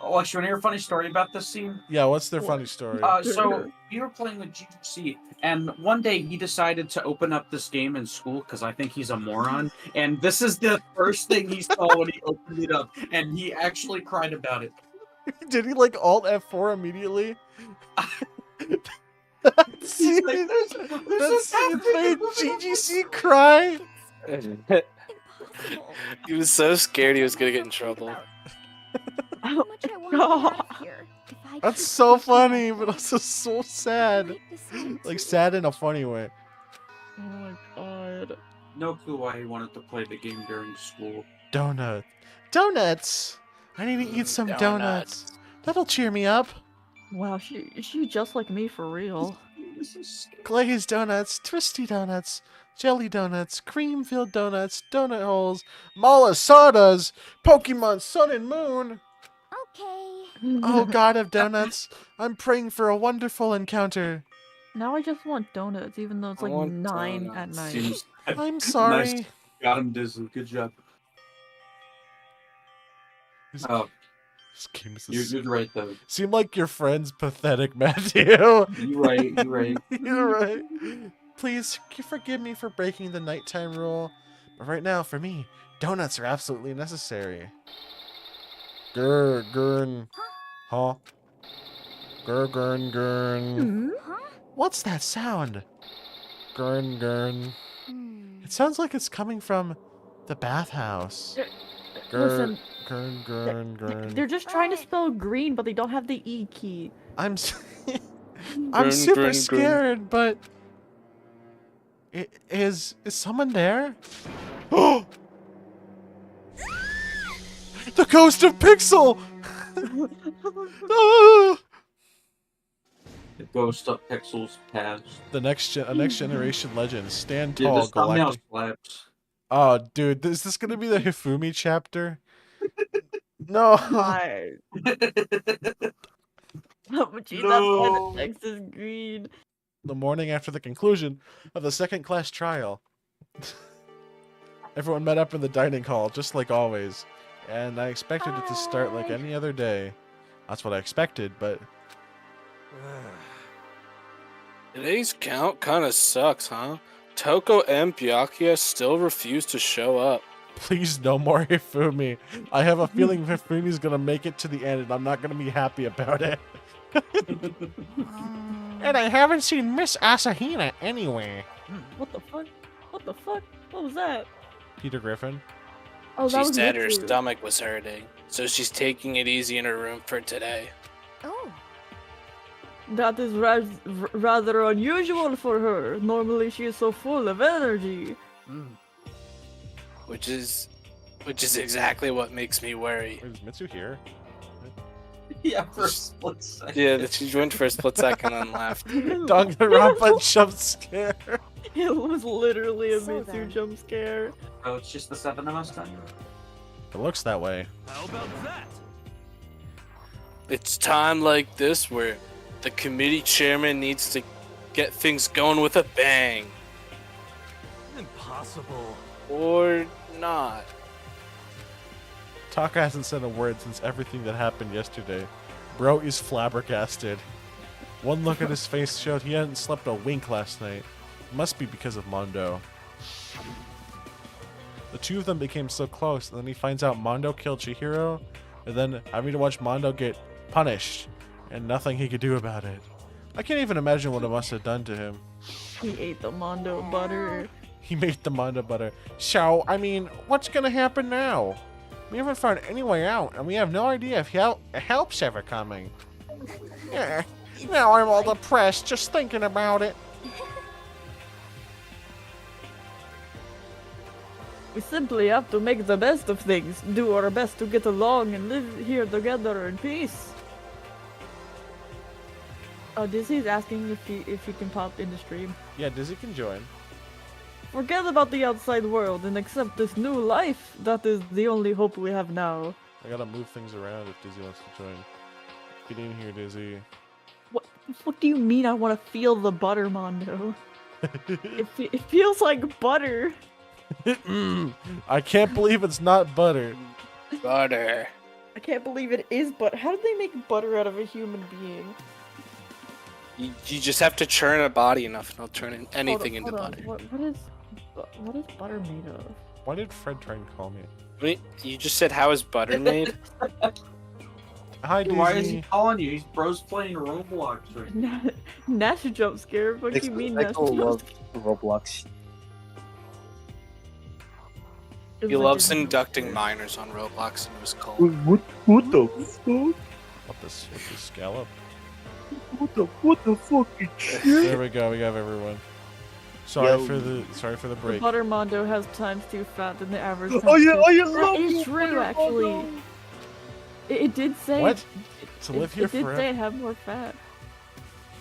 Oh, actually, want to hear a funny story about this scene? Yeah, what's their funny story? So we were playing with GC, and one day he decided to open up this game in school because I think he's a moron. And this is the first thing he saw when he opened it up, and he actually cried about it. Did he like Alt F4 immediately? He's like, That's made GGC cry. He was so scared he was gonna get in trouble. That's so funny, but also so sad. Like sad in a funny way. Oh my god. No clue why he wanted to play the game during school. Donuts. I need to eat some donuts. That'll cheer me up. Wow, she just like me for real. Glazed donuts, twisty donuts, jelly donuts, cream-filled donuts, donut holes, malasadas, Pokemon Sun and Moon. Okay. Oh, God of donuts, I'm praying for a wonderful encounter. Now I just want donuts, even though it's like 9 at night. Seems I'm sorry. Nice. Got him, Disney. Good job. Oh, This game is you're right though. Seem like your friend's pathetic, Matthew. You're right. You're right. You're right. Please forgive me for breaking the nighttime rule, but right now, for me, donuts are absolutely necessary. Gurn. Huh? Gurn. What's that sound? Gurn. It sounds like it's coming from the bathhouse. Listen, Gurn. they're just trying to spell green, but they don't have the E key. I'm super scared, but is someone there? Oh! The ghost of Pixel! Ah! The ghost of Pixel's past. The next generation legend. Stand Dude, tall, this thumbnail Galactic. slaps. Oh, dude, is this gonna be the Hifumi chapter? No. Why? But that's why the text is green. The morning after the conclusion of the second-class trial, everyone met up in the dining hall, just like always, and I expected it to start like any other day. That's what I expected, but Today's count kind of sucks, huh? Toko and Byakuya still refuse to show up. please no more Hifumi. I have a feeling Hifumi's gonna make it to the end, and I'm not gonna be happy about it. And I haven't seen Miss Asahina anywhere. What the fuck? What the fuck? What was that? Peter Griffin. Oh, that She was said her Mitsu. stomach was hurting, so she's taking it easy in her room for today. Oh. That is rather unusual for her. Normally she is so full of energy. Which is exactly what makes me worry. Is Mitsu here? Yeah, for a split second. Yeah, that she joined for a split second and left. Danganronpa jump scare. It was literally a So Mitsu then. jump scare. Oh, it's just the 7 of us then? It looks that way. How about that? It's time like this where the committee chairman needs to get things going with a bang. Impossible. Or not. Taka hasn't said a word since everything that happened yesterday. Bro is flabbergasted. One look at his face showed he hadn't slept a wink last night. Must be because of Mondo. The two of them became so close, and then he finds out Mondo killed Chihiro, and then having to watch Mondo get punished, and nothing he could do about it. I can't even imagine what it must have done to him. He ate the Mondo butter. He made the Mondo butter. So, I mean, what's gonna happen now? We haven't found any way out, and we have no idea if help's ever coming. Yeah, now I'm all depressed just thinking about it. We simply have to make the best of things, do our best to get along and live here together in peace. Oh, Dizzy's asking if he can pop in the stream. Yeah, Dizzy can join. Forget about the outside world and accept this new life. That is the only hope we have now. I gotta move things around if Dizzy wants to join. Get in here, Dizzy. What do you mean I want to feel the butter, Mondo? it feels like butter. I can't believe it's not butter. Butter. I can't believe it is butter. How did they make butter out of a human being? You just have to churn a body enough, and it'll turn anything into Hold on. butter. What is butter made of? Why did Fred try and call me? Wait, you just said how is butter made? Hi, Why is Disney. he calling you? He's bro's playing Roblox right now. Nash jump scare. What do you mean Nash Echo jump loves scare? Roblox. He loves inducting minors on Roblox, and it was called. What the fuck? What this scallop? What the fucking shit? There we go. We have everyone. Sorry Yo. for the The break. butter mondo has times 2 fat than the average. Oh, yeah, oh, yeah, That love is you, true, butter actually. mondo. It did say. What? To live here it did forever? say it had more fat.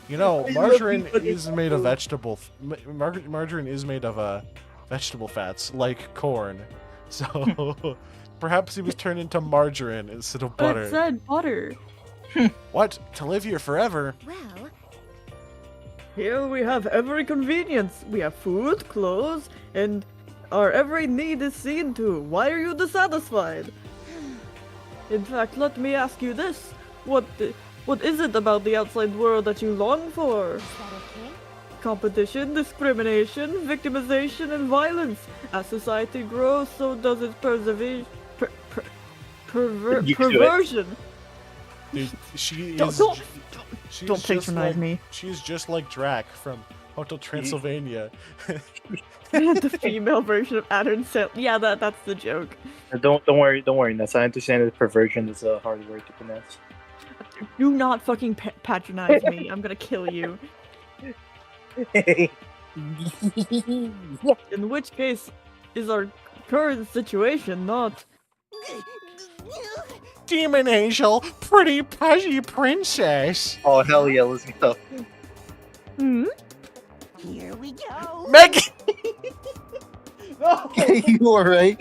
You know, I love margarine you, but is it's made of true. vegetable. Margarine is made of vegetable fats, like corn. So perhaps he was turned into margarine instead of But butter. it said butter. What? To live here forever? Well, Here we have every convenience. We have food, clothes, and our every need is seen to. Why are you dissatisfied? In fact, let me ask you this. What is it about the outside world that you long for? Is that okay? Competition, discrimination, victimization, and violence. As society grows, so does its You do it. perversion. Dude, she Don't- is. don't- she's don't just patronize like, me. She's just like Drac from Hotel Transylvania. The female version of Adam Sandler. Yeah, that's the joke. Don't worry, Ness. I understand that perversion is a hard word to pronounce. Do not fucking patronize me. I'm gonna kill you. In which case, is our current situation not? Demon angel, pretty pudgy princess. Oh hell yeah, let's go. Hmm. here we go. Maggie! You alright?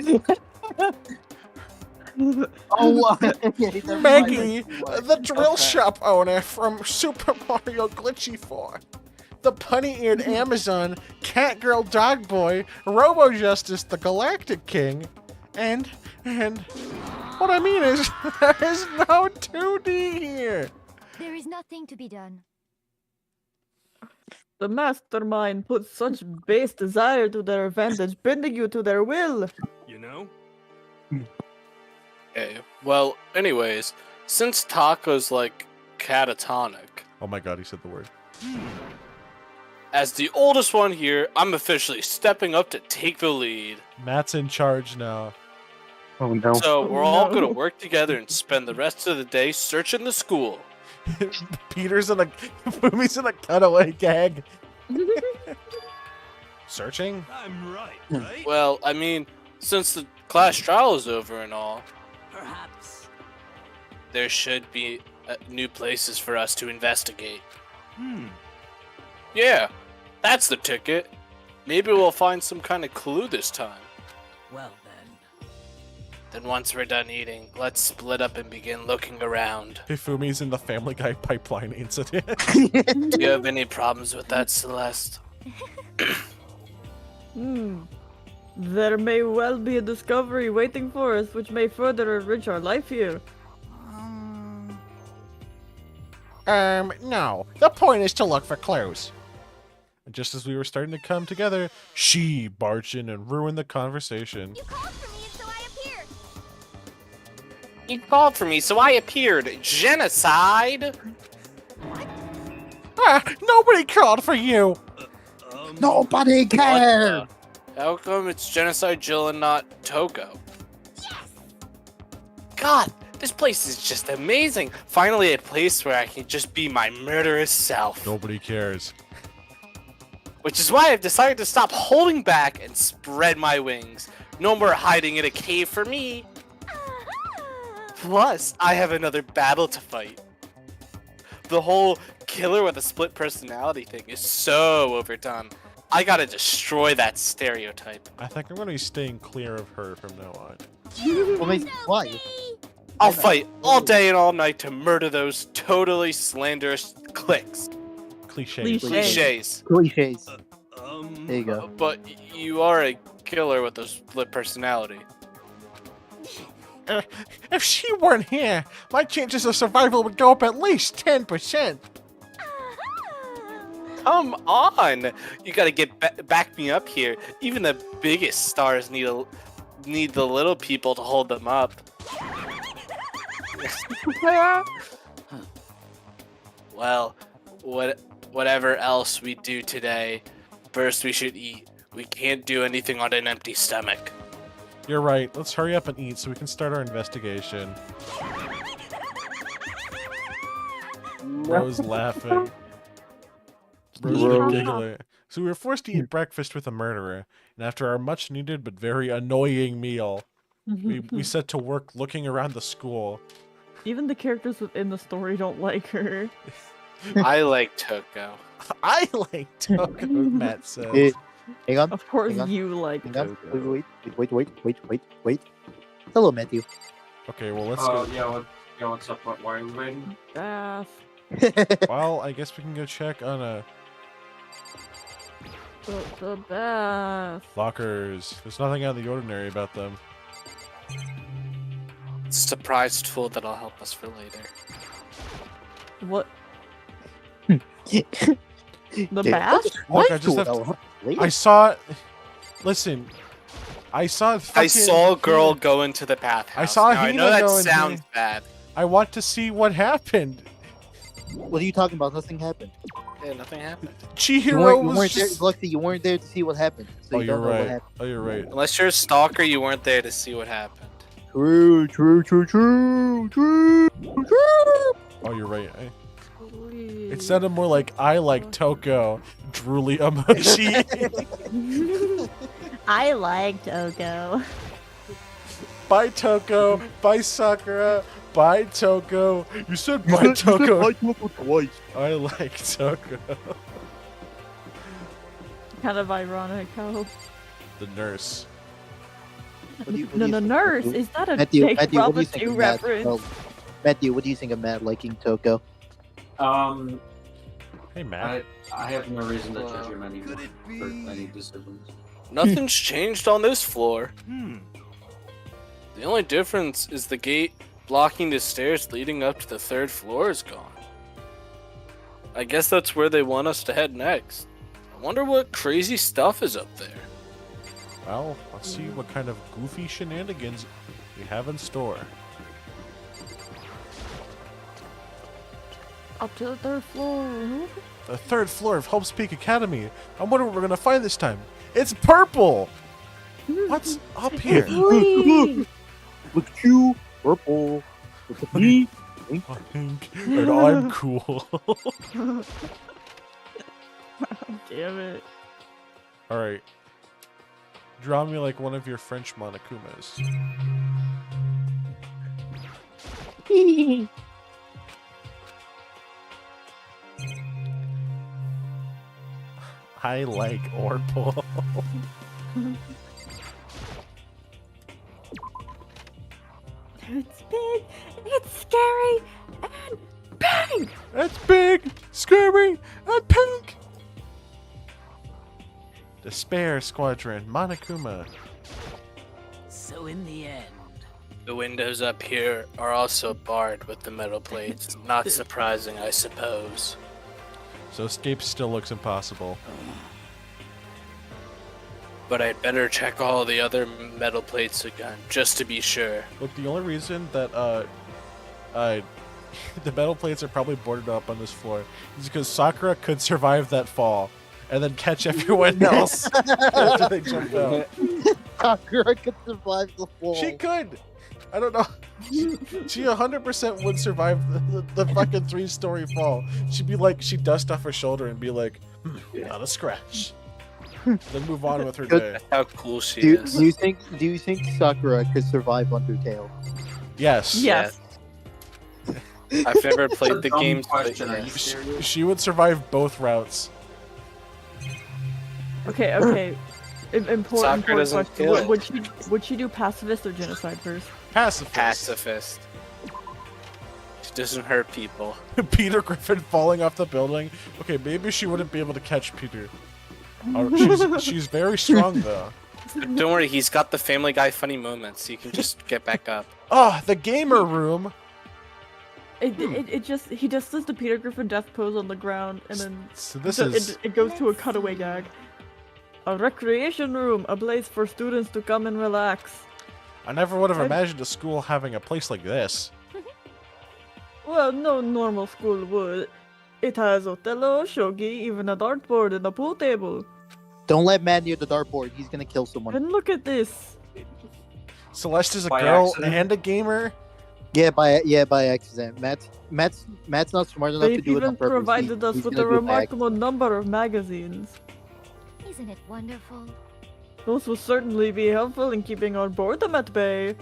Oh, what? Maggie, the drill shop owner from Super Mario Glitchy 4. The punny-eared Amazon, Catgirl Dog Boy, Robo Justice the Galactic King, and what I mean is, there is no 2D here. There is nothing to be done. The mastermind puts such base desire to their advantage, bending you to their will. You know? Okay. Well, anyways, since Taco's like catatonic, Oh my god, he said the word. as the oldest one here, I'm officially stepping up to take the lead. Matt's in charge now. Oh no. So we're all no. gonna work together and spend the rest of the day searching the school. Peter's in a Fumi's in a cutaway gag. Searching? I'm right, right? Well, I mean, since the class trial is over and all, Perhaps. there should be new places for us to investigate. Yeah, that's the ticket. Maybe we'll find some kind of clue this time. Well then. Then once we're done eating, let's split up and begin looking around. Fumi's in the Family Guy pipeline incident. Do you have any problems with that, Celeste? There may well be a discovery waiting for us, which may further enrich our life here. No. The point is to look for clues. And just as we were starting to come together, she barged in and ruined the conversation. You called for me, and so I appeared. You called for me, so I appeared. Genocide? Nobody called for you. Nobody cared. How come it's Genocide Jill and not Toko? God, this place is just amazing. Finally a place where I can just be my murderous self. Nobody cares. Which is why I've decided to stop holding back and spread my wings. No more hiding in a cave for me. Plus, I have another battle to fight. The whole killer with a split personality thing is so overdone. I gotta destroy that stereotype. I think I'm gonna be staying clear of her from now on. Why? I'll fight all day and all night to murder those totally slanderous cliques. Cliches. Cliches. Cliches. There you go. But you are a killer with a split personality. If she weren't here, my chances of survival would go up at least 10%. Come on! You gotta back me up here. Even the biggest stars need the little people to hold them up. Well, whatever else we do today, first we should eat. We can't do anything on an empty stomach. You're right. Let's hurry up and eat so we can start our investigation. Rose laughing. Rose giggling. So we were forced to eat breakfast with a murderer, and after our much-needed but very annoying meal, we set to work looking around the school. Even the characters within the story don't like her. I like Toko. I like Toko, Matt says. Hang on. Of course hang on, you like hang on. Toko. Wait. Hello, Matthew. Okay, well, let's go. Yeah, what's up? Why are we waiting? Bath. Well, I guess we can go check on The bath. lockers. There's nothing out of the ordinary about them. Surprise tool that'll help us for later. What? The Dude, bath? Look, I just have I saw. Listen, I saw. I saw a girl go into the bathhouse. I saw. Now, I know that sounds bad. I want to see what happened. What are you talking about? Nothing happened. Yeah, nothing happened. Chihiro you was weren't just... there. Lexi, you weren't there to see what happened. So Oh, you you're don't know what right. happened. Oh, you're right. Unless you're a stalker, you weren't there to see what happened. True. Oh, you're right. It sounded more like I like Toko. Drooly emoji. I like Toko. Bye, Toko. Bye, Sakura. Bye, Toko. You said bye, Toko. Bye, Toko twice. I like Toko. Kind of ironic how. The nurse. No, the nurse. Is that a Matthew, Jake what do you Bravo think 2 of Matt? reference? Oh, Matthew, what do you think of Matt liking Toko? Hey, Matt. I have no reason to judge him anymore for any decisions. Nothing's changed on this floor. The only difference is the gate blocking the stairs leading up to the 3rd floor is gone. I guess that's where they want us to head next. I wonder what crazy stuff is up there. Well, let's see what kind of goofy shenanigans we have in store. Up to the 3rd floor. The 3rd floor of Hope's Peak Academy. I wonder what we're gonna find this time. It's purple! What's up here? Look at you, purple. Look at me, pink. And I'm cool. Damn it. Alright. Draw me like one of your French Monokumas. I like Orpal. It's big, it's scary, and pink! It's big, scary, and pink! Despair Squadron, Monokuma. So in the end, The windows up here are also barred with the metal plates. Not surprising, I suppose. So escape still looks impossible. But I'd better check all the other metal plates again, just to be sure. Look, the only reason that the metal plates are probably boarded up on this floor is because Sakura could survive that fall and then catch everyone else after they jump out. Sakura could survive the fall. She could. I don't know. She 100% would survive the fucking 3-story fall. She'd dust off her shoulder and be like, not a scratch. Then move on with her day. That's how cool she Do is. you think Sakura could survive Undertale? Yes. Yes. I've never played the games, but question. Are you yes. serious? She would survive both routes. Okay. Important doesn't question. kill. Would she do pacifist or genocide first? Pacifist. Pacifist. She doesn't hurt people. Peter Griffin falling off the building. Okay, maybe she wouldn't be able to catch Peter. She's very strong though. Don't worry, he's got the Family Guy funny moments. You can just get back up. Oh, the gamer room. It just he just does the Peter Griffin death pose on the ground, and then So this is it goes to a cutaway gag. A recreation room, a place for students to come and relax. I never would have imagined a school having a place like this. Well, no normal school would. It has Othello, shogi, even a dartboard and a pool table. Don't let Matt near the dartboard. He's gonna kill someone. And look at this. Celeste is a By girl accident? and a gamer. Yeah, by accident. Matt's not smart enough to They've do it on even purpose. provided us He's with gonna a do it by remarkable number of magazines. Isn't it wonderful? Those will certainly be helpful in keeping our boredom at bay.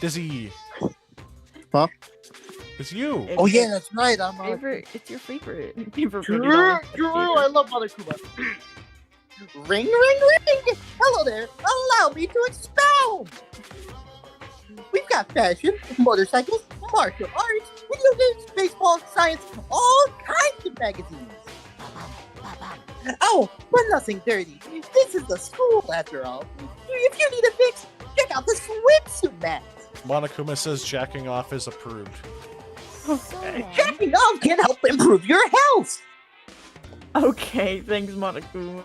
Dizzy. Huh? It's you. Oh yeah, that's right. I'm favorite. It's your favorite. Favorite Drew, $40 Drew, I love Monokuma. Ring, ring, ring! Hello there. Allow me to expound. We've got fashion, motorcycles, martial arts, video games, baseball, science, all kinds of magazines. Oh, but nothing dirty. This is the school, after all. If you need a fix, check out the swimsuit mat. Monokuma says jacking off is approved. Jacking off can help improve your health. Okay, thanks, Monokuma.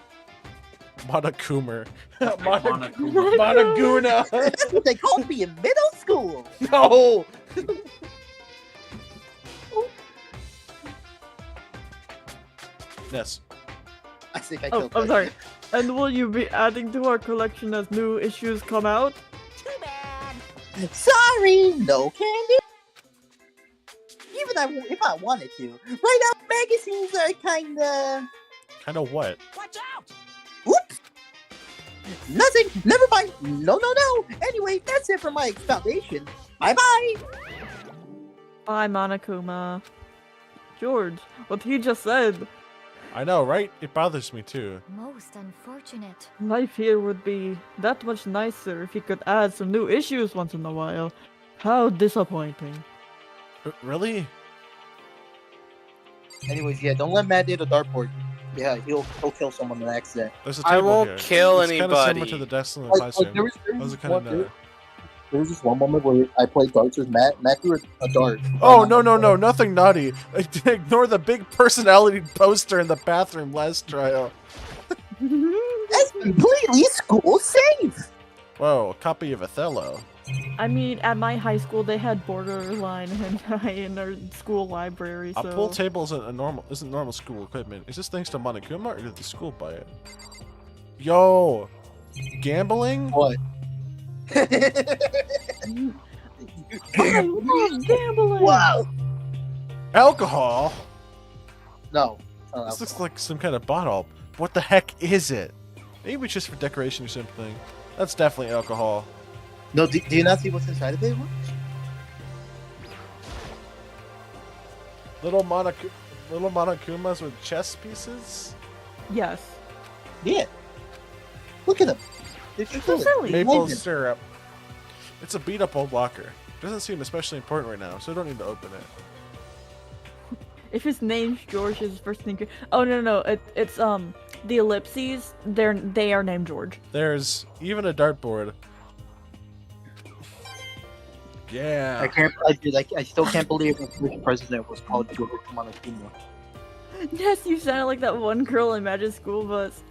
Monokumer. Monokuma. Monoguna. That's what they called me in middle school. No. Yes. I think I Oh, killed I'm that. sorry. And will you be adding to our collection as new issues come out? Sorry, no candy. Even if I wanted to. Right now, magazines are kinda... Kinda what? Watch out! Oops! Nothing. Never mind. No. Anyway, that's it for my expoundation. Bye-bye. Bye, Monokuma. George, what he just said. I know, right? It bothers me too. Most unfortunate. Life here would be that much nicer if he could add some new issues once in a while. How disappointing. Really? Anyways, yeah, don't let Matt near the dartboard. Yeah, he'll kill someone in an accident. There's a I table won't here. kill It's kind of anybody. similar to the Destiny Like, Pie there was There was this one moment where I played darts with Matt. Matt threw a dart. Oh, no, nothing naughty. Ignore the big personality poster in the bathroom last trial. That's completely school safe. Whoa, a copy of Othello. I mean, at my high school, they had borderline hentai in our school library, so... A pool table isn't normal school equipment. Is this thanks to Monokuma or did the school buy it? Yo, gambling? What? I love gambling! Wow. Alcohol? No. This looks like some kind of bottle. What the heck is it? Maybe it's just for decoration or something. That's definitely alcohol. No, do you not see what's inside of it? Little Monokumas with chess pieces? Yes. Yeah. Look at them. They're so silly. Maple syrup. It's a beat up old locker. Doesn't seem especially important right now, so I don't need to open it. If his name's George, his first name... Oh, no. It's, the ellipses, they are named George. There's even a dartboard. Yeah. I still can't believe the first president was called George Monokuma. Yes, you sounded like that one girl in Magic School Bus.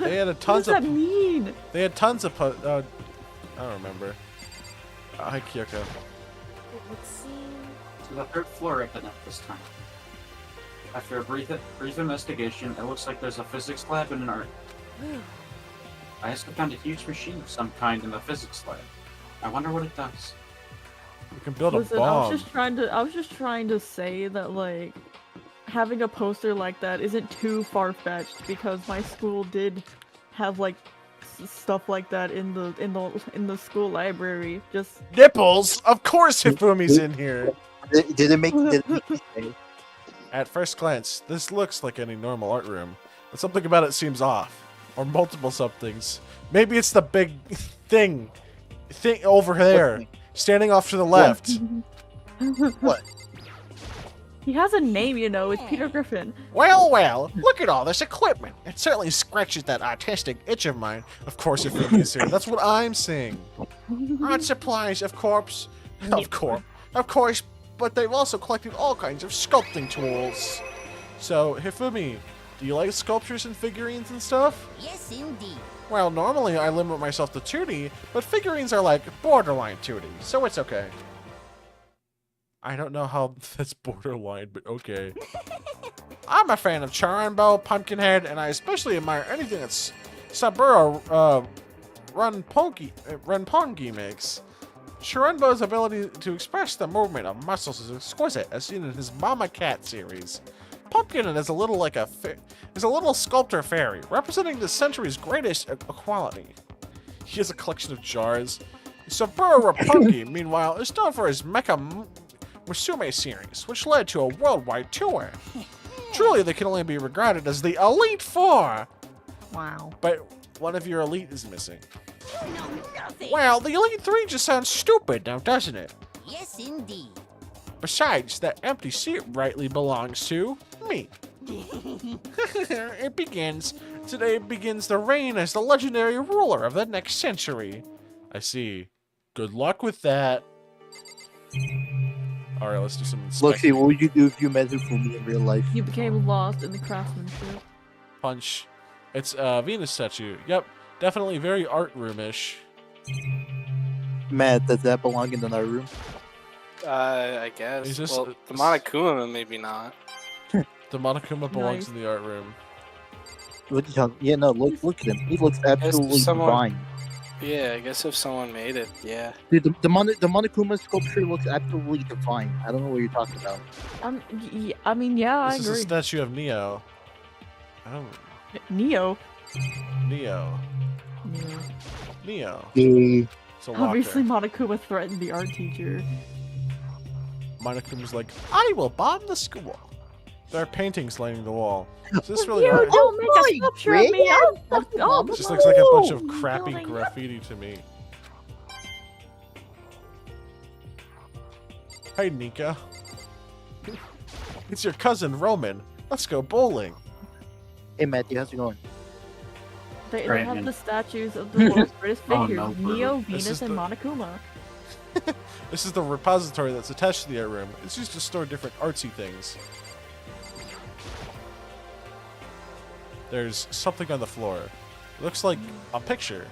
They had What does that mean? They had tons of I don't remember. Hi, Kyoko. So the third floor opened up this time. After a brief investigation, it looks like there's a physics lab and an art. I also found a huge machine of some kind in the physics lab. I wonder what it does. We can build Listen, a bomb. I was just trying to say that, like, having a poster like that isn't too far-fetched because my school did have, like, stuff like that in the school library. Just nipples. Of course, Hifumi's in here. Did it make? At first glance, this looks like any normal art room, but something about it seems off, or multiple somethings. Maybe it's the big thing over there, standing off to the left. What? He has a name, you know. It's Peter Griffin. Well, well, look at all this equipment. It certainly scratches that artistic itch of mine. Of course, if Ruby's here, that's what I'm saying. Art supplies, of course. Of course, but they've also collected all kinds of sculpting tools. So, Hifumi, do you like sculptures and figurines and stuff? Yes, indeed. Well, normally I limit myself to 2D, but figurines are like borderline 2D, so it's okay. I don't know how that's borderline, but okay. I'm a fan of Charanbo, Pumpkinhead, and I especially admire anything that's Saburo Renpongi makes. Charanbo's ability to express the movement of muscles is exquisite, as seen in his Mama Cat series. Pumpkin is a little sculptor fairy, representing the century's greatest equality. He has a collection of jars. Saburo Renpongi, meanwhile, is known for his Mecha Musume series, which led to a worldwide tour. Truly, they can only be regarded as the Elite Four. Wow. But one of your elite is missing. You know nothing. Well, the Elite Three just sounds stupid now, doesn't it? Yes, indeed. Besides, that empty seat rightly belongs to me. Today begins the reign as the legendary ruler of the next century. I see. Good luck with that. Alright, let's do some Luxie, what would you do if you met Hifumi in real life? You became lost in the craftsmanship. Punch. It's a Venus statue. Yep, definitely very art roomish. Matt, does that belong in the room? I guess. Is this Well, the Monokuma maybe not. The Monokuma belongs Nice. in the art room. What are you talking? Yeah, no, look at him. He looks absolutely divine. Yeah, I guess if someone made it, yeah. Dude, the Monokuma sculpture looks absolutely divine. I don't know what you're talking about. I mean, yeah, I This is a agree. statue of Neo. Oh. Neo. Neo. Neo. Yeah. It's a locker. Obviously, Monokuma threatened the art teacher. Monokuma's like, I will bomb the school. There are paintings lining the wall. Is this really You art? don't make a sculpture of me. Oh, It just looks like a bunch of crappy graffiti to me. Hey, Nika. It's your cousin, Roman. Let's go bowling. Hey, Matthew, how's it going? They Right, have man. the statues of the world's greatest Oh, figures, no, bro. Neo, This Venus, is and the- Monokuma. This is the repository that's attached to the art room. It's used to store different artsy things. There's something on the floor. It looks like a picture,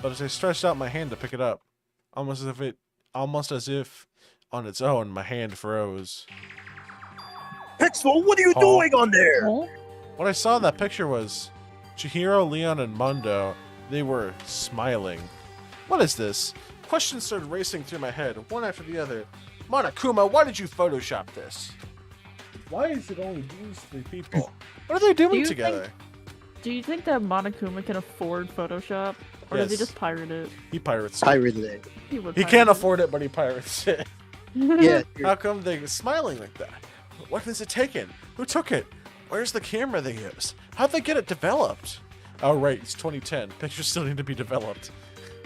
but as I stretched out my hand to pick it up, almost as if on its own, my hand froze. Pixel, what are you Paul? doing on there? What I saw in that picture was Chihiro, Leon, and Mundo. They were smiling. What is this? Questions started racing through my head, one after the other. Monokuma, why did you Photoshop this? Why is it only these three people? What are they doing together? Do you think that Monokuma can afford Photoshop? Or does he Yes. just pirate it? He pirates it. Pirated it. He would He pirate can't it. afford it, but he pirates it. Yeah. How come they're smiling like that? What is it taken? Who took it? Where's the camera they used? How'd they get it developed? Oh, right, it's 2010. Pictures still need to be developed.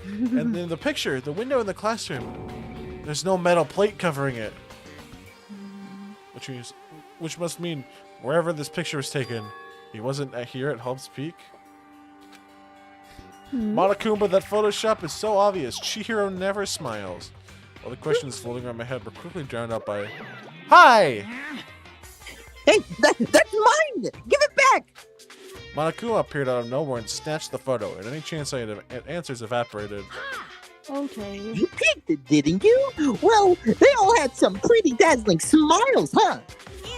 And then the picture, the window in the classroom, there's no metal plate covering it. Which must mean wherever this picture was taken, he wasn't here at Hobbs Peak. Monokuma, that Photoshop is so obvious. Chihiro never smiles. All the questions floating around my head were quickly drowned out by, Hi! Hey, that's mine! Give it back! Monokuma appeared out of nowhere and snatched the photo, and any chance I had answers evaporated. Okay. You picked it, didn't you? Well, they all had some pretty dazzling smiles, huh?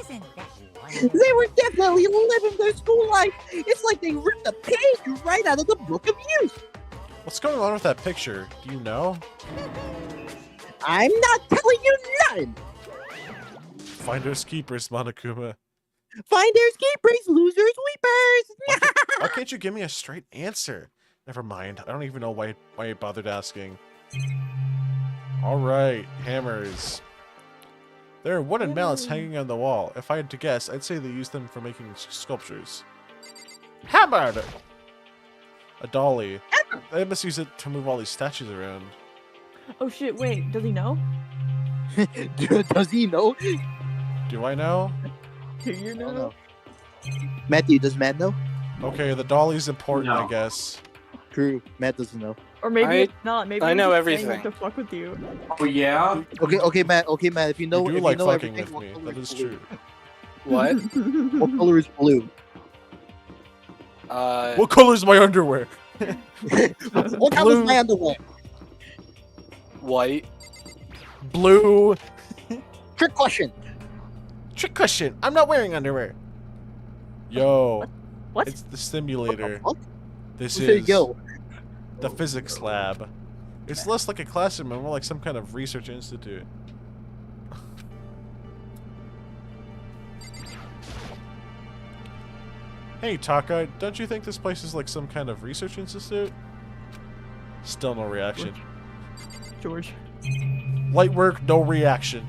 Isn't that They were definitely living their school life. It's like they ripped a page right out of the book of youth. What's going on with that picture? Do you know? I'm not telling you nothing. Finders keepers, Monokuma. Finders, keepers, losers, weepers. Why can't you give me a straight answer? Never mind. I don't even know why I bothered asking. Alright, hammers. There are wooden mallets hanging on the wall. If I had to guess, I'd say they use them for making sculptures. Hammered! A dolly. They must use it to move all these statues around. Oh shit, wait, does he know? Does he know? Do I know? Do you know? Matthew, does Matt know? Okay, the dolly's important, I No. guess. True. Matt doesn't know. Or maybe I- it's not. Maybe I I'm know just saying everything. it to fuck with you. Oh yeah. Okay, Matt. Okay, Matt. If you know, You do if like you know fucking everything, with me. what color That is blue? true. What? What color is blue? What color is my underwear? What color is my underwear? White. Blue. Trick question. Trick question. I'm not wearing underwear. Yo. What? It's the simulator. This There you is go. the physics lab. It's less like a classroom and more like some kind of research institute. Hey, Taka, don't you think this place is like some kind of research institute? Still no reaction. George. Light work, no reaction.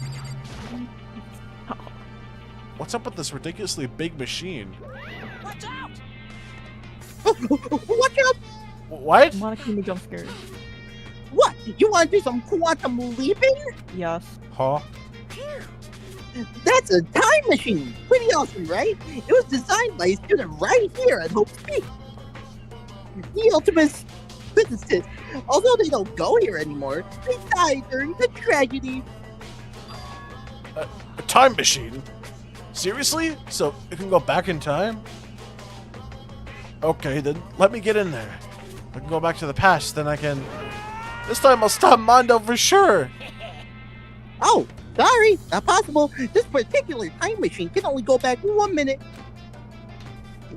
What's up with this ridiculously big machine? Watch out! Watch out! What? Monokuma jump scared. What? You want to do some quantum leaping? Yes. Huh? That's a time machine. Pretty awesome, right? It was designed by a student right here at Hope Peak. The ultimate physicists. Although they don't go here anymore, they died during the tragedy. A time machine? Seriously? So it can go back in time? Okay, then let me get in there. I can go back to the past, then I can... This time I'll stop Mondo for sure! Oh, sorry, not possible. This particular time machine can only go back 1 minute.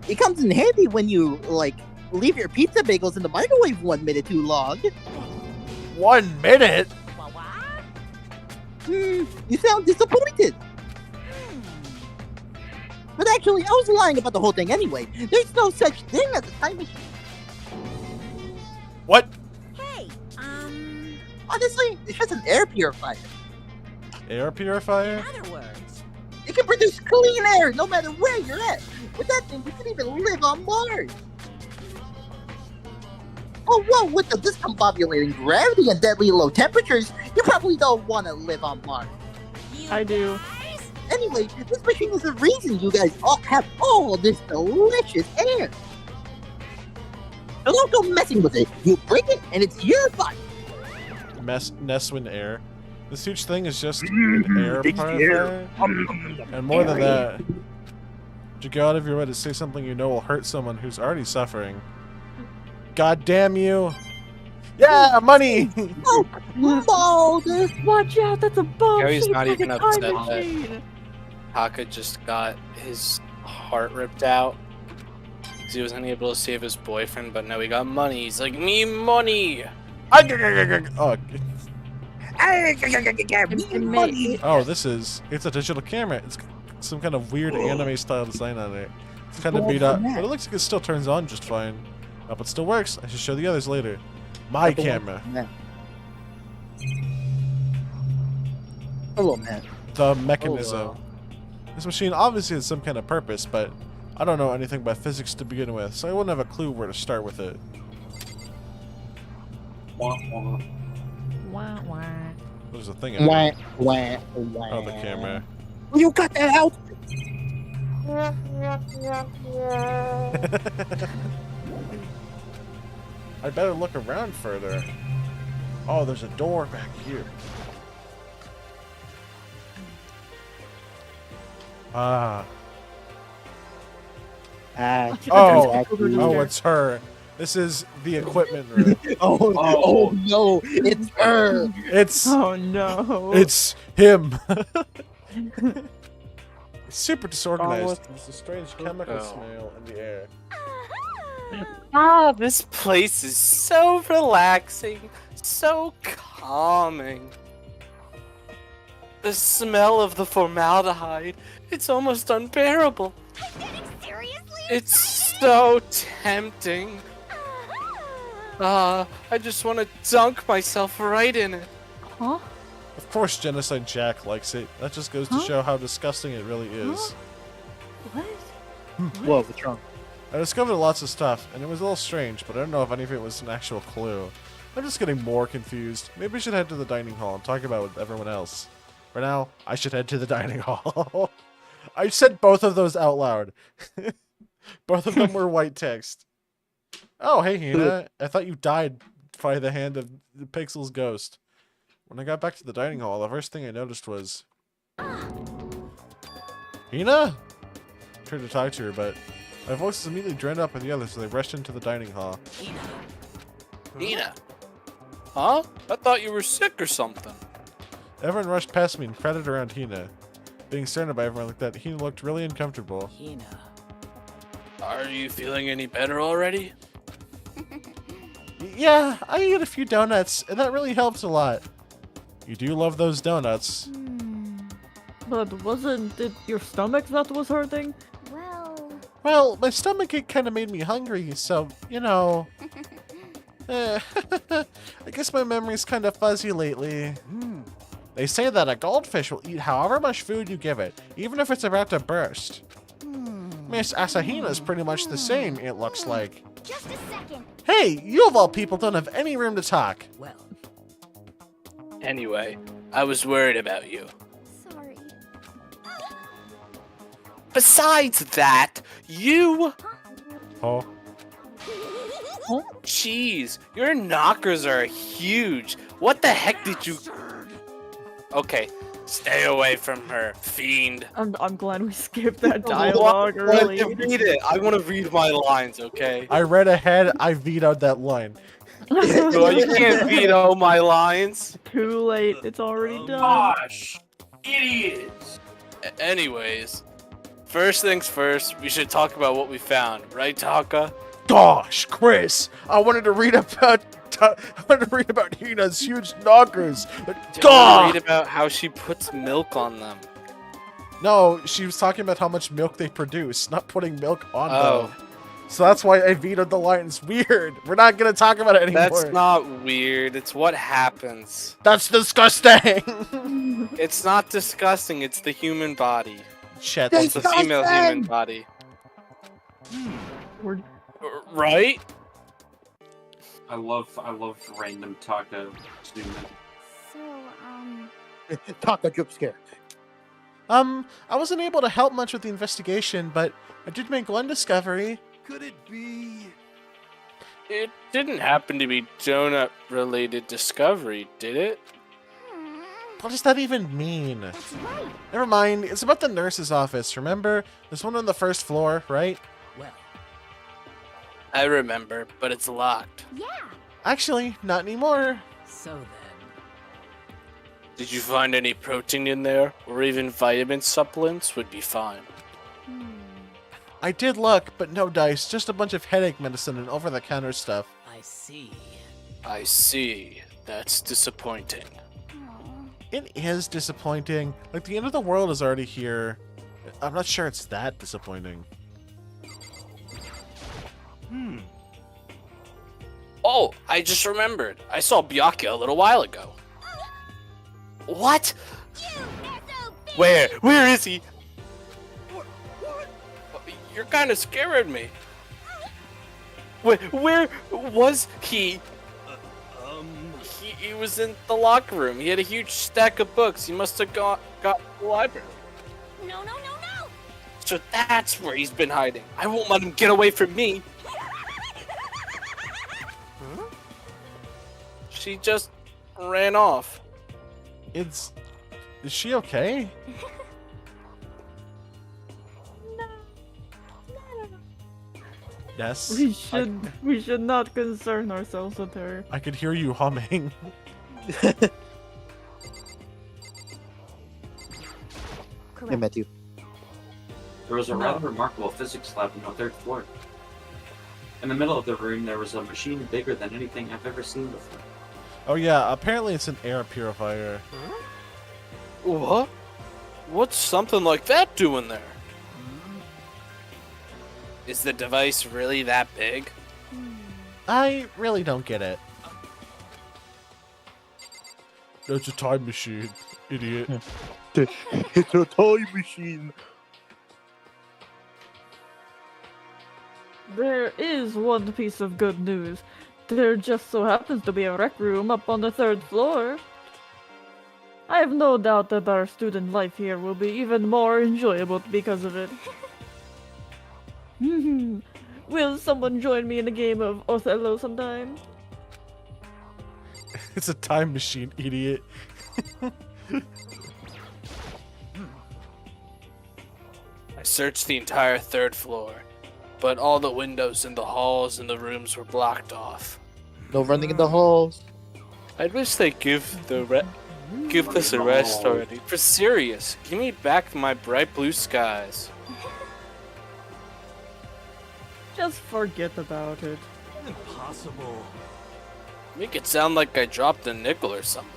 It comes in handy when you, like, leave your pizza bagels in the microwave 1 minute too long. 1 minute? You sound disappointed. But actually, I was lying about the whole thing anyway. There's no such thing as a time machine. What? Hey, Honestly, it's just an air purifier. Air purifier? in other words, It can produce clean air no matter where you're at. With that thing, you can even live on Mars. Oh, well, with the discombobulating gravity and deadly low temperatures, you probably don't want to live on Mars. I do. Anyway, this machine is the reason you guys all have all this delicious air. So don't go messing with it. You break it, and it's your body. Neswin Air. This huge thing is just an air purifier. And more than that, would you go out of your way to say something you know will hurt someone who's already suffering? God damn you! Yeah, money! Oh, Balder! Watch out, that's a bomb! Gary's shaped not like even a time upset that machine. Taka just got his heart ripped out. Because he wasn't able to save his boyfriend, but no, he got money. He's like, me money! Oh, Money. oh, it's a digital camera. It's some kind of weird anime style design on it. It's kind of beat up, but it looks like it still turns on just fine. Hope it still works. I should show the others later. My camera. Hello, man. The mechanism. This machine obviously has some kind of purpose, but I don't know anything about physics to begin with, so I wouldn't have a clue where to start with it. Wah, wah. There's a thing in there. Wah, wah. Oh, the camera. Will you cut that out? I better look around further. Oh, there's a door back here. Ah. Oh, it's her. This is the equipment room. Oh no, it's her. It's Oh no. It's him. It's super disorganized. There's a strange chemical smell in the air. Ah, this place is so relaxing, so calming. The smell of the formaldehyde, it's almost unbearable. It's so tempting. I just want to dunk myself right in it. Huh? Of course, Genocide Jack likes it. That just goes to show how disgusting it really is. What? Whoa, what's wrong? I discovered lots of stuff, and it was a little strange, but I don't know if any of it was an actual clue. I'm just getting more confused. Maybe we should head to the dining hall and talk about it with everyone else. For now, I should head to the dining hall. I said both of those out loud. Both of them were white text. Oh, hey, Hina. I thought you died by the hand of the Pixel's ghost. When I got back to the dining hall, the first thing I noticed was... Hina? I tried to talk to her, but my voice was immediately drowned out by the others, so they rushed into the dining hall. Hina. Huh? I thought you were sick or something. Everyone rushed past me and crowded around Hina. Being surrounded by everyone like that, Hina looked really uncomfortable. Hina. Are you feeling any better already? Yeah, I ate a few donuts, and that really helps a lot. You do love those donuts. But wasn't it your stomach that was hurting? Well, my stomachache kind of made me hungry, so, you know... I guess my memory's kind of fuzzy lately. They say that a goldfish will eat however much food you give it, even if it's about to burst. Miss Asahina's pretty much the same, it looks like. Just a second. Hey, you of all people don't have any room to talk. Well. Anyway, I was worried about you. Sorry. Besides that, you... Oh. Jeez, your knockers are huge. What the heck did you... Okay, stay away from her, fiend. I'm glad we skipped that dialogue early. Read it. I want to read my lines, okay? I read ahead, I vetoed that line. Well, you can't veto my lines. Too late, it's already done. Gosh, idiots. Anyways, first things first, we should talk about what we found, right, Taka? Gosh, Chris, I wanted to read about Hina's huge knockers. Read about how she puts milk on them. No, she was talking about how much milk they produce, not putting milk on them. Oh. So that's why I vetoed the line. It's weird. We're not gonna talk about it anymore. That's not weird. It's what happens. That's disgusting. It's not disgusting. It's the human body. Shit. It's the female human body. Right? I love random taco zoom in. Taco jump scare. I wasn't able to help much with the investigation, but I did make one discovery. Could it be? It didn't happen to be donut-related discovery, did it? What does that even mean? Never mind. It's about the nurse's office. Remember? There's one on the first floor, right? Well. I remember, but it's locked. Yeah. Actually, not anymore. So then. Did you find any protein in there? Or even vitamin supplements would be fine. I did look, but no dice. Just a bunch of headache medicine and over-the-counter stuff. I see. I see. That's disappointing. It is disappointing. Like, the end of the world is already here. I'm not sure it's that disappointing. Oh, I just remembered. I saw Byakuya a little while ago. What? Where? Where is he? You're kind of scaring me. Where was he? He was in the locker room. He had a huge stack of books. He must have got to the library. No. So that's where he's been hiding. I won't let him get away from me. She just ran off. Is she okay? Yes. We should not concern ourselves with her. I could hear you humming. Hey, Matthew. There was a rather remarkable physics lab on the third floor. In the middle of the room, there was a machine bigger than anything I've ever seen before. Oh yeah, apparently it's an air purifier. What? What's something like that doing there? Is the device really that big? I really don't get it. It's a time machine, idiot. It's a time machine. There is one piece of good news. There just so happens to be a rec room up on the third floor. I have no doubt that our student life here will be even more enjoyable because of it. Will someone join me in a game of Othello sometime? It's a time machine, idiot. I searched the entire third floor, but all the windows in the halls and the rooms were blocked off. No running in the halls. I wish they'd give this a rest already. For serious, give me back my bright blue skies. Just forget about it. Impossible. Make it sound like I dropped a nickel or something.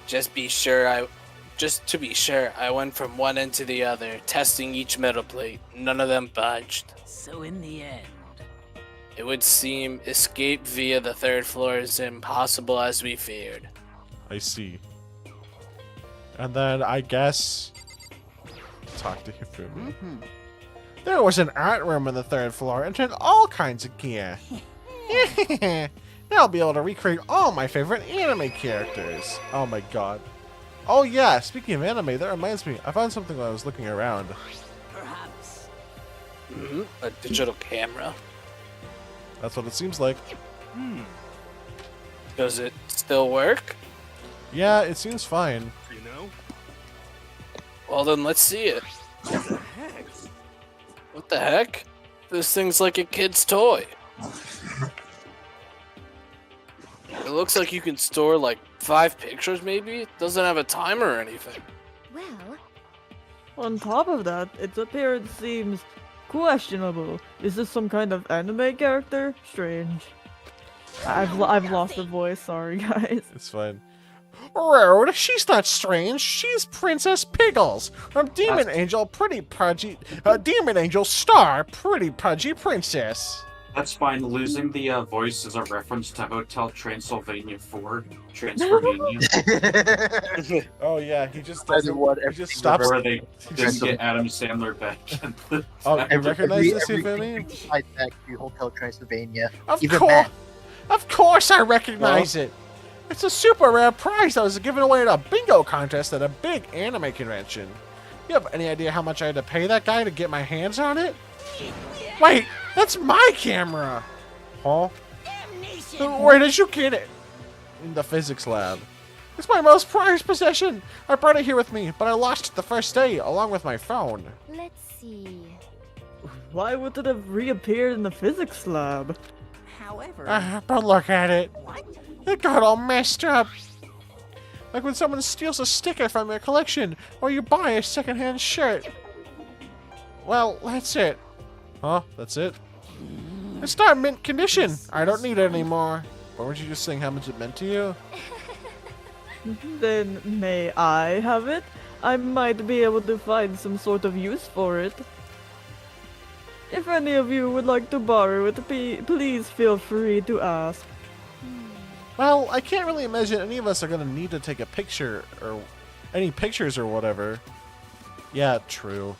Just to be sure, I went from one end to the other, testing each metal plate. None of them budged. So in the end, it would seem escape via the third floor is impossible as we feared. I see. And then I guess talk to Hifumi. There was an art room on the third floor and had all kinds of gear. Now I'll be able to recreate all my favorite anime characters. Oh my god. Oh yeah, speaking of anime, that reminds me, I found something while I was looking around. perhaps. A digital camera. That's what it seems like. Does it still work? Yeah, it seems fine. You know? Well then, let's see it. What the heck? What the heck? This thing's like a kid's toy. It looks like you can store like 5 pictures maybe? It doesn't have a timer or anything. Well, On top of that, its appearance seems questionable. Is this some kind of anime character? Strange. I've lost a voice, sorry guys. It's fine. Rude, she's not strange. She's Princess Piggles from Demon Angel, pretty pudgy. Demon Angel star, pretty pudgy princess. That's fine. Losing the voice is a reference to Hotel Transylvania 4. Transylvania. Oh yeah, he just Doesn't doesn't. want He everything just stops. Where they just get Adam Sandler back. Oh, you recognize this, everything Hifumi? besides that to Hotel Transylvania. Of Even course, that. of course, I recognize it. It's a super rare prize that was given away at a bingo contest at a big anime convention. You have any idea how much I had to pay that guy to get my hands on it? Wait, that's my camera! Huh? Where did you get it? In the physics lab. It's my most prized possession! I brought it here with me, but I lost it the first day, along with my phone. Let's see. Why would it have reappeared in the physics lab? However, But look at it. It got all messed up. Like when someone steals a sticker from your collection, or you buy a secondhand shirt. Well, that's it. Huh? That's it? It's not mint condition. I don't need it anymore. Why weren't you just saying how much it meant to you? Then may I have it? I might be able to find some sort of use for it. If any of you would like to borrow it, please feel free to ask. Well, I can't really imagine any of us are gonna need to take a picture or any pictures or whatever. Yeah, true.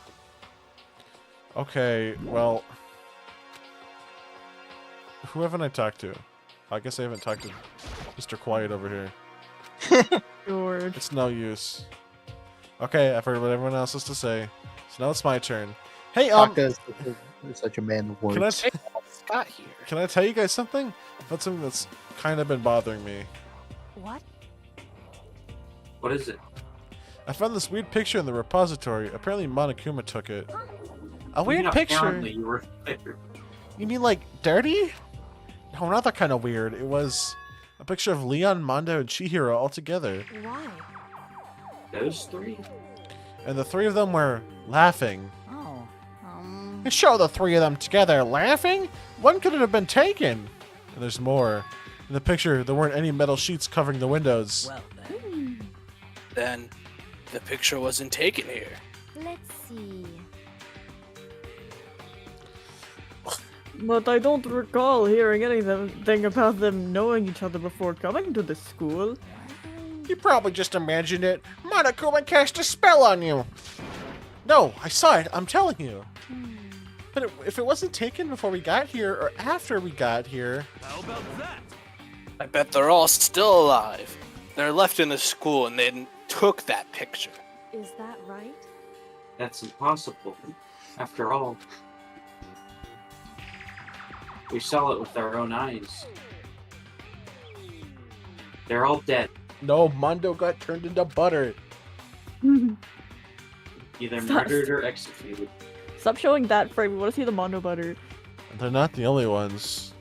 Okay, well, who haven't I talked to? I guess I haven't talked to Mr. Quiet over here. George. It's no use. Okay, I've heard what everyone else has to say. So now it's my turn. Hey, Taka is such a man of words. Can I, Scott here. can I tell you guys something? That's something that's kind of been bothering me. What? What is it? I found this weird picture in the repository. Apparently Monokuma took it. A weird Yeah, picture? apparently you were there. You mean like dirty? No, not that kind of weird. It was a picture of Leon, Mondo, and Chihiro all together. Why? Those 3? And the 3 of them were laughing. Oh, And show the 3 of them together laughing? One couldn't have been taken. And there's more. In the picture, there weren't any metal sheets covering the windows. well then. Then, the picture wasn't taken here. Let's see. But I don't recall hearing anything about them knowing each other before coming to this school. You probably just imagined it. Monokuma cast a spell on you. No, I saw it. I'm telling you. But if it wasn't taken before we got here or after we got here... How about that? I bet they're all still alive. They're left in the school and they took that picture. Is that right? That's impossible. After all, we saw it with our own eyes. They're all dead. No, Mondo got turned into butter. Either murdered or executed. Stop showing that frame. We want to see the Mondo butter. They're not the only ones.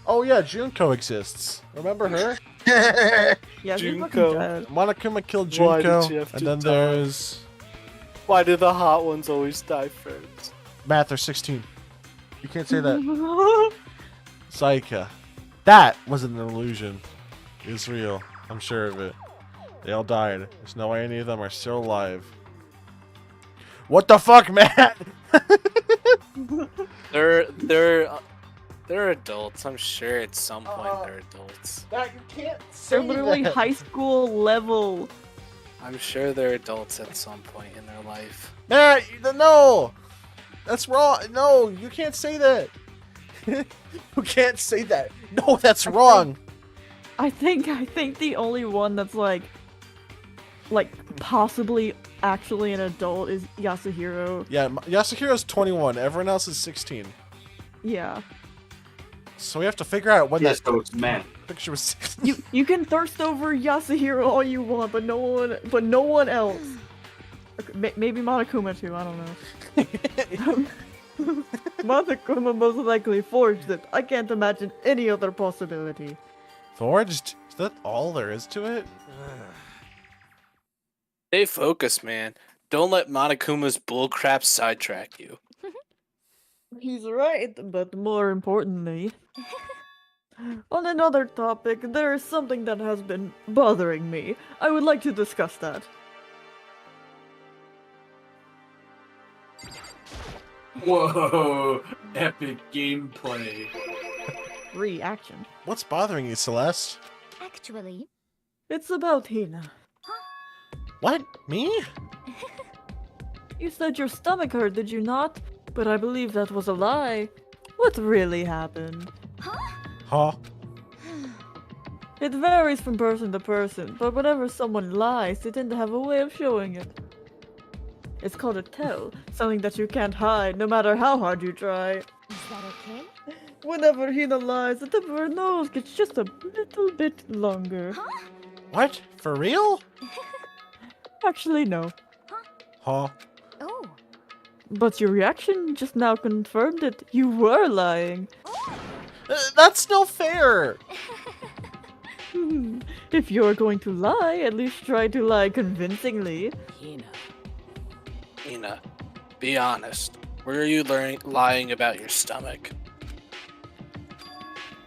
Oh yeah, Junko exists. Remember her? Yeah, she's fucking Junko. dead. Monokuma killed Why did Junko, she have and to then die? there's Why do the hot ones always die first? Math. They're 16. You can't say that. Saika. That wasn't an illusion. It was real. I'm sure of it. They all died. There's no way any of them are still alive. What the fuck, Matt? They're adults. I'm sure at some point they're adults. Matt, you can't They're literally high school level. I'm sure they're adults at some point in their life. Matt, no! That's wrong. No, you can't say that. You can't say that. No, that's wrong. I think the only one that's like possibly actually an adult is Yasuhiro. Yeah, Yasuhiro's 21. Everyone else is 16. Yeah. So we have to figure out when Yeah, that so it's Matt. picture was 16. You can thirst over Yasuhiro all you want, but no one else. Okay, maybe Monokuma too. I don't know. Monokuma most likely forged it. I can't imagine any other possibility. Forged? Is that all there is to it? Stay focused, man. Don't let Monokuma's bullcrap sidetrack you. He's right, but more importantly, on another topic, there is something that has been bothering me. I would like to discuss that. Whoa! Epic gameplay. Reaction. What's bothering you, Celeste? Actually, It's about Hina. What? Me? You said your stomach hurt, did you not? But I believe that was a lie. What really happened? Huh? It varies from person to person, but whenever someone lies, they tend to have a way of showing it. It's called a tell, something that you can't hide, no matter how hard you try. is that okay? Whenever Hina lies, the tip of her nose gets just a little bit longer. What? For real? Actually, no. Huh? Oh, But your reaction just now confirmed it. You were lying. That's no fair! If you're going to lie, at least try to lie convincingly. Hina, be honest. Where are you lying about your stomach?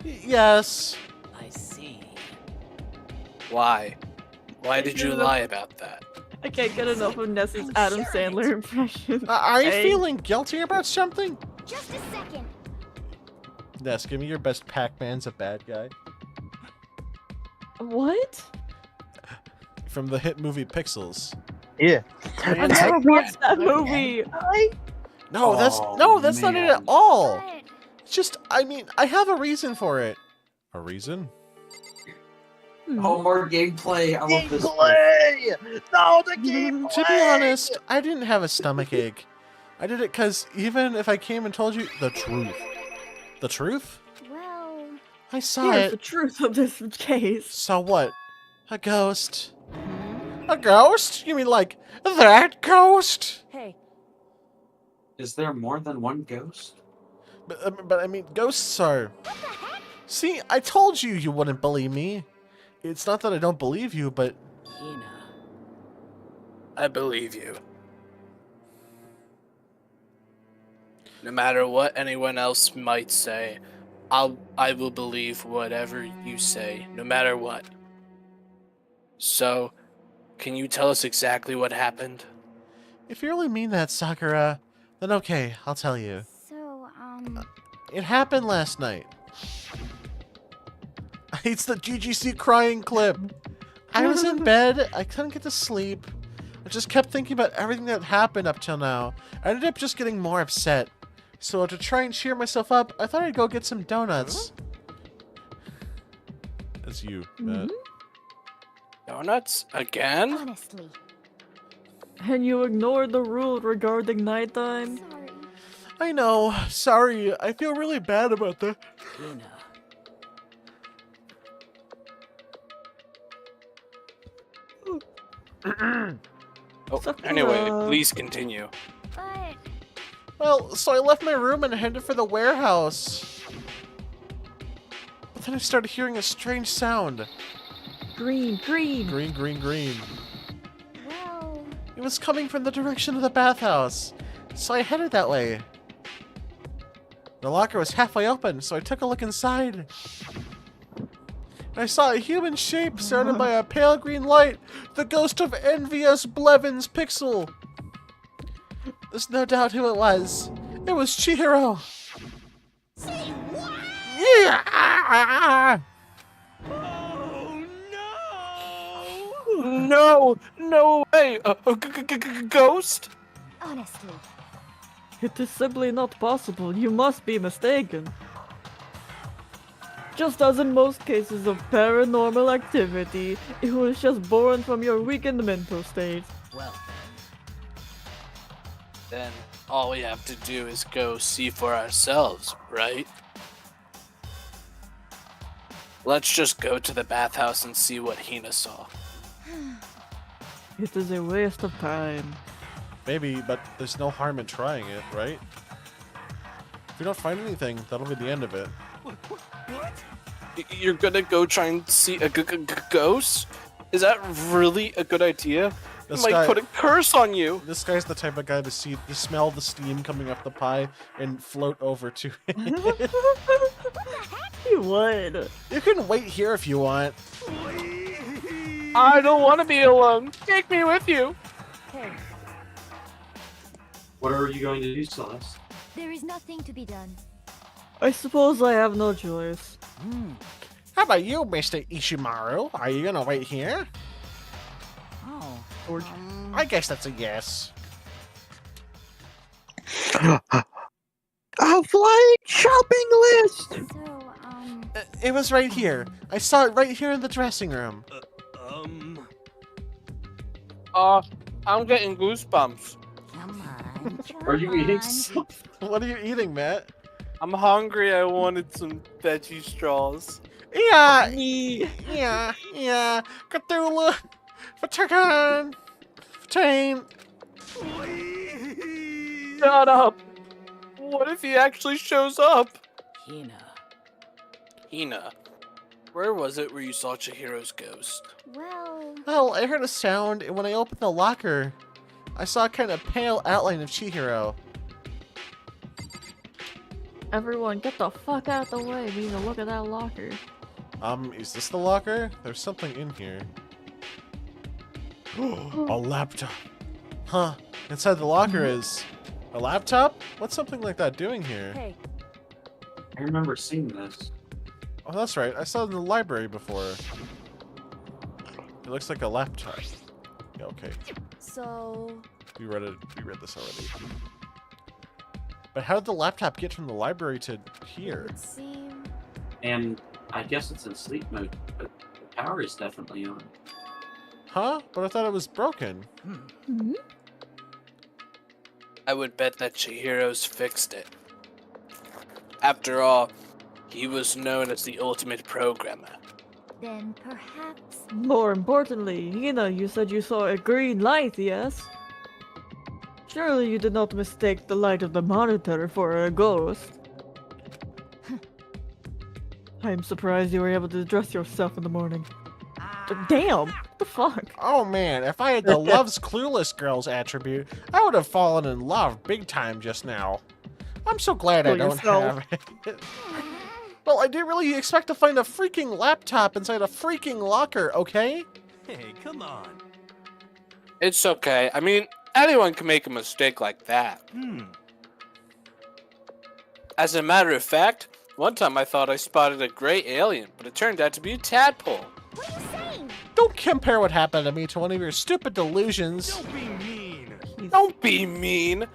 Yes. I see. Why? Why did you lie about that? I can't get enough of Ness's Adam Sandler impression. Are you Hey. feeling guilty about something? just a second. Ness, give me your best Pac-Man's a bad guy. What? From the hit movie Pixels. Yeah. I never watched that movie. No, that's not it at all. It's just, I mean, I have a reason for it. A reason? Oh, more gameplay. I love this. Gameplay! No, the gameplay! To be honest, I didn't have a stomach ache. I did it because even if I came and told you the truth. The truth? Well, I saw Here's the it. truth of this case. So what? A ghost. A ghost? You mean like that ghost? Hey, Is there more than one ghost? But I mean, ghosts are... See, I told you you wouldn't believe me. It's not that I don't believe you, but... Hina. I believe you. No matter what anyone else might say, I will believe whatever you say, no matter what. So, can you tell us exactly what happened? If you really mean that, Sakura, then okay, I'll tell you. so, It happened last night. It's the GGC crying clip. I was in bed, I couldn't get to sleep. I just kept thinking about everything that happened up till now. I ended up just getting more upset. So to try and cheer myself up, I thought I'd go get some donuts. That's you, Matt. Donuts? Again? Honestly. And you ignored the rule regarding nighttime? Sorry. I know. Sorry. I feel really bad about that. Oh, anyway, please continue. But Well, so I left my room and headed for the warehouse. But then I started hearing a strange sound. Green. Green. well, It was coming from the direction of the bathhouse. So I headed that way. The locker was halfway open, so I took a look inside. And I saw a human shape surrounded by a pale green light, the ghost of envious Blevins Pixel. There's no doubt who it was. It was Chihiro. Say what? Yeah! No way! A ghost? honestly. It is simply not possible. You must be mistaken. Just as in most cases of paranormal activity, it was just born from your weakened mental state. Well, Then all we have to do is go see for ourselves, right? Let's just go to the bathhouse and see what Hina saw. It is a waste of time. Maybe, but there's no harm in trying it, right? If we don't find anything, that'll be the end of it. You're gonna go try and see a ghost? Is that really a good idea? This It might guy- put a curse on you. This guy's the type of guy to smell the steam coming off the pie and float over to it. You would. You can wait here if you want. I don't want to be alone. Take me with you. Hey, What are you going to do, Celeste? there is nothing to be done. I suppose I have no choice. How about you, Mr. Ishimaru? Are you gonna wait here? oh. I guess that's a yes. A flying shopping list! So, It was right here. I saw it right here in the dressing room. I'm getting goosebumps. Come on. Are you eating on. something? What are you eating, Matt? I'm hungry. I wanted some veggie straws. Yeah, yeah. Cthulhu, Vatican, Vatane. Shut up. What if he actually shows up? Hina, where was it where you saw Chihiro's ghost? Well, I heard a sound, and when I opened the locker, I saw a kind of pale outline of Chihiro. Everyone, get the fuck out of the way. We need to look at that locker. Is this the locker? There's something in here. A laptop. Huh. Inside the locker is a laptop? What's something like that doing here? Hey. I remember seeing this. Oh, that's right. I saw it in the library before. It looks like a laptop. Yeah, okay. So, We read it. We read this already. But how did the laptop get from the library to here? it would seem. And I guess it's in sleep mode, but the power is definitely on. Huh? But I thought it was broken. I would bet that Chihiro's fixed it. After all, he was known as the ultimate programmer. Then perhaps. More importantly, Hina, you said you saw a green light, yes? Surely you did not mistake the light of the monitor for a ghost. I'm surprised you were able to dress yourself in the morning. Damn! What the fuck? Oh man, if I had the loves clueless girls attribute, I would have fallen in love big time just now. I'm so glad I Kill don't yourself. have it. Well, I didn't really expect to find a freaking laptop inside a freaking locker, okay? Hey, come on. It's okay. I mean, anyone can make a mistake like that. As a matter of fact, one time I thought I spotted a gray alien, but it turned out to be a tadpole. What are you saying? Don't compare what happened to me to one of your stupid delusions. Don't be mean. Don't be mean.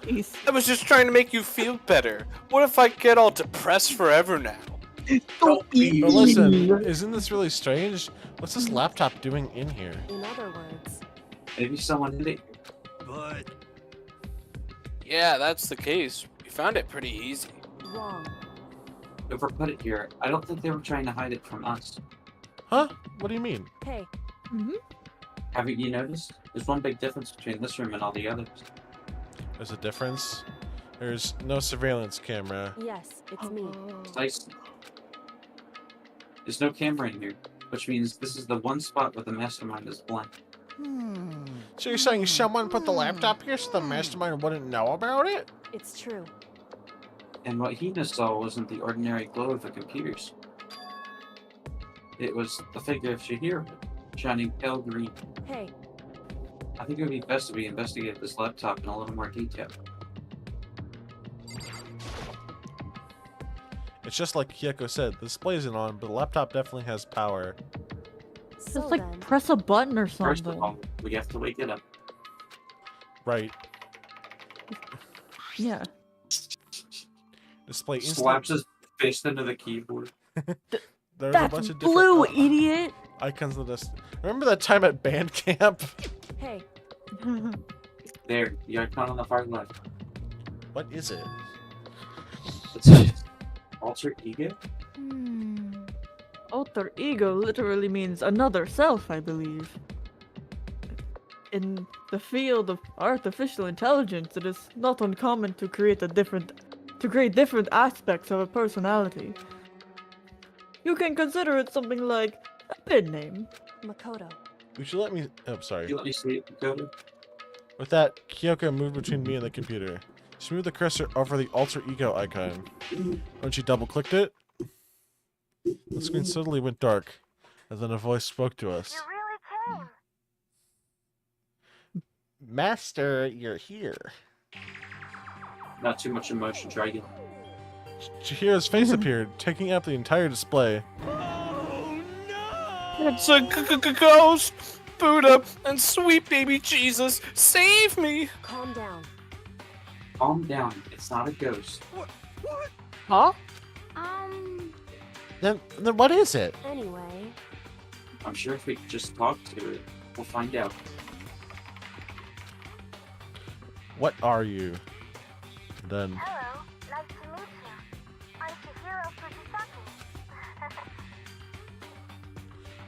I was just trying to make you feel better. What if I get all depressed forever now? Don't be But listen, isn't this really strange? What's this laptop doing in here? In other words, Maybe someone hid it. But Yeah, that's the case. We found it pretty easy. wrong. Whoever put it here, I don't think they were trying to hide it from us. Huh? What do you mean? Hey, Haven't you noticed? There's one big difference between this room and all the others. There's a difference. There's no surveillance camera. yes, it's me. Precisely. There's no camera in here, which means this is the one spot where the mastermind is blank. So you're saying someone put the laptop here so the mastermind wouldn't know about it? It's true. And what Hina saw wasn't the ordinary glow of the computers. It was the figure of Chihiro, shining pale green. Hey, I think it would be best if we investigated this laptop in a little more detail. It's just like Kyoko said, the display isn't on, but the laptop definitely has power. so Just like then, press a button or First something. of all, we have to wake it up. Right. Yeah. Display instant. Slaps his fist into the keyboard. There's a That's bunch of different blue, idiot! icons of this. Remember that time at band camp? hey, There, the icon on the far left. What is it? It says alter ego? Alter ego literally means another self, I believe. In the field of artificial intelligence, it is not uncommon to create different aspects of a personality. You can consider it something like a pen name. Makoto. Would you let me? Oh, sorry. You let me see it, Dakota? With that, Kyoko moved between me and the computer. She moved the cursor over the alter ego icon. When she double-clicked it, the screen suddenly went dark, and then a voice spoke to us. Master, you're here. Not too much emotion, Dragon. Chihiro's face appeared, taking up the entire display. It's a ghost! Buddha and sweet baby Jesus, save me! Calm down. Calm down, it's not a ghost. Huh? Then what is it? Anyway, I'm sure if we could just talk to it, we'll find out. What are you? Then. Hello, nice to meet you. I'm Chihiro Fujisaki.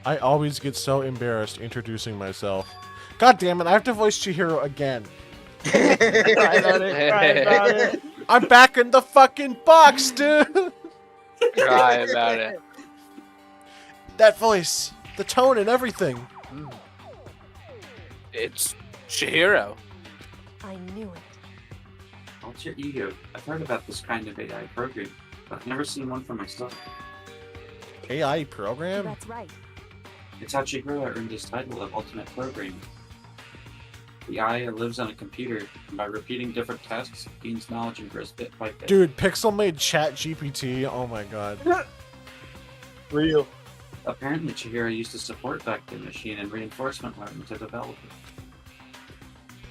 I always get so embarrassed introducing myself. God damn it, I have to voice Chihiro again. Cry about it, cry about it. I'm back in the fucking box, dude! Cry about it. That voice, the tone and everything. It's Chihiro. I knew it. Alter ego. I've heard about this kind of AI program, but I've never seen one for myself. AI program? That's right. It's how Chihiro earned his title of Ultimate Programmer. The AI lives on a computer, and by repeating different tasks, it gains knowledge and grows bit by bit. Dude, Pixel made ChatGPT. Oh my god. Real. Apparently, Chihiro used a support vector machine and reinforcement learning to develop it.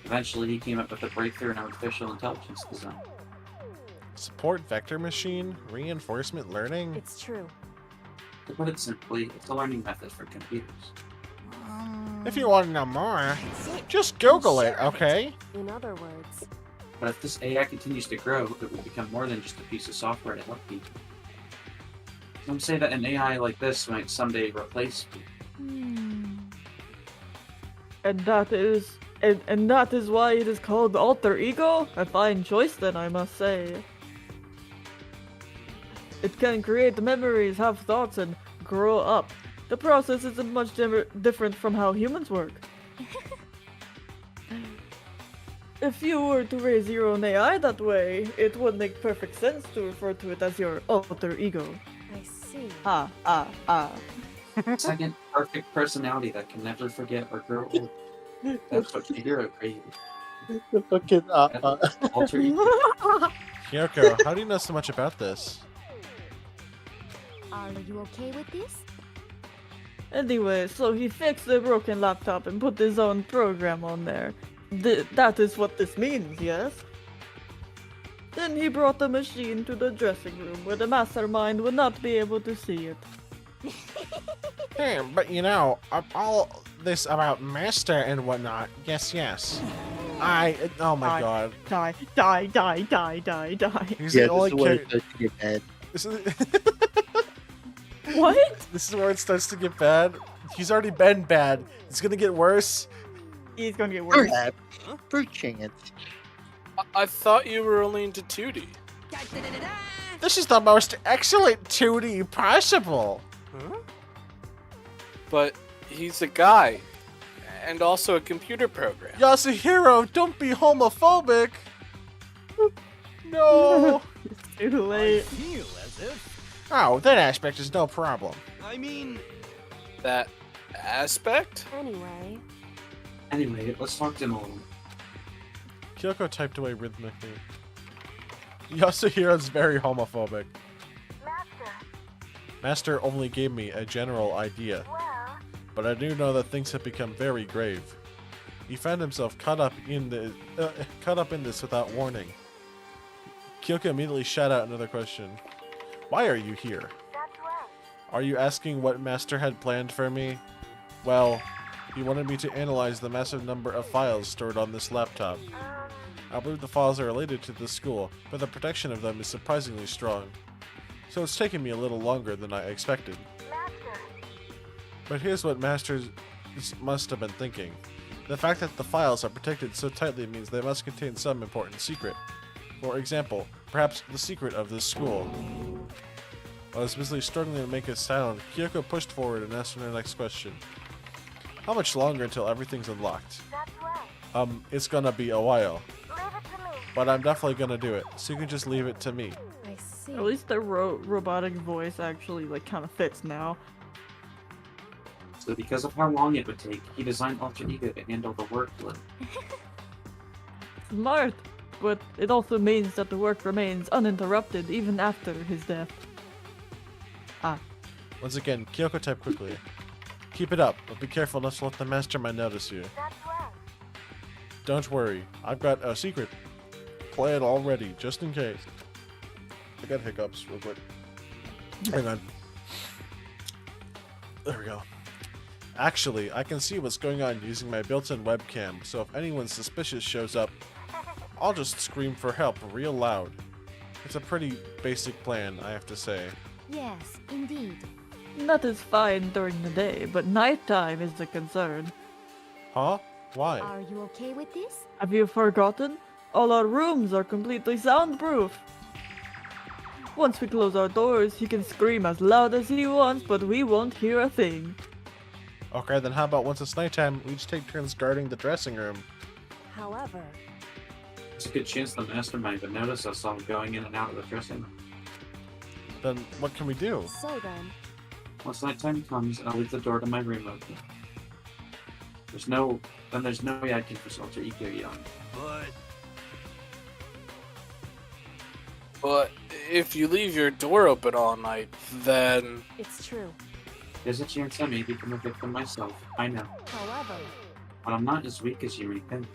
Eventually, he came up with a breakthrough in artificial intelligence design. Support vector machine? Reinforcement learning? It's true. To put it simply, it's a learning method for computers. If you want to know more, just Google it, okay? In other words, But if this AI continues to grow, it will become more than just a piece of software to help people. Some say that an AI like this might someday replace people. And that is why it is called alter ego? A fine choice then, I must say. It can create memories, have thoughts, and grow up. The process isn't much different from how humans work. If you were to raise your own AI that way, it would make perfect sense to refer to it as your alter ego. I see. Second, perfect personality that can never forget or grow old. That's what Chihiro created. The fucking Alter ego. Kyoko, how do you know so much about this? Are you okay with this? Anyway, so he fixed the broken laptop and put his own program on there. That is what this means, yes? Then he brought the machine to the dressing room where the mastermind would not be able to see it. Hey, but you know, all this about Master and whatnot. Yes. Oh my god. Die. He's Yeah, the only this is where character. it starts to get bad. This is What? this is where it starts to get bad. He's already been bad. It's gonna get worse. He's gonna get worse. Perhaps. Per chance. I thought you were only into 2D. This is the most excellent 2D possible. Huh? But he's a guy, and also a computer program. Yasuhiro, don't be homophobic. No. It's too late. Feel as if. Oh, that aspect is no problem. I mean, That aspect? Anyway, let's talk to him a little. Kyoko typed away rhythmically. Yasuhiro's very homophobic. Master only gave me a general idea. But I do know that things have become very grave. He found himself caught up in this without warning. Kyoko immediately shot out another question. Why are you here? Are you asking what Master had planned for me? Well, he wanted me to analyze the massive number of files stored on this laptop. I believe the files are related to the school, but the protection of them is surprisingly strong. So it's taken me a little longer than I expected. But here's what Master must have been thinking. The fact that the files are protected so tightly means they must contain some important secret. For example, perhaps the secret of this school. While I was busily struggling to make a sound, Kyoko pushed forward and asked her next question. How much longer until everything's unlocked? It's gonna be a while. But I'm definitely gonna do it, so you can just leave it to me. I see. At least the robotic voice actually like kind of fits now. So because of how long it would take, he designed Alter Ego to handle the workload. Smart, but it also means that the work remains uninterrupted even after his death. Once again, Kyoko typed quickly. Keep it up, but be careful not to let the mastermind notice you. Don't worry, I've got a secret plan already, just in case. I got hiccups real quick. Hang on. There we go. Actually, I can see what's going on using my built-in webcam, so if anyone suspicious shows up, I'll just scream for help real loud. It's a pretty basic plan, I have to say. Yes, indeed. That is fine during the day, but nighttime is the concern. Huh? Why? Are you okay with this? Have you forgotten? All our rooms are completely soundproof. Once we close our doors, he can scream as loud as he wants, but we won't hear a thing. Okay, then how about once it's nighttime, we each take turns guarding the dressing room? However, There's a good chance the mastermind would notice us all going in and out of the dressing room. Then what can we do? so then, Once nighttime comes, I'll leave the door to my room open. There's no way I can force Alter Ego young. But if you leave your door open all night, then... it's true. There's a chance I may become a victim myself, I know. However, But I'm not as weak as you may think.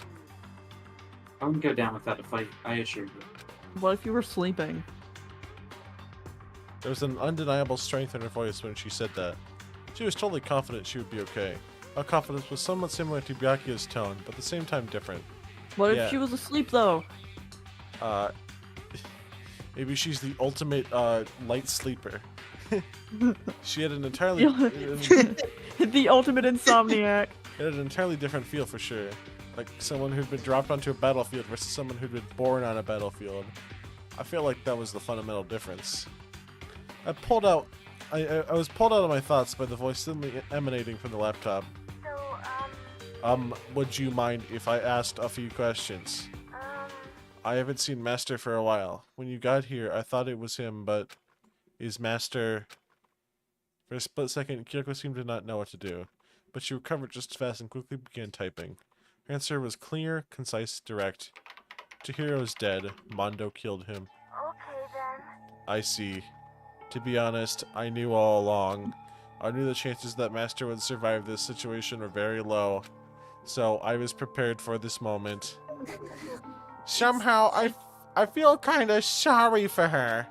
I wouldn't go down without a fight, I assure you. What if you were sleeping? There was an undeniable strength in her voice when she said that. She was totally confident she would be okay. Her confidence was somewhat similar to Byakuya's tone, but at the same time different. What Yeah. if she was asleep though? Maybe she's the ultimate light sleeper. She had an entirely The ultimate insomniac. it had an entirely different feel for sure. Like someone who'd been dropped onto a battlefield versus someone who'd been born on a battlefield. I feel like that was the fundamental difference. I was pulled out of my thoughts by the voice suddenly emanating from the laptop. Would you mind if I asked a few questions? I haven't seen Master for a while. When you got here, I thought it was him, but is Master... For a split second, Kyoko seemed to not know what to do, but she recovered just as fast and quickly began typing. Her answer was clear, concise, direct. Chihiro is dead. Mondo killed him. Okay then. I see. To be honest, I knew all along. I knew the chances that Master would survive this situation were very low. So I was prepared for this moment. Somehow, I feel kinda sorry for her.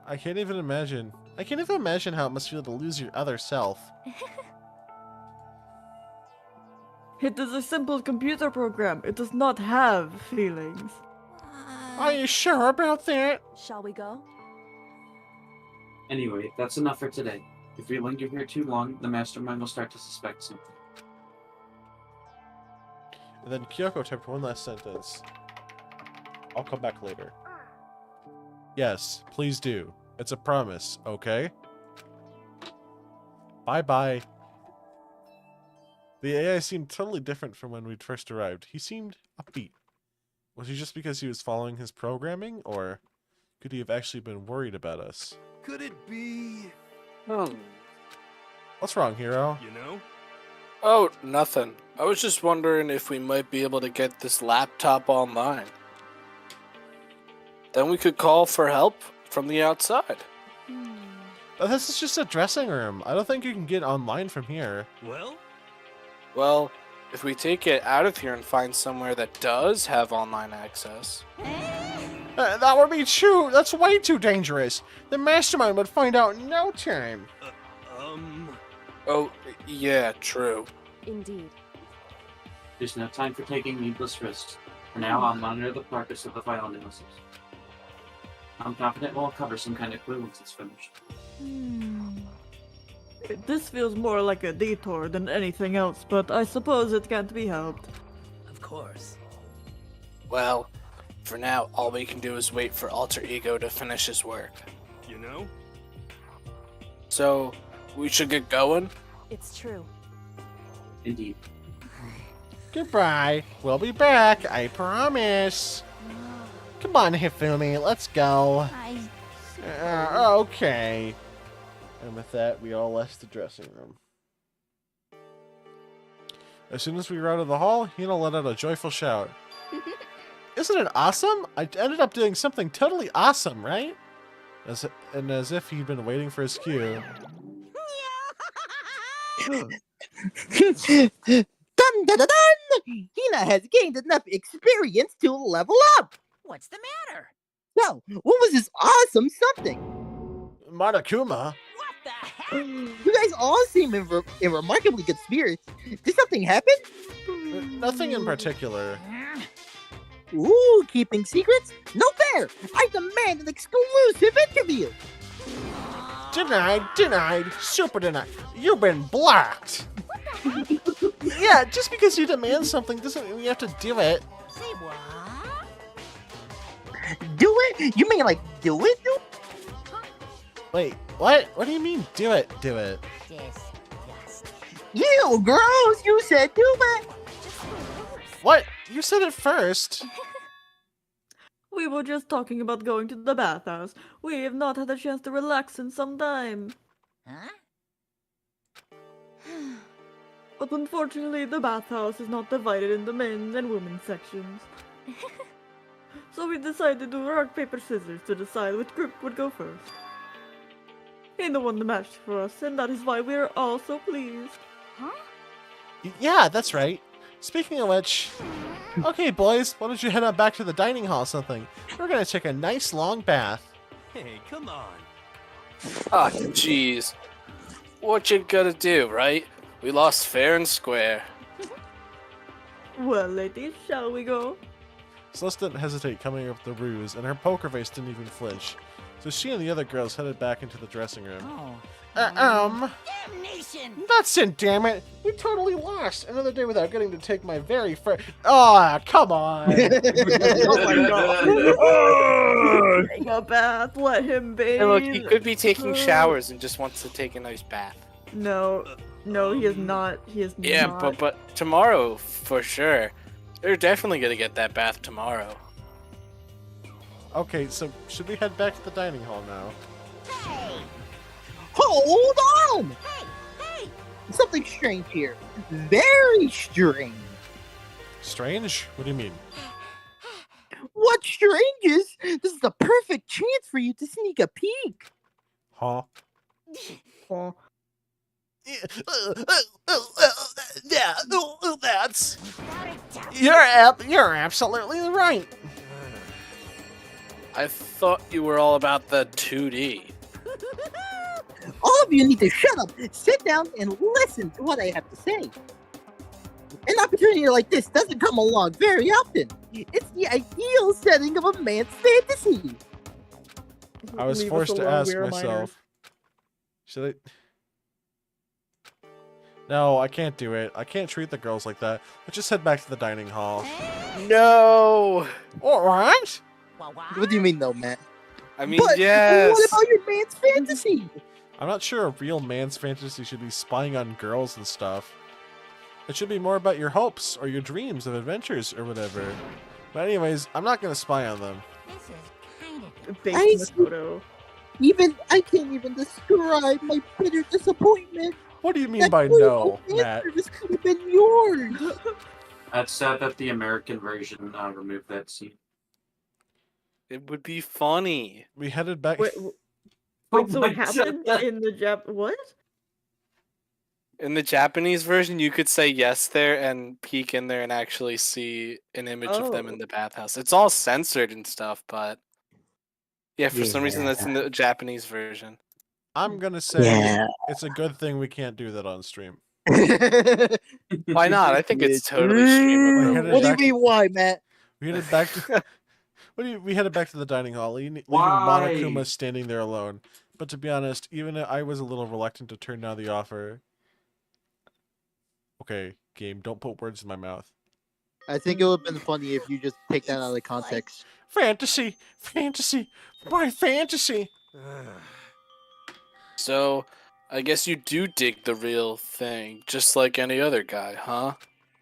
I can't even imagine. I can't even imagine how it must feel to lose your other self. It is a simple computer program. It does not have feelings. Are you sure about that? Shall we go? Anyway, that's enough for today. If we linger here too long, the mastermind will start to suspect something. And then Kyoko typed one last sentence. I'll come back later. Yes, please do. It's a promise, okay? Bye-bye. The AI seemed totally different from when we first arrived. He seemed upbeat. Was he just because he was following his programming, or could he have actually been worried about us? Could it be... What's wrong, Hiro? You know? Oh, nothing. I was just wondering if we might be able to get this laptop online. Then we could call for help from the outside. But this is just a dressing room. I don't think you can get online from here. Well, if we take it out of here and find somewhere that does have online access. That would be true. That's way too dangerous. The mastermind would find out in no time. Oh, yeah, true. Indeed. There's no time for taking needless risks. For now, I'll monitor the progress of the file analysis. I'm confident we'll cover some kind of clue once it's finished. This feels more like a detour than anything else, but I suppose it can't be helped. Of course. Well, for now, all we can do is wait for Alter Ego to finish his work. You know? So, we should get going? It's true. Indeed. Goodbye. We'll be back. I promise. Come on, Hifumi. Let's go. Okay. And with that, we all left the dressing room. As soon as we were out of the hall, Hino let out a joyful shout. Isn't it awesome? I ended up doing something totally awesome, right? As if he'd been waiting for his cue. Dun dun dun dun! Hina has gained enough experience to level up! What's the matter? So, what was this awesome something? Monokuma? You guys all seem in remarkably good spirits. Did something happen? Nothing in particular. Ooh, keeping secrets? No fair! I demand an exclusive interview! Denied, super denied. You've been blocked. Yeah, just because you demand something doesn't mean you have to do it. Say what? Do it? You mean like do it? Wait, what? What do you mean do it? Do it? You gross! You said do it! What? You said it first. We were just talking about going to the bathhouse. We have not had a chance to relax in some time. Huh? But unfortunately, the bathhouse is not divided into men's and women's sections. So we decided to rock, paper, scissors to decide which group would go first. Hina won the match for us, and that is why we are all so pleased. Huh? Yeah, that's right. Speaking of which, okay, boys, why don't you head on back to the dining hall or something? We're gonna take a nice long bath. Hey, come on. Ah, jeez. What you gonna do, right? We lost fair and square. Well, ladies, shall we go? Celeste didn't hesitate coming up with the ruse, and her poker face didn't even flinch. So she and the other girls headed back into the dressing room. Damnation! That's it, damn it! We totally lost! Another day without getting to take my very first. Oh, come on! Oh my god! Take a bath, let him bathe. Hey, look, he could be taking showers and just wants to take a nice bath. No, he is not. He is Yeah, not. but tomorrow, for sure. They're definitely gonna get that bath tomorrow. Okay, so should we head back to the dining hall now? Hey! Hold on! Hey! Something strange here. Very strange. Strange? What do you mean? What's strange is this is the perfect chance for you to sneak a peek. Huh? Huh? Yeah, that's. You're absolutely right. I thought you were all about the 2D. of you need to shut up, sit down, and listen to what I have to say. An opportunity like this doesn't come along very often. It's the ideal setting of a man's fantasy. I was Leave us forced to alone, ask we are minors. myself. Should I? No, I can't do it. I can't treat the girls like that. Let's just head back to the dining hall. No. Alright. What do you mean, though, Matt? I mean, But yes. what about your man's fantasy? I'm not sure a real man's fantasy should be spying on girls and stuff. It should be more about your hopes or your dreams of adventures or whatever. But anyways, I'm not gonna spy on them. Based on this photo. I can't even describe my bitter disappointment. What do you mean by no, Matt? This could have been yours. That's sad that the American version removed that scene. It would be funny. We headed back. Wait, so it happened in the what? In the Japanese version, you could say yes there and peek in there and actually see an image of them in the bathhouse. It's all censored and stuff, but yeah, for some reason that's in the Japanese version. I'm gonna say it's a good thing we can't do that on stream. Why not? I think it's totally streamable. What do you mean, why, Matt? We headed back to. We headed back to the dining hall, leaving Why? Monokuma standing there alone. But to be honest, even I was a little reluctant to turn down the offer. Okay, game, don't put words in my mouth. I think it would have been funny if you just take that out of context. Fantasy! Fantasy! My fantasy! So, I guess you do dig the real thing, just like any other guy, huh?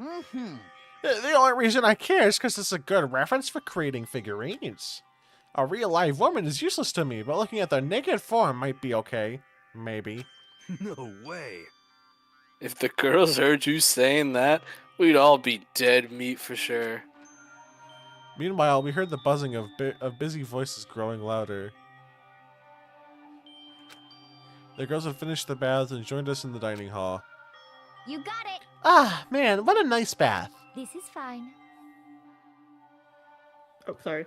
Mm-hmm. The only reason I care is because it's a good reference for creating figurines. A real live woman is useless to me, but looking at their naked form might be okay. Maybe. No way. If the girls heard you saying that, we'd all be dead meat for sure. Meanwhile, we heard the buzzing of busy voices growing louder. The girls had finished their baths and joined us in the dining hall. You got it. Ah, man, what a nice bath. This is fine. Oh, sorry.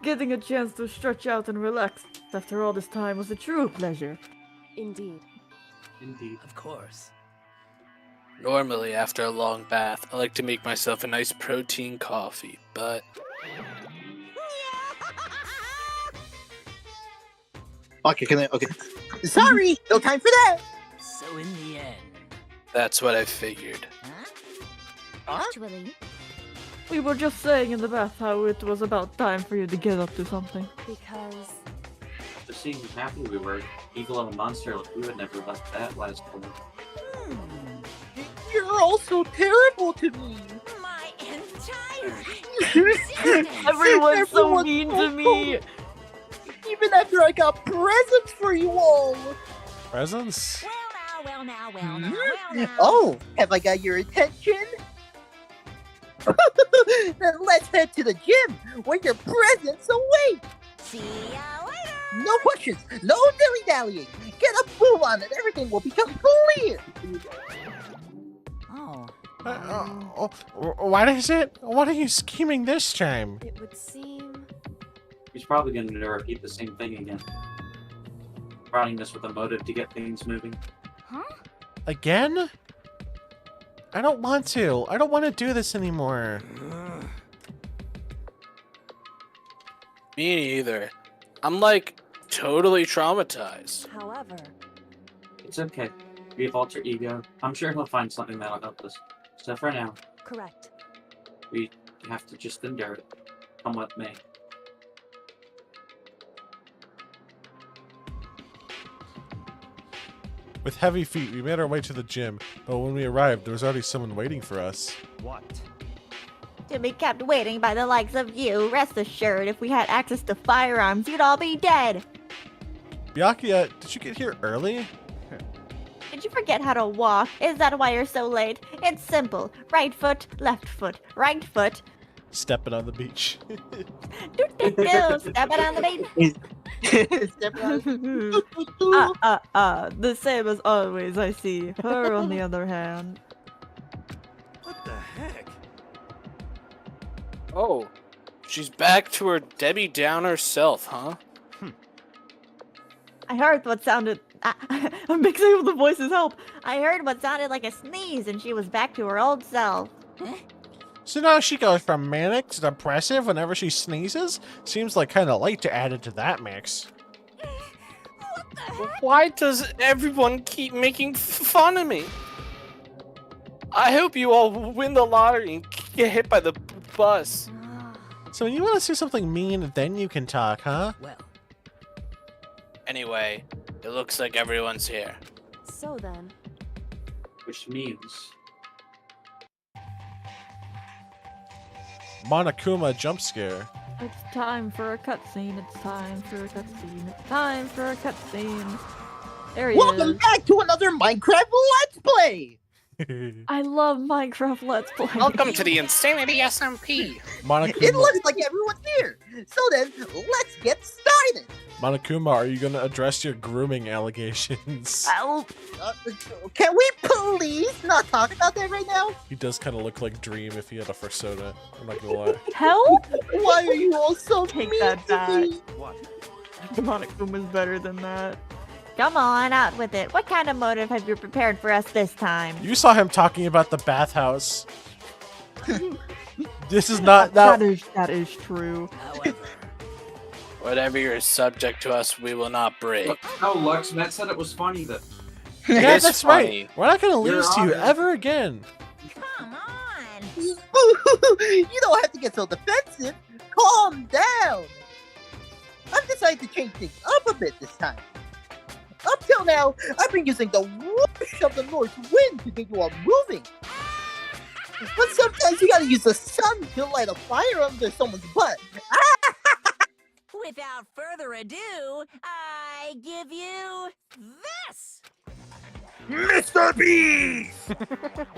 Getting a chance to stretch out and relax after all this time was a true pleasure. Indeed. Indeed. Of course. Normally, after a long bath, I like to make myself a nice protein coffee, but... Okay, okay. Sorry, no time for that. So in the end... That's what I figured. Actually, We were just saying in the bath how it was about time for you to get up to something. Because Just seeing how happy we were. Evil of a monster, we would never left that last one. You're all so terrible to me. My entire Everyone's so mean to me. Even after I got presents for you all. Presents? Well now. Oh, have I got your attention? Then let's head to the gym where your presents await. See ya later. No questions, no dilly-dallying. Get a move on it, everything will become clear. Oh. What is it? What are you scheming this time? it would seem... He's probably going to repeat the same thing again. Prodding us with a motive to get things moving. Huh? Again? I don't want to. I don't want to do this anymore. Me neither. I'm like totally traumatized. However, It's okay. We have alter ego. I'm sure he'll find something that'll help us. So for now, correct. we have to just endure it. Come what may. With heavy feet, we made our way to the gym, but when we arrived, there was already someone waiting for us. What? To be kept waiting by the likes of you, rest assured, if we had access to firearms, you'd all be dead. Byakuya, did you get here early? Did you forget how to walk? Is that why you're so late? It's simple. Right foot, left foot, right foot. Stepping on the beach. Do-do-do, step it on the beach. The same as always, I see. Her, on the other hand. What the heck? Oh, she's back to her Debbie Downer self, huh? I heard what sounded I'm mixing up the voices. Help! I heard what sounded like a sneeze, and she was back to her old self. So now she goes from manic to depressive whenever she sneezes? Seems like kind of late to add it to that mix. Why does everyone keep making fun of me? I hope you all win the lottery and get hit by the bus. So when you want to say something mean, then you can talk, huh? Well. Anyway, it looks like everyone's here. So then, Which means Monokuma jump scare. It's time for a cutscene. It's time for a cutscene. It's time for a cutscene. There he Welcome is. back to another Minecraft Let's Play! I love Minecraft Let's Play. Welcome to the Insanity SMP. It looks like everyone's here. So then, let's get started. Monokuma, are you gonna address your grooming allegations? Can we please not talk about that right now? He does kind of look like Dream if he had a fursona. I'm not gonna lie. Hell? Why are you all so Take mean that to back. me? Monokuma's better than that. Come on, out with it. What kind of motive have you prepared for us this time? You saw him talking about the bathhouse. This is not that. That is true. Whatever you're subject to us, we will not break. no, Lux. Matt said it was funny that. Yeah, is that's funny. right. We're not gonna You're lose to you honest. ever again. Come on. You don't have to get so defensive. Calm down. I've decided to change things up a bit this time. Up till now, I've been using the whoosh of the north wind to get you all moving. But sometimes you gotta use the sun to light a fire under someone's butt. Without further ado, I give you this. Mr. Beast!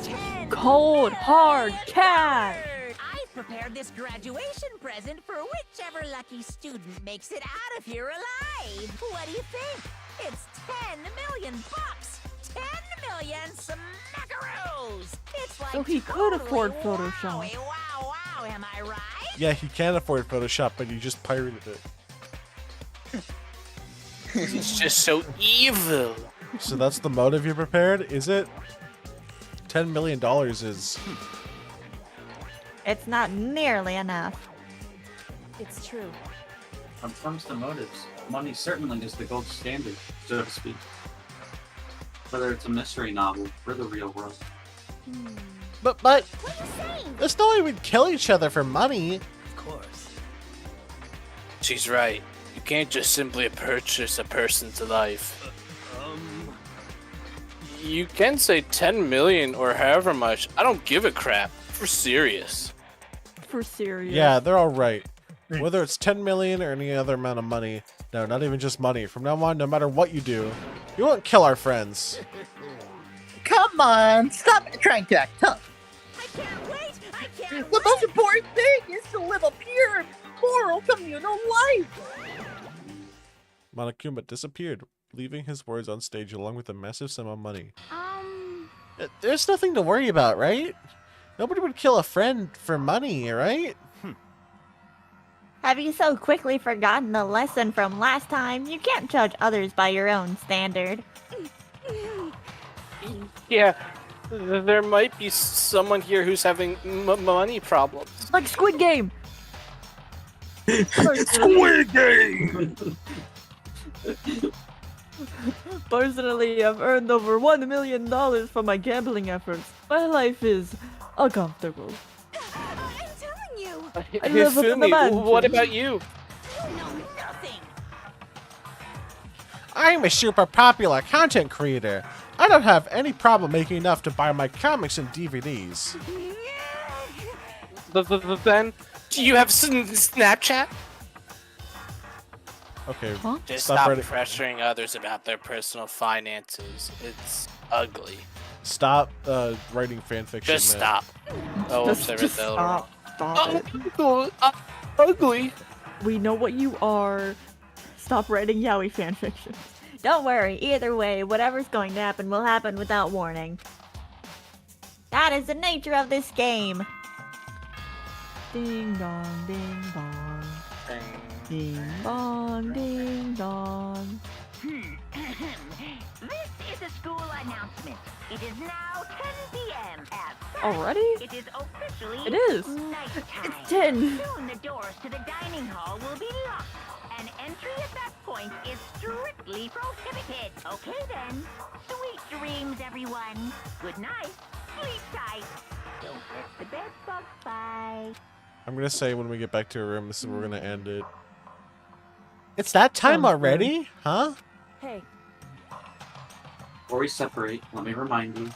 10 Cold, hard cash. I prepared this graduation present for whichever lucky student makes it out of here alive. What do you think? It's 10 million bucks. 10 million smackaroos. It's like So he could afford totally Photoshop. wowie, wow, wow, am I right? Yeah, he can afford Photoshop, but he just pirated it. He's just so evil. So that's the motive you prepared, is it? $10 million is. It's not nearly enough. it's true. When it comes to motives, money certainly is the gold standard, so to speak. Whether it's a mystery novel or the real world. But there's no way we'd kill each other for money. Of course. She's right. You can't just simply purchase a person's life. You can say 10 million or however much. I don't give a crap. For serious. For serious. Yeah, they're all right. Whether it's 10 million or any other amount of money. No, not even just money. From now on, no matter what you do, you won't kill our friends. Come on, stop trying to act tough. I can't wait. I can't The most important thing is to live a pure and moral communal life. Monokuma disappeared, leaving his words on stage along with a massive sum of money. There's nothing to worry about, right? Nobody would kill a friend for money, right? Have you so quickly forgotten the lesson from last time? You can't judge others by your own standard. Yeah, there might be someone here who's having money problems. Like Squid Game. Squid Game! Personally, I've earned over $1 million from my gambling efforts. My life is uncomfortable. I'm telling you. I live up in the Hifumi, mansion. what about you? You know nothing. I'm a super popular content creator. I don't have any problem making enough to buy my comics and DVDs. Then, do you have Snapchat? Okay, Just stop stop writing. pressuring others about their personal finances. It's ugly. Stop writing fanfiction. Just man. stop. Oh, oops, I read Just that a little stop. wrong. Stop it. Ugly. We know what you are. Stop writing yaoi fanfiction. Don't worry, either way, whatever's going to happen will happen without warning. That is the nature of this game. Ding dong, ding dong. Ding dong, ding dong. school announcement. It is now 10 p.m. As such, Already? It is officially It is. nighttime. It's 10. Soon the doors to the dining hall will be locked, and entry at that point is strictly prohibited. Okay then. Sweet dreams, everyone. Good night. Sleep tight. Don't let the bed bug bite. I'm gonna say when we get back to our room, this is where we're gonna end it. It's that time already? Huh? Hey, Before we separate, let me remind you.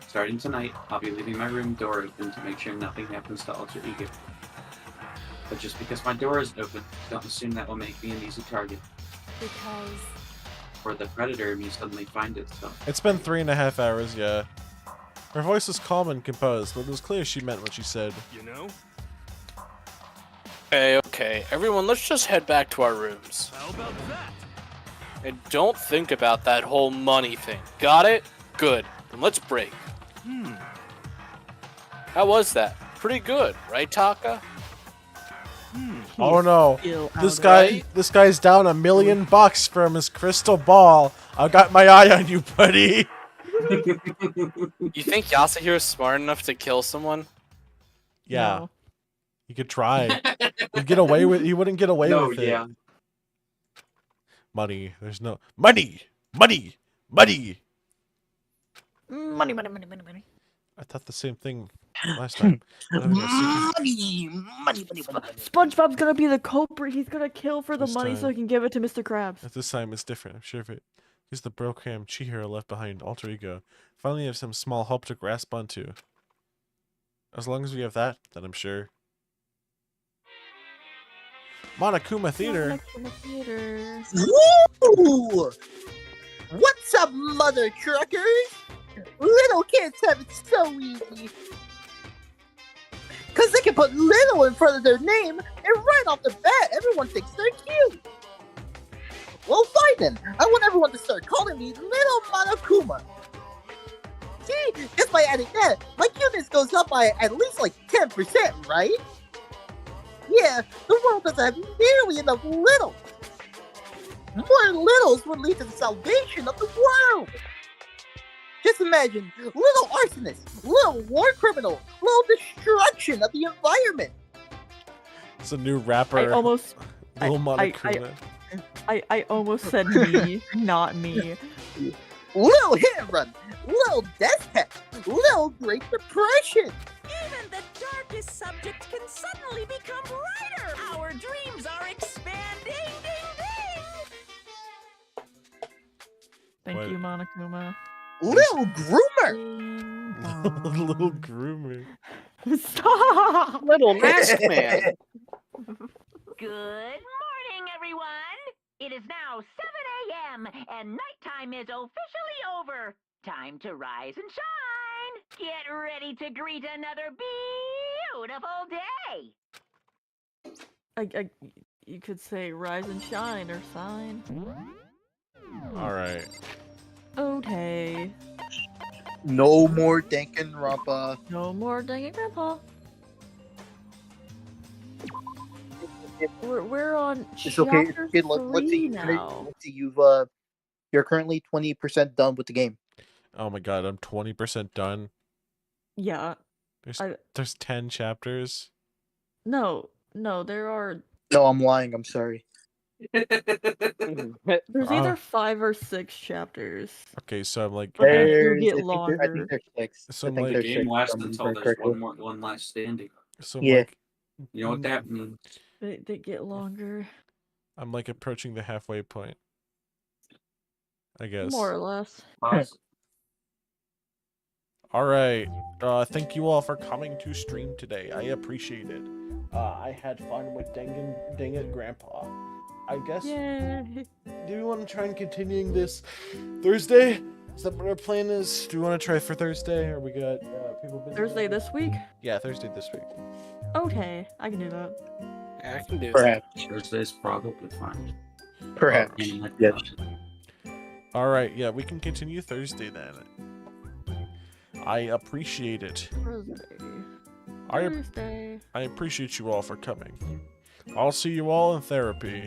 Starting tonight, I'll be leaving my room door open to make sure nothing happens to Alter Ego. But just because my door is open, don't assume that will make me an easy target. because Or the predator may suddenly find itself. It's been 3.5 hours, yeah. Her voice was calm and composed, but it was clear she meant what she said. You know? Okay. Everyone, let's just head back to our rooms. How about that? And don't think about that whole money thing. Got it? Good. Then let's break. How was that? Pretty good, right, Taka? Oh no. Still This out guy this guy's down $1 million from his crystal ball. I got my eye on you, buddy. You think Yasuhiro is smart enough to kill someone? Yeah. No. He could try. He'd get away with he wouldn't get away No, with it. yeah. Money. There's no money. Money. Money. Money, money, money, money, money. I thought the same thing last time. Money, money, money, money. SpongeBob's gonna be the culprit. He's gonna kill for the This money so time. he can give it to Mr. Krabs. At this time, it's different. I'm sure of it. He's the Brocam Chihiro left behind, alter ego. Finally have some small hope to grasp onto. As long as we have that, then I'm sure. Monokuma Theater. Monokuma Theater. Woo! What's up, mother truckers? Little kids have it so easy. Cause they can put little in front of their name, and right off the bat, everyone thinks they're cute. Well, fine then. I want everyone to start calling me Little Monokuma. See, just by adding that, my cuteness goes up by at least like 10%, right? Yeah, the world doesn't have nearly enough littles. More littles would lead to the salvation of the world. Just imagine, little arsonist, little war criminal, little destruction of the environment. It's a new rapper. I almost. Little I Monokuma. almost said me, not me. Little hit and run, little death tech, little Great Depression. Even the darkest subject can suddenly become brighter. Our dreams are expanding. Ding, ding. Thank What? you, Monokuma. Little groomer. Little groomer. Stop! Little mask man. Good morning, everyone. It is now 7 a.m. and nighttime is officially over. Time to rise and shine. Get ready to greet another beautiful day. You could say rise and shine or sign. Alright. Okay. No more Danganronpa. No more Danganronpa. We're on It's okay. chapter Okay, let's see. 3 now. Let's see. You're currently 20% done with the game. Oh my god, I'm 20% done. Yeah. There's 10 chapters. No, there are. No, I'm lying. I'm sorry. There's either 5 or 6 chapters. Okay, so I'm like But they do There's- get I think longer. there's 6. So I I'm think like- there's The 6, game lasts if I'm until remembering there's correctly. one last standing. so I'm Yeah. like You know what that means? They get longer. I'm like approaching the halfway point. I guess. More or less. Alright. Thank you all for coming to stream today. I appreciate it. I had fun with Dang It Grandpa. I guess. Yay. Do we want to try and continuing this Thursday? Is that what our plan is? Do we want to try for Thursday? Or we got people busy? Thursday this week? Yeah, Thursday this week. Okay, I can do that. I can do Perhaps. Thursday's probably fine. Perhaps. Any Yes. Alright, yeah, we can continue Thursday then. I appreciate it. Thursday. I appreciate you all for coming. I'll see you all in therapy.